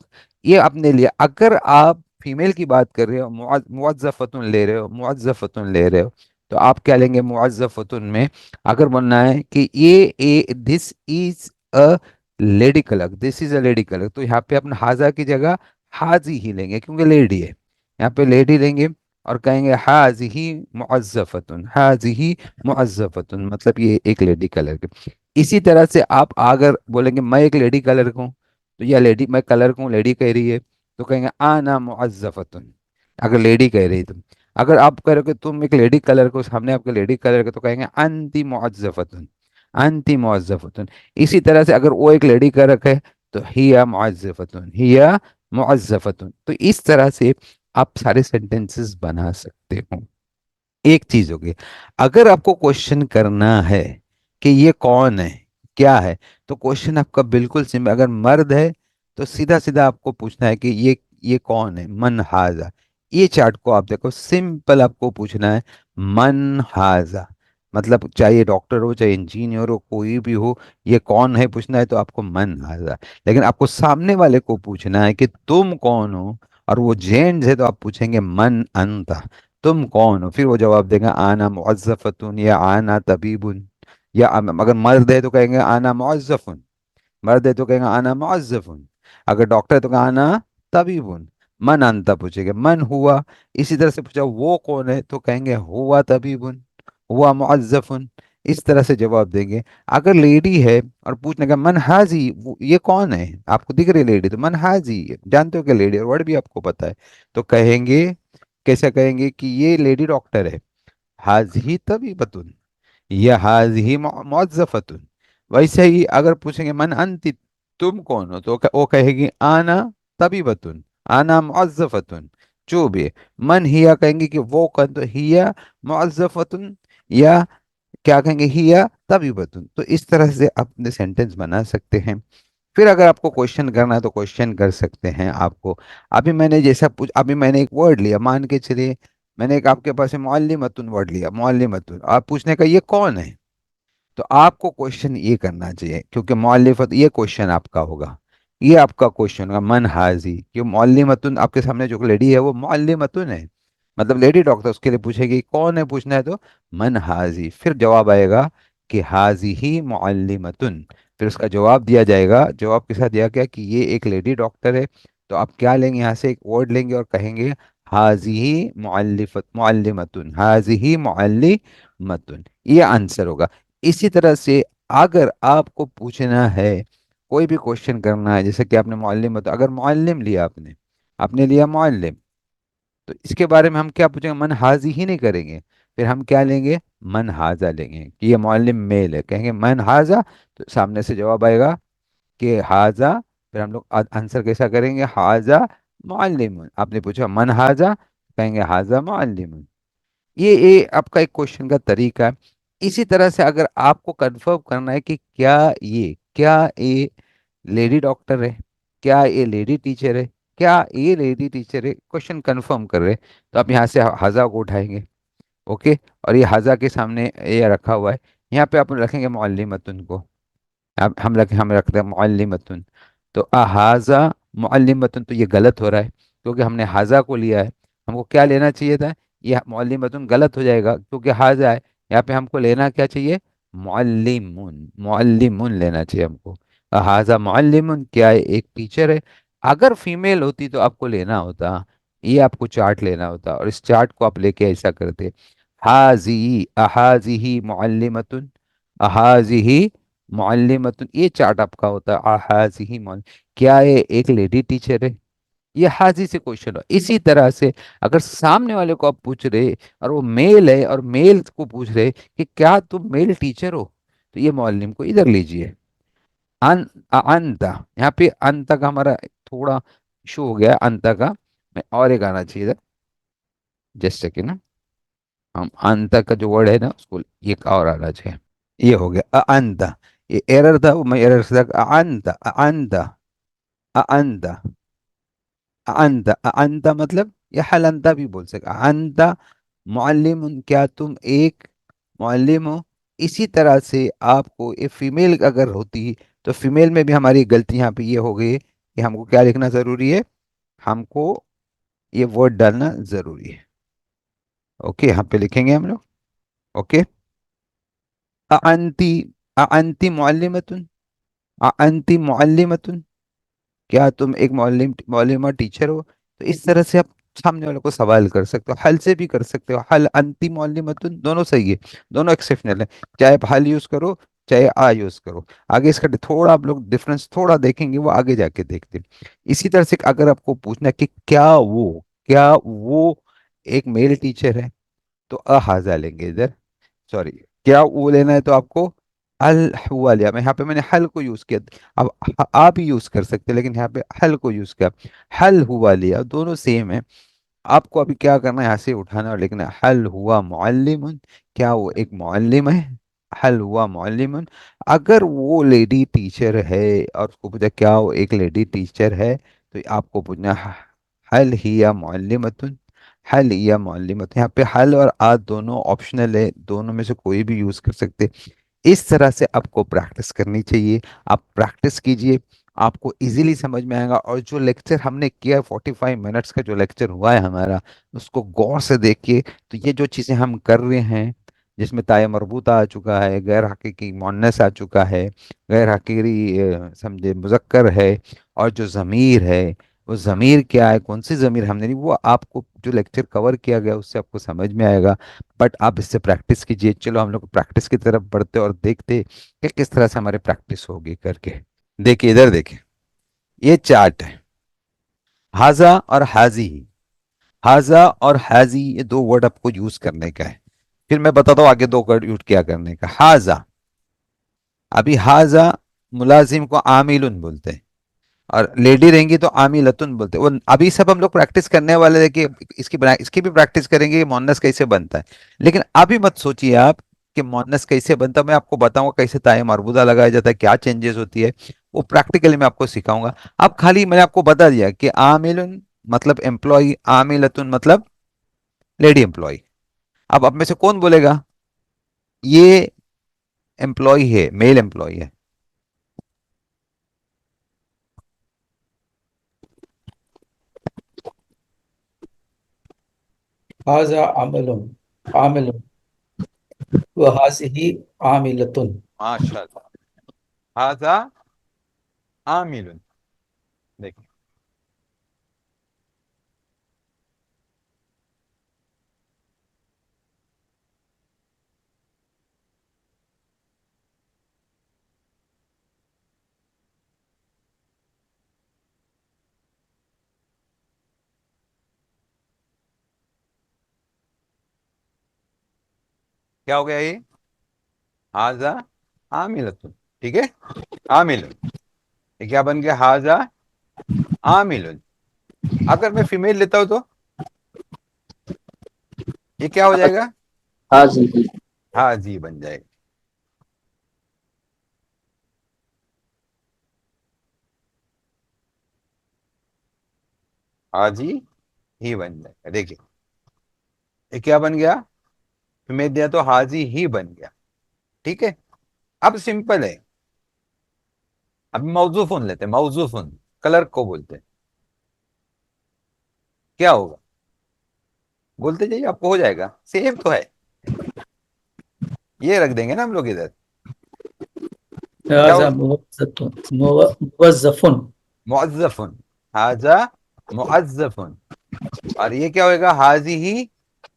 ये आपने लिया। अगर आप फीमेल की बात कर रहे हो, मुअज्जफतुन ले रहे हो, मुअज्जफतुन ले रहे हो, तो आप क्या लेंगे मुअज्जफतुन में। अगर बोलना है कि ये ए this is a lady colour, this is a lady colour, तो यहाँ पे अपना हाजा की जगह हाजी ही लेंगे क्योंकि लेडी है। यहाँ पे लेडी लेंगे और कहेंगे हाजिही मुअज्जफतुन, हाजिही मुअज्जफतुन, मतलब ये एक लेडी कलर के। इसी तरह से आप अगर बोलेंगे मैं एक लेडी कलर हूँ, तो यह लेडी, मैं कलर हूँ, लेडी कह रही है, तो कहेंगे आना मुअज्जफतुन, अगर लेडी कह रही है तो। अगर आप कह रहे हो कि तुम एक लेडी कलर को, सामने आपके लेडी कलर के, तो कहेंगे अंति मुअज्जफतुन, अंति मुअज्जफतुन। इसी तरह से अगर वो एक लेडी कलर है तो हिया मुअज्जफतुन, हिया मुअज्जफतुन। तो इस तरह से आप सारे सेंटेंसेस बना सकते हो। एक चीज होगी, अगर आपको क्वेश्चन करना है कि ये कौन है, क्या है, तो क्वेश्चन आपका बिल्कुल सिंपल। अगर मर्द है तो सीधा सीधा आपको पूछना है कि ये कौन है, मन हाजा। ये चार्ट को आप देखो, सिंपल आपको पूछना है मन हाजा, मतलब चाहे डॉक्टर हो चाहे इंजीनियर हो कोई भी हो, ये कौन है पूछना है तो आपको मन हाजा। लेकिन आपको सामने वाले को पूछना है कि तुम कौन हो, और वो जेंट्स है तो आप पूछेंगे मन अंत, तुम कौन हो, फिर वो जवाब देगा आना मुअज़्ज़फ़तुन या आना तबीबुन, या अगर मर्द है तो कहेंगे आना मुअज़्ज़फ़ुन, मर्द है तो कहेंगे आना मुअज़्ज़फ़ुन, अगर डॉक्टर है तो कहेंगे आना तबीबुन। मन अंत पूछेंगे मन हुआ, इसी तरह से पूछा वो कौन है तो कहेंगे हुआ तबीबुन, हुआ मुअज़्ज़फ़ुन, इस तरह से जवाब देंगे। अगर लेडी है और पूछने का मन हाजी, ये कौन है, आपको दिख रही लेडी तो मन हाजी, जानते हो क्या लेडी, और वर्ड भी आपको पता है, तो कहेंगे कैसे कहेंगे कि ये लेडी डॉक्टर है, हाजी तबीबतुन या हाजी मुअज़्ज़फ़तुन। वैसे ही अगर पूछेंगे मन अंति, तुम कौन हो, तो वो कहेगी आना तबीबतुन, आना मुअज़्ज़फ़तुन, जो भी है। मन हिया कहेंगे कि वो कौन, तो हिया मुअज़्ज़फ़तुन, या क्या कहेंगे हिया तबीबतुन। तो इस तरह से अपने सेंटेंस बना सकते हैं। फिर अगर आपको क्वेश्चन करना है तो क्वेश्चन कर सकते हैं आपको। अभी मैंने जैसा पूछ, अभी मैंने एक वर्ड लिया, मान के चलिए मैंने एक आपके पास मुअल्लिमतुन वर्ड लिया, मुअल्लिमतुन, आप पूछने का ये कौन है, तो आपको क्वेश्चन ये करना चाहिए, क्योंकि मुअल्लिफत ये क्वेश्चन आपका होगा, ये आपका क्वेश्चन होगा मन हाजी, क्यों मुअल्लिमतुन, आपके सामने जो लेडी है वो मुअल्लिमतुन है, मतलब लेडी डॉक्टर, उसके लिए पूछेगी कौन है, पूछना है तो मन हाजी, फिर जवाब आएगा कि हाजी ही मुअल्लिमतुन, फिर उसका जवाब दिया जाएगा, जवाब के साथ दिया गया कि ये एक लेडी डॉक्टर है, तो आप क्या लेंगे, यहाँ से एक वर्ड लेंगे और कहेंगे हाजी ही मुअल्लिफत मुअल्लिमतुन, हाजी ही मुअल्लिमतुन, ये आंसर होगा। इसी तरह से अगर आपको पूछना है, कोई भी क्वेश्चन करना है, जैसे कि आपने मुअल्लिम, तो अगर मुअल्लिम लिया आपने, आपने लिया मुअल्लिम, तो इसके बारे में हम क्या पूछेंगे, मन हाजी ही नहीं करेंगे, फिर हम क्या लेंगे, मन हाजा लेंगे, कि ये मुअल्लिम मेल है, कहेंगे मन हाजा, तो सामने से जवाब आएगा कि हाजा, फिर हम लोग आंसर कैसा करेंगे, हाजा मुअल्लिम, आपने पूछा मन हाजा, कहेंगे हाजा मुअल्लिम। ये आपका एक क्वेश्चन का तरीका है। इसी तरह से अगर आपको कंफर्म करना है कि क्या ये लेडी डॉक्टर है, क्या ये लेडी टीचर है, क्या ये लेडी टीचर है, क्वेश्चन कंफर्म कर रहे हैं, तो आप यहाँ से हाजा को उठाएंगे, ओके, और ये हाजा के सामने ये रखा हुआ है, यहाँ पे आप रखेंगे मुअल्लिमतुन को, अब हम रखते हैं मुअल्लिमतुन, तो अहाजा मुअल्लिमतुन, तो ये गलत हो रहा है, क्योंकि हमने हाजा को लिया है, हमको क्या लेना चाहिए था, ये मुअल्लिमतुन गलत हो जाएगा क्योंकि हाजा है, यहाँ पे हमको लेना क्या चाहिए, मुअल्लिमुन, मुअल्लिमुन लेना चाहिए हमको। अहाजा मुअल्लिमुन, क्या है एक टीचर है, अगर फीमेल होती तो आपको लेना होता, ये आपको चार्ट लेना होता, और इस चार्ट को आप लेके ऐसा करते, हाजी अहाजी ही मुअल्लिमतुन, अहाजी ही मुअल्लिमतुन, ये चार्ट आपका होता है, हाजी ही क्या है एक लेडी टीचर है, ये हाजी से क्वेश्चन हो। इसी तरह से अगर सामने वाले को आप पूछ रहे और वो मेल है और मेल को पूछ रहे कि क्या तुम मेल टीचर हो, तो ये मुअल्लिम को इधर लीजिए, अंता, यहाँ पे अंत का हमारा थोड़ा इशू हो गया, अंत का, मैं और एक आना चाहिए था, जस्ट सेकेंड ना, हम अंत का जो वर्ड है ना उसको एक और आना चाहिए, ये हो गया अंत, ये एरर था, वो मैं एरर से अंत अंत अंत अंत अंत, मतलब ये हलंता भी बोल सकते, अंत मुअल्लिम, क्या तुम एक मुअल्लिम हो। इसी तरह से आपको ये फीमेल अगर होती तो फीमेल में भी हमारी गलती यहाँ पे ये हो गई कि हमको क्या लिखना जरूरी है, हमको ये वर्ड डालना जरूरी है, ओके, यहाँ पे लिखेंगे हम लोग, ओके, अंति अंति मुअल्लिमतुन, अंति मुअल्लिमतुन, क्या तुम एक मौलिमा टीचर हो, तो इस तरह से आप सामने वाले को सवाल कर सकते हो, हल से भी कर सकते हो, हल अंति मौलिमतुन दोनों सही है, दोनों एक्सेप्शनल है, चाहे आप हल यूज करो चाहे आ यूज करो, आगे इसका थोड़ा आप लोग डिफरेंस थोड़ा देखेंगे, वो आगे जाके देखते हैं। इसी तरह से अगर आपको पूछना है कि क्या वो एक मेल टीचर है, तो अहाजा लेंगे इधर, सॉरी, क्या वो लेना है तो आपको अल हुआ लिया, मैं यहाँ पे मैंने हल को यूज किया, अब आप ही यूज कर सकते हैं, लेकिन यहाँ पे हल को यूज किया, हल हुआ लिया, दोनों सेम है। आपको अभी क्या करना है, यहाँ से उठाना और लिखना है हल हुआ मुअल्लिमुन, क्या वो एक मुअल्लिम है, हल हुआ मुअल्लिमुन। अगर वो लेडी टीचर है और उसको पूछा क्या वो एक लेडी टीचर है, तो आपको पूछना है हल हिया मुअल्लिमतुन, हल या मुअल्लिमत, यहाँ पे हल और आ दोनों ऑप्शनल है, दोनों में से कोई भी यूज कर सकते। इस तरह से आपको प्रैक्टिस करनी चाहिए, आप प्रैक्टिस कीजिए, आपको इजीली समझ में आएगा। और जो लेक्चर हमने किया 45 मिनट्स का जो लेक्चर हुआ है हमारा, उसको गौर से देखिए। तो ये जो चीज़ें हम कर रहे हैं, जिसमें ताय मरबूता आ चुका है, गैर हकीकी मुअन्नस आ चुका है, गैर हकीकी समझे मुज़क्कर है, और जो ज़मीर है, वो ज़मीर क्या है, कौन सी ज़मीर हमने नहीं, वो आपको जो लेक्चर कवर किया गया उससे आपको समझ में आएगा। बट आप इससे प्रैक्टिस कीजिए। चलो हम लोग प्रैक्टिस की तरफ बढ़ते और देखते कि किस तरह से हमारी प्रैक्टिस होगी करके। देखिए इधर देखिए, ये चार्ट है, हाजा और हाजी। हाजा और हाजी ये दो वर्ड आपको यूज करने का है। फिर मैं बताता हूँ आगे दो वर्ड यूज क्या करने का। हाजा, अभी हाजा मुलाजिम को आमिलुन बोलते हैं, और लेडी रहेंगी तो आमिलतुन बोलते हैं। वो अभी सब हम लोग प्रैक्टिस करने वाले हैं कि इसकी भी प्रैक्टिस करेंगे कि मोनस कैसे बनता है। लेकिन अभी मत सोचिए आप कि मोनस कैसे बनता है। मैं आपको बताऊंगा कैसे ताये मरबूता लगाया जाता है, क्या चेंजेस होती है, वो प्रैक्टिकली मैं आपको सिखाऊंगा। अब खाली मैंने आपको बता दिया कि आमिलुन मतलब एम्प्लॉय, आमिलतुन मतलब लेडी एम्प्लॉय। अब में से कौन बोलेगा ये एम्प्लॉय है, मेल एम्प्लॉय है? हाजा आमिलुन, आमिलुन व हाजिही आमिलतुन। माशाल्लाह, हाजा आमिलुन। देखिए, क्या हो गया ये? हाजा आमिलतुन, ठीक है, आमिलुन। ये क्या बन गया? हाजा आमिलुन। अगर मैं फीमेल लेता हूं तो ये क्या हो जाएगा? हाजी। हाजी बन जाएगा। हाजी ही बन जाएगा। देखिए ये क्या बन गया? फीमेल दिया तो हाजी ही बन गया। ठीक है, अब सिंपल है। अब मौजूफुन लेते हैं, मौजूफुन क्लर्क को बोलते हैं। क्या होगा? बोलते जाइए, आपको हो जाएगा। सेम तो है, ये रख देंगे ना हम लोग इधर। क्या हो? हाजा मुवज्जफुन, मुवज्जफुन। मुअज्जफुन, हाजा मुअज्जफुन। और ये क्या होगा? हाजी ही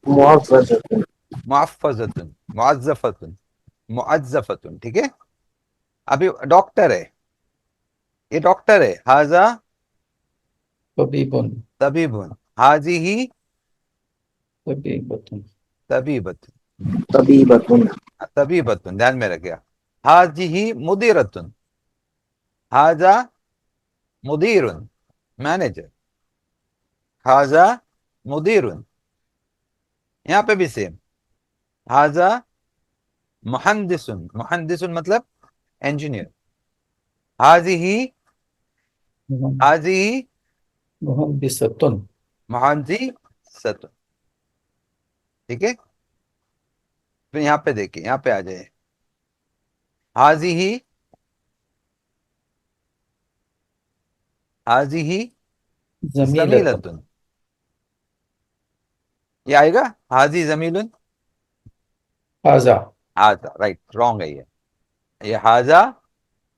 मुअव्वज़तुन। मुअफ़्फ़ज़तुन, मुअज्जफतुन, मुअज्जफतुन। ठीक है, अभी डॉक्टर है, ये डॉक्टर है, हाजा तबीबुन, तबीबुन, हाजी ही तबीबतुन। तबीबतुन। तबीबतुन। तबीबतुन ध्यान में रखिएगा। हाजी ही मुदीरतुन, हाजा मुदीरुन मैनेजर, हाजा मुदीरुन। यहाँ पे भी सेम, हाजा मुहंदिसुन, मुहंदिसुन मतलब इंजीनियर, हाजी ही हाजी ही मुहंदिसतुन। मुहंदिसतुन। ठीक है, फिर यहाँ पे देखिए, यहाँ पे आ जाए, हाजी ही हाजी ही जमीलतुन। जमीलतुन। ये आएगा हाजी जमीलुन। हाजा हाजा राइट, रॉन्ग है ये हाजा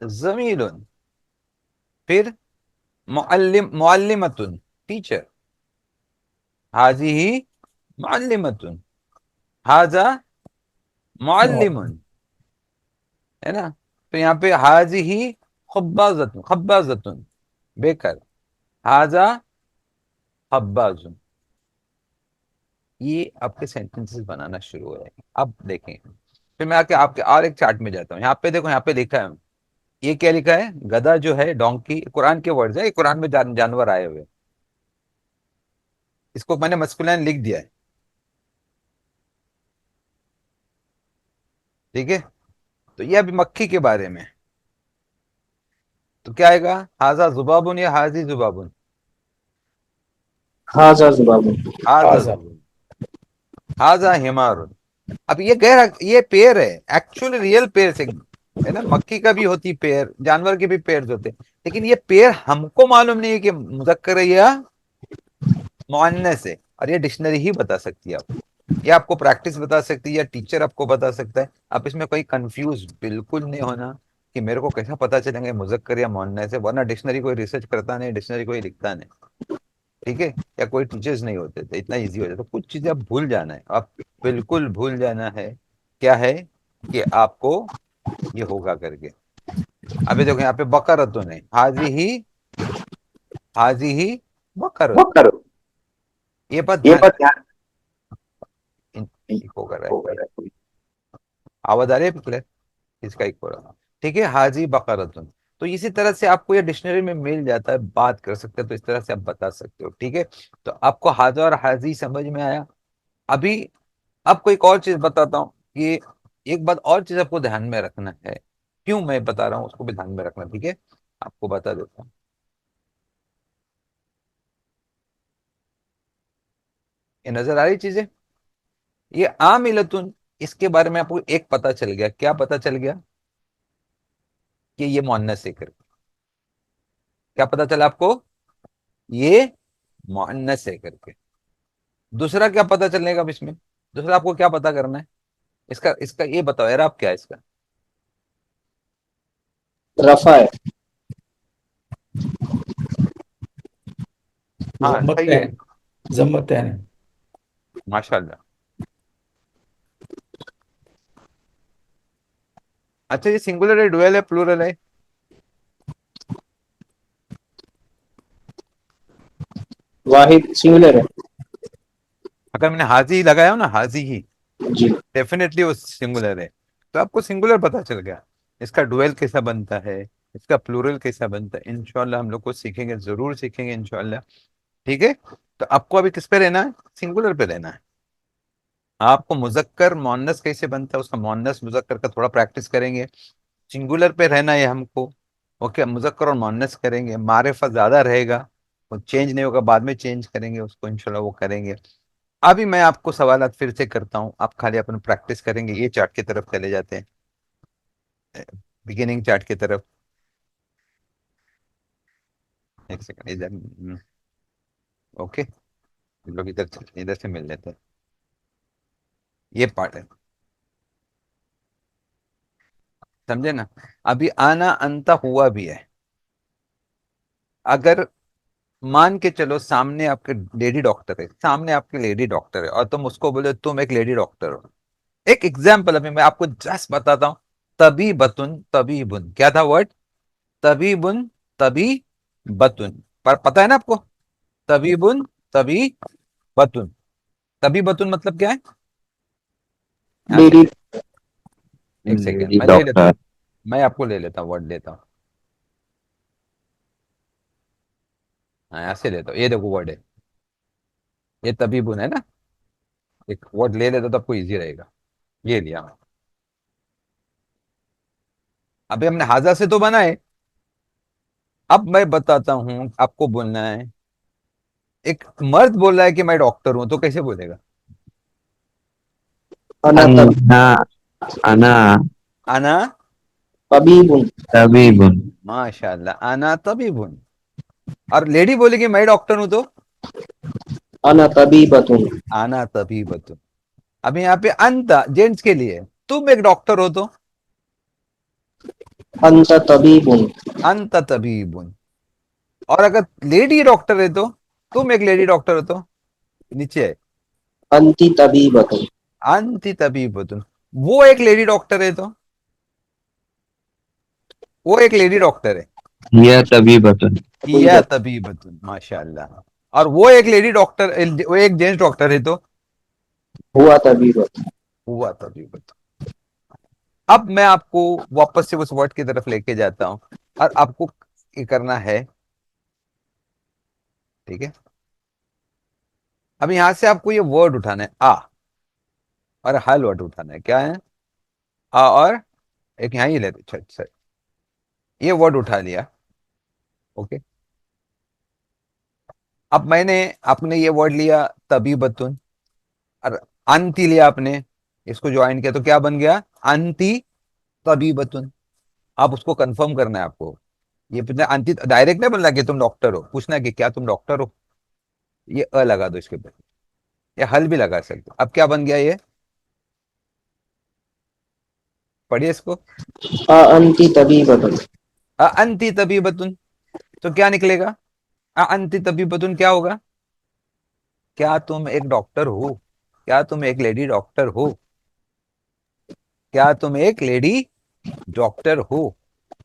जमीलुन। फिर मुअल्लिमतुन टीचर, हाजी ही मुअल्लिमतुन, हाजा मुअल्लिमुन, है ना। तो यहाँ पे हाजी ही खब्बाजतुन, खब्बाजतुन बेकर, हाजा खब्बाजुन। ये आपके सेंटेंसेस बनाना शुरू हो जाएंगे। अब देखें, फिर मैं आके आपके और एक चार्ट में जाता हूँ। यहाँ पे देखो, यहाँ पे लिखा है, ये क्या लिखा है? गधा जो है, डोंकी, कुरान के वर्ड्स है, ये कुरान में जानवर आए हुए। इसको मैंने मस्कुलाइन लिख दिया है, ठीक है। तो ये अभी मक्खी के बारे में। तो क्या आएगा? हाजा जुबाबुन या हाजी जुबाबुन? हाजा ज़ुबाबुन। हाजा हाजा जुबाबुन, हाजा हिमारुन। अब ये गैर, ये पेड़ है, एक्चुअली रियल पेड़ से है ना। मक्खी का भी होती पेड़, जानवर के भी पेड़ होते, लेकिन ये पेयर हमको मालूम नहीं है कि मुज़क्कर है या मुअन्नस है, और ये डिक्शनरी ही बता सकती है आपको, या आपको प्रैक्टिस बता सकती है, या टीचर आपको बता सकता है। आप इसमें कोई कंफ्यूज बिल्कुल नहीं होना कि मेरे को कैसा पता चलेंगे मुज़क्कर या मुअन्नस है, वरना डिक्शनरी कोई रिसर्च करता नहीं, डिक्शनरी कोई लिखता नहीं, ठीक है, या कोई टीचर्स नहीं होते थे, इतना इजी हो जाता। तो कुछ चीजें आप भूल जाना है, आप बिल्कुल भूल जाना है, क्या है कि आपको ये होगा करके। अभी देखो यहाँ पे बकरतुन है, हाजी ही वो बकरतुन, करो, ये बात ये ध्यान बात रख। ध्यान इको कर रहा है हो कोई, रहा है कोई। आवाज आ रही है क्लियर? इसका इको रहा, ठीक है, हाजी बकरतुन। तो इसी तरह से आपको ये डिक्शनरी में मिल जाता है, बात कर सकते हैं, तो इस तरह से आप बता सकते हो, ठीक है। तो आपको हाजा और हाजी समझ में आया। अभी आपको एक और चीज बताता हूँ कि एक बात और चीज आपको ध्यान में रखना है, क्यों मैं बता रहा हूँ उसको भी ध्यान में रखना, ठीक है। आपको बता देता हूँ, ये नजर आ रही चीजें, ये आमिलतुन, इसके बारे में आपको एक पता चल गया, क्या पता चल गया कि ये मुअन्नस है करके। क्या पता चला आपको? ये मुअन्नस है करके। दूसरा क्या पता चलेगा अब इसमें? दूसरा आपको क्या पता करना है, इसका इसका ये बताओ यार, आप क्या है इसका? रफा है। हाँ सही है, जम्मतैन, जम्मतैन। माशाल्लाह। अच्छा, ये सिंगुलर है, डुअल है, प्लूरल है? वाहिद सिंगुलर है। अगर मैंने हाजी ही लगाया हो ना, हाजी ही, जी। डेफिनेटली वो सिंगुलर है। तो आपको सिंगुलर पता चल गया, इसका डुअल कैसा बनता है, इसका प्लूरल कैसा बनता है, इंशाल्लाह हम लोग को सीखेंगे, जरूर सीखेंगे इंशाल्लाह, ठीक है। तो आपको अभी किस पे रहना है? सिंगुलर पे रहना है। आपको मुजक्कर मुअन्नस कैसे बनता है, उसका मुअन्नस मुजक्कर का थोड़ा प्रैक्टिस करेंगे, सिंगुलर पे रहना है हमको। ओके, मुजक्कर और मुअन्नस करेंगे, मारिफा ज्यादा रहेगा, वो चेंज नहीं होगा, बाद में चेंज करेंगे उसको, इंशाल्लाह वो करेंगे। अभी मैं आपको सवालात फिर से करता हूँ, आप खाली अपन प्रैक्टिस करेंगे, ये चार्ट की तरफ चले जाते हैं, बिगिनिंग चार्ट की तरफ। एक सेकंड इधर, ओके, हम लोग इधर से मिल लेते हैं, ये पार्ट है, समझे ना। अभी आना अंता हुआ भी है, अगर मान के चलो सामने आपके लेडी डॉक्टर है, सामने आपके लेडी डॉक्टर है, और तुम उसको बोले तुम एक लेडी डॉक्टर हो। एक एग्जाम्पल अभी मैं आपको जस्ट बताता हूँ, तभी बतुन तभी बुन, क्या था वर्ड? तभी बुन तभी बतुन, पर पता है ना आपको? तभी बुन तभी बतुन, तभी बतुन मतलब क्या है? यहाँ से लेडी। एक सेकेंड लेडी मैं ले लेता डॉक्टर। हूँ, मैं आपको ले लेता हूँ, वर्ड लेता हूँ, हाँ यहाँ से लेता हूँ, ये देखो वर्ड है, ये तभी बुन है ना, एक वर्ड ले लेता तो आपको इजी रहेगा, ये लिया मैं। अभी हमने हाजा से तो बनाए, अब मैं बताता हूँ आपको बोलना है, एक मर्द बोल रहा है कि मैं डॉक्टर हूं, तो कैसे बोलेगा? अना अन्ना, अना आना तबीबुन। तबीबुन। माशाल्लाह, आना तबीबुन। और लेडी बोलेगी मैं डॉक्टर हूं तो अना तबीबतुन। आना तबीबतुन। अभी यहाँ पे अंता जेंट्स के लिए, तुम एक डॉक्टर हो तो अंत तबीबुन। अंत तबीबुन। और अगर लेडी डॉक्टर है तो, तुम एक लेडी डॉक्टर हो तो नीचे है अंति तबीबतुन। अंति तबीबतुन। वो एक लेडी डॉक्टर है तो, वो एक लेडी डॉक्टर है, यह तबीबतुन। या तबीबतुन, माशाल्लाह। और वो एक लेडी डॉक्टर, वो एक जेंट्स डॉक्टर है तो हुआ तबीबतुन। हुआ तबीबतुन। अब मैं आपको वापस से उस वर्ड की तरफ लेके जाता हूं, और आपको ये करना है, ठीक है। अब यहां से आपको ये वर्ड उठाना है, आ, और हल वर्ड उठाना है, क्या है? आ, और एक यहां ही लेते, अच्छा अच्छा, ये वर्ड उठा लिया, ओके। अब मैंने, आपने ये वर्ड लिया तबीबतुन, और अंति लिया आपने, इसको ज्वाइन किया तो क्या बन गया? अंति तबीबतुन। आप उसको कंफर्म करना है आपको, ये पूछना अंति, डायरेक्ट नहीं बोलना कि तुम डॉक्टर हो, पूछना कि क्या तुम डॉक्टर हो। ये लगा दो इसके ऊपर, या हल भी लगा सकते हो। अब क्या बन गया ये, पढ़िए इसको। अंति तबीबतुन। अंति तबीबतुन, तो क्या निकलेगा? अंति तबीबतुन क्या होगा? क्या तुम एक डॉक्टर हो? क्या तुम एक लेडी डॉक्टर हो? क्या तुम एक लेडी डॉक्टर हो,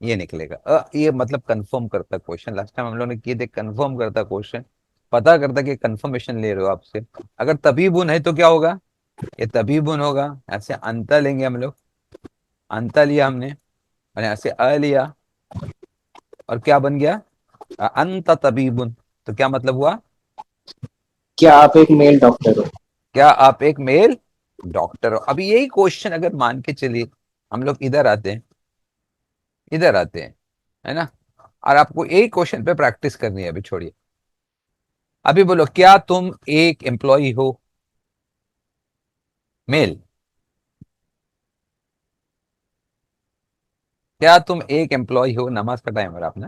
ये निकलेगा। ये मतलब कंफर्म करता क्वेश्चन, लास्ट टाइम हम लोग ने किए थे, कंफर्म करता क्वेश्चन, पता करता कि कंफर्मेशन ले रहे हो आपसे। अगर तबीबुन है तो क्या होगा? ये तबीबुन होगा। ऐसे अंता लेंगे हम लोग, अंता लिया हमने, और यहाँ से अ लिया, और क्या बन गया? अंत तबीबुन। तो क्या मतलब हुआ? क्या आप एक मेल डॉक्टर हो? क्या आप एक मेल डॉक्टर हो? अभी यही क्वेश्चन अगर मान के चलिए हम लोग इधर आते हैं, इधर आते हैं, है ना, और आपको यही क्वेश्चन पे प्रैक्टिस करनी है। अभी छोड़िए, अभी बोलो, क्या तुम एक एम्प्लॉय हो, मेल? क्या तुम एक एम्प्लॉय हो? नमाज का टाइम है अपना,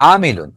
आमिलुन,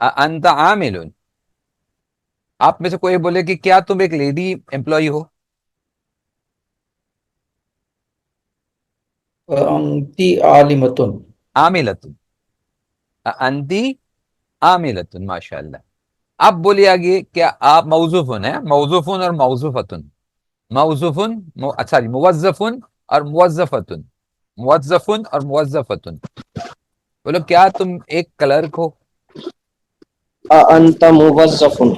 अंत आमिलुन। आप में से कोई बोले कि क्या तुम एक लेडी एम्प्लॉय हो? अंति आलिमतुन। आमिलतुन, अंती आमिलतुन, माशाअल्लाह। अब बोलिए आगे, क्या आप मौजूफुन है? मौजूफुन और मौजूफतुन, मौजूफुन, अच्छा जी, मुवज्जफुन और मुवज्जफतुन, मुवज्जफुन और मुवज्जफतुन। बोलो, क्या तुम एक क्लर्क हो? अंत मुवज्जफुन।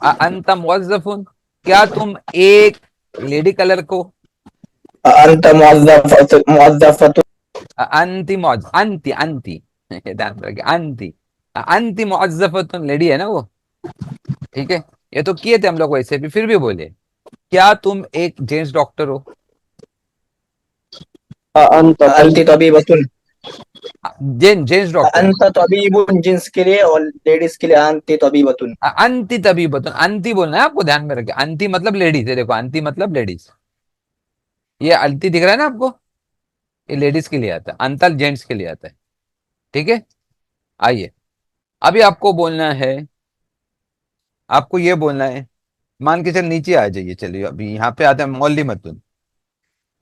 अंत मुवज्जफुन। क्या तुम एक लेडी क्लर्क हो? अंत मुवज्जफतुन। अंति मौज, अंति अंति ध्यान रखिए, अंति, अंति मुअज्जफतुन, लेडी है ना वो, ठीक है। ये तो किए थे हम लोग वैसे भी, फिर भी बोले, क्या तुम एक जेंट्स डॉक्टर हो? अंत तबीबतुन। जेंट्स डॉक्टर, अंत तबीबुन जेंट्स के लिए और लेडीज के लिए अंत तबीबतुन। अंति तबीबतुन, अंति बोलना है आपको, ध्यान में रखिए। अंति मतलब लेडीज है, देखो, अंति मतलब लेडीज। ये अंति दिख रहा है ना आपको, ये लेडीज के लिए आता है, अंतल जेंट्स के लिए आता है, ठीक है। आइए, अभी आपको बोलना है, आपको ये बोलना है, मान के चल नीचे आ जाइए, चलिए अभी यहाँ पे आते हैं, मौलिमतुन।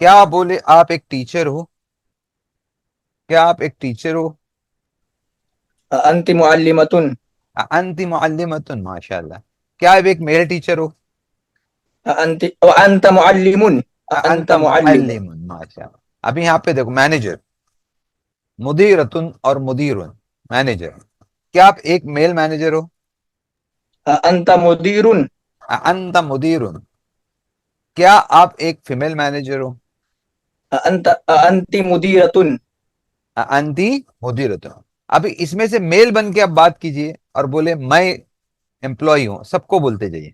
क्या बोले, आप एक टीचर हो? क्या आप एक टीचर हो? अंत मुअल्लिमतुन। अंति मुअल्लिमतुन, माशाल्लाह। क्या आप एक मेल टीचर हो? अंत अंत मुअल्लिमुन। अंत अंत मुअल्लिमुन। मुअल्लिमुन, माशाल्लाह। अभी यहाँ पे देखो, मैनेजर, मुदीरतुन और मुदीरुन, मैनेजर। क्या आप एक मेल मैनेजर हो? अंत मुदीरुन। अंत मुदीरुन। क्या आप एक फीमेल मैनेजर हो? अंत अंति मुदीरतुन। अंति मुदीरतुन। अभी इसमें से मेल बन के आप बात कीजिए और बोले, मैं एम्प्लॉय हूं, सबको बोलते जाइए,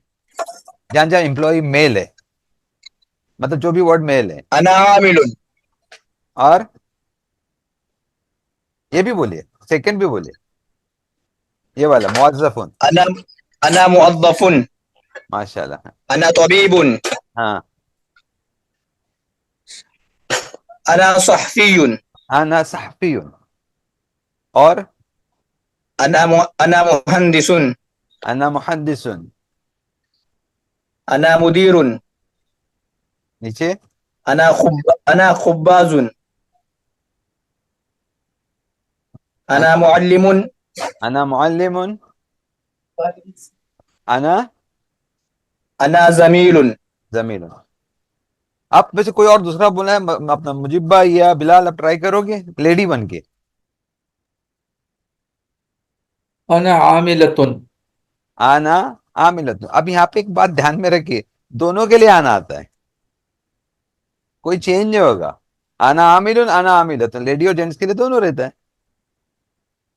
जहां जहां एम्प्लॉय मेल है, मतलब जो भी वर्ड मेल है। अना आमिलुन। और ये भी बोलिए, सेकंड भी बोलिए, ये वाला मुअज्जफुन, अना अना मुअद्दफुन। माशाल्लाह। अना तबीबुन। हाँ, अना सहफियुन। अना सहफियुन। और अना मुहंदिसुन। अना मुहद्दिसुन। अना मुदीरुन। नीचे, अना खुब्बाजुन। अना मुअल्लिमुन। अना मुअल्लिमुन। अना अना जमीलुन। जमीलुन। आप में से कोई और दूसरा बोला है, अपना मुजिब्बा या बिलाल, आप ट्राई करोगे लेडी बन के? अना आमिलतुन। आना आमिलतुन। अब यहाँ पे एक बात ध्यान में रखिए, दोनों के लिए आना आता है, कोई चेंज नहीं होगा। आना आमिलुन, आना आमिलतुन, लेडी और जेंट्स के लिए दोनों रहता है।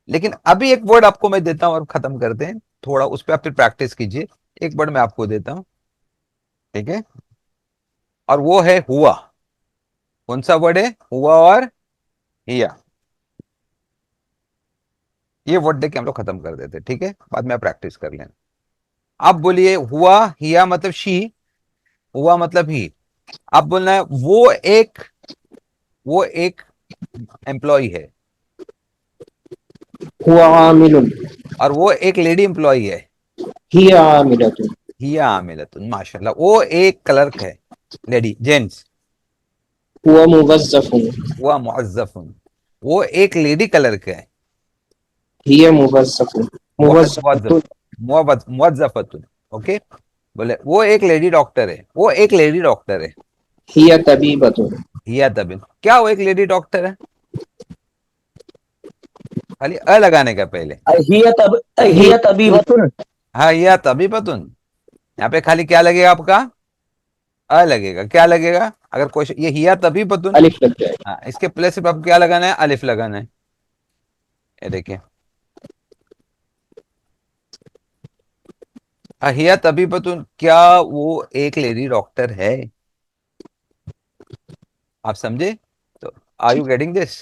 लेकिन अभी एक वर्ड आपको मैं देता हूं और खत्म करते हैं, थोड़ा उस पर आप फिर प्रैक्टिस कीजिए। एक वर्ड मैं आपको देता हूं, ठीक है, और वो है हुआ। कौन सा वर्ड है? हुआ और हिया। ये वर्ड देख के हम लोग खत्म कर देते, ठीक है, बाद में आप प्रैक्टिस कर लेना। आप बोलिए, हुआ, हिया मतलब शी, हुआ मतलब ही। आप बोलना है, वो एक वो एक एम्प्लॉय है, हुआ आमिलुन, और वो एक लेडी एम्प्लॉय है, हिया आमिलतुन, हिया आमिलतुन, माशाल्लाह। वो एक क्लर्क है, लेडी, जेंट्स, हुआ मुवज़्ज़फ़ुन, हुआ मुअज़्ज़फ़ुन, वो एक लेडी क्लर्क है, हिया मुवज़्ज़फ़ुन, मुअज़्ज़फ़, मुवज़्ज़फ़तुन, मुअज़्ज़फ़तुन, ओके। बोले वो एक लेडी डॉक्टर है, वो एक लेडी डॉक्टर है, हिया तबीबतुन, हिया तबिन, क्या वो एक लेडी डॉक्टर है? खाली अ लगाने का पहले, हिया तबीबतुन। हाँ, हिया तबीबतुन, यहाँ पे खाली क्या लगेगा आपका? अ लगेगा। क्या लगेगा अगर क्वेश्चन, ये हिया तबीबतुन, अलिफ लग जाएगा। हाँ, इसके प्लेस पे अब क्या लगाना है? अलिफ लगाना है। ये देखिए, हिया तबीबतुन, क्या वो एक लेडी डॉक्टर है? आप समझे? तो आर यू गेटिंग दिस?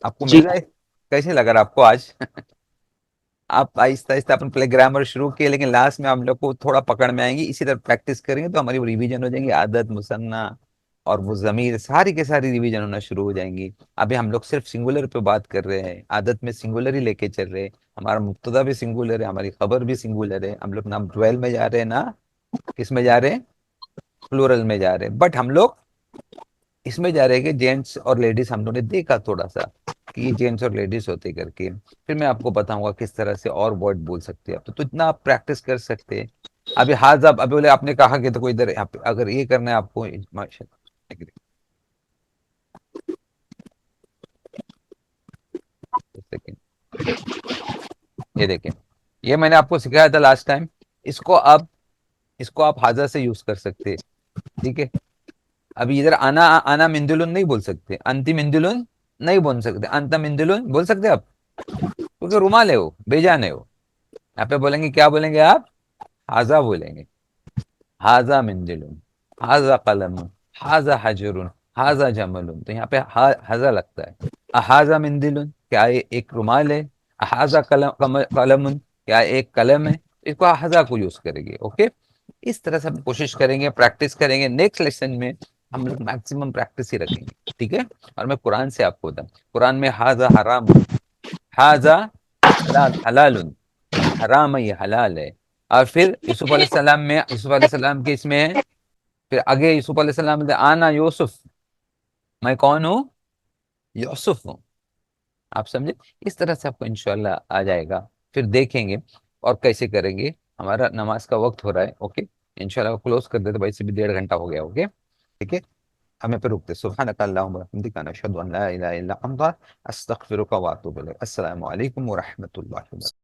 आपको जी। मिल रहा है? कैसे लगा रहा आपको आज? आप आहिस्ता आहिस्ता अपन पहले ग्रामर शुरू किए, लेकिन लास्ट में हम लोग को थोड़ा पकड़ में आएंगी। इसी तरह प्रैक्टिस करेंगे तो हमारी रिवीजन हो जाएंगी, आदत, मुसन्ना और वो जमीर, सारी के सारी रिवीजन होना शुरू हो जाएंगी। अभी हम लोग सिर्फ सिंगुलर पे बात कर रहे हैं, आदत में सिंगुलर ही लेके चल रहे हैं, हमारा मुब्तदा भी सिंगुलर है, हमारी खबर भी सिंगुलर है। हम लोग ना ड्वेल में जा रहे हैं, ना किस में जा रहे हैं, प्लूरल में जा रहे हैं। बट हम लोग इसमें जा रहे हैं कि जेंट्स और लेडीज हम लोगों ने देखा थोड़ा सा कि ये जेंट्स और लेडीज होते करके। फिर मैं आपको बताऊंगा किस तरह से और वर्ड बोल सकते हैं आप, तो इतना आप प्रैक्टिस कर सकते हैं। अभी हाज, आप अभी बोले, आपने कहा कि तो कोई इधर यहाँ पे अगर ये करना है आपको, माशाल्लाह, एक सेकंड, ये देखें, ये मैंने आपको सिखाया था लास्ट टाइम। इसको अब, इसको आप हाजा से यूज कर सकते हैं, ठीक है। अभी इधर आना, आना मिंदुलुन नहीं बोल सकते, अंति मिंदुलुन नहीं बोल सकते, अंत मिंदुलुन बोल सकते आप, क्योंकि रुमाल है वो, बेजान है वो। यहाँ पे बोलेंगे, क्या बोलेंगे आप? हाजा बोलेंगे, हाजा मिंदुलुन, हाजा कलम, हाजा हजरुन, हाजा जमलुन। तो यहाँ पे हाजा लगता है। हाजा मिंदुलुन, क्या ये एक रुमाल है? हाजा कलमुन, क्या एक कलम है? इसको हाजा को यूज करेंगे, ओके। इस तरह से हम कोशिश करेंगे, प्रैक्टिस करेंगे। नेक्स्ट लेसन में हम लोग मैक्सिमम प्रैक्टिस ही रखेंगे, ठीक है। और मैं कुरान से आपको बताऊं, कुरान में हाजा हराम, हाजा हलालुन, ये हराम है, ये हलाल है। और फिर यूसुफ अलैहिस्सलाम में, यूसुफ अलैहिस्सलाम के इसमें है, फिर आगे यूसुफ अलैहिस्सलाम में आना यूसुफ, मैं कौन हूँ? यूसुफ हूँ। आप समझे? इस तरह से आपको इंशाल्लाह आ जाएगा। फिर देखेंगे और कैसे करेंगे। हमारा नमाज का वक्त हो रहा है, ओके। इंशाल्लाह क्लोज कर देते भाई, से भी 1.5 घंटा हो गया, ओके, ठीक है। हमें पे रुकते। सुब्हानक अल्लाहुम्मा व बिहम्दिका, नशहदु अन ला इलाहा इल्ला अंता, अस्तगफिरुका व अतूबु इलैक। अस्सलामु अलैकुम व रहमतुल्लाहि व बरकातुहू।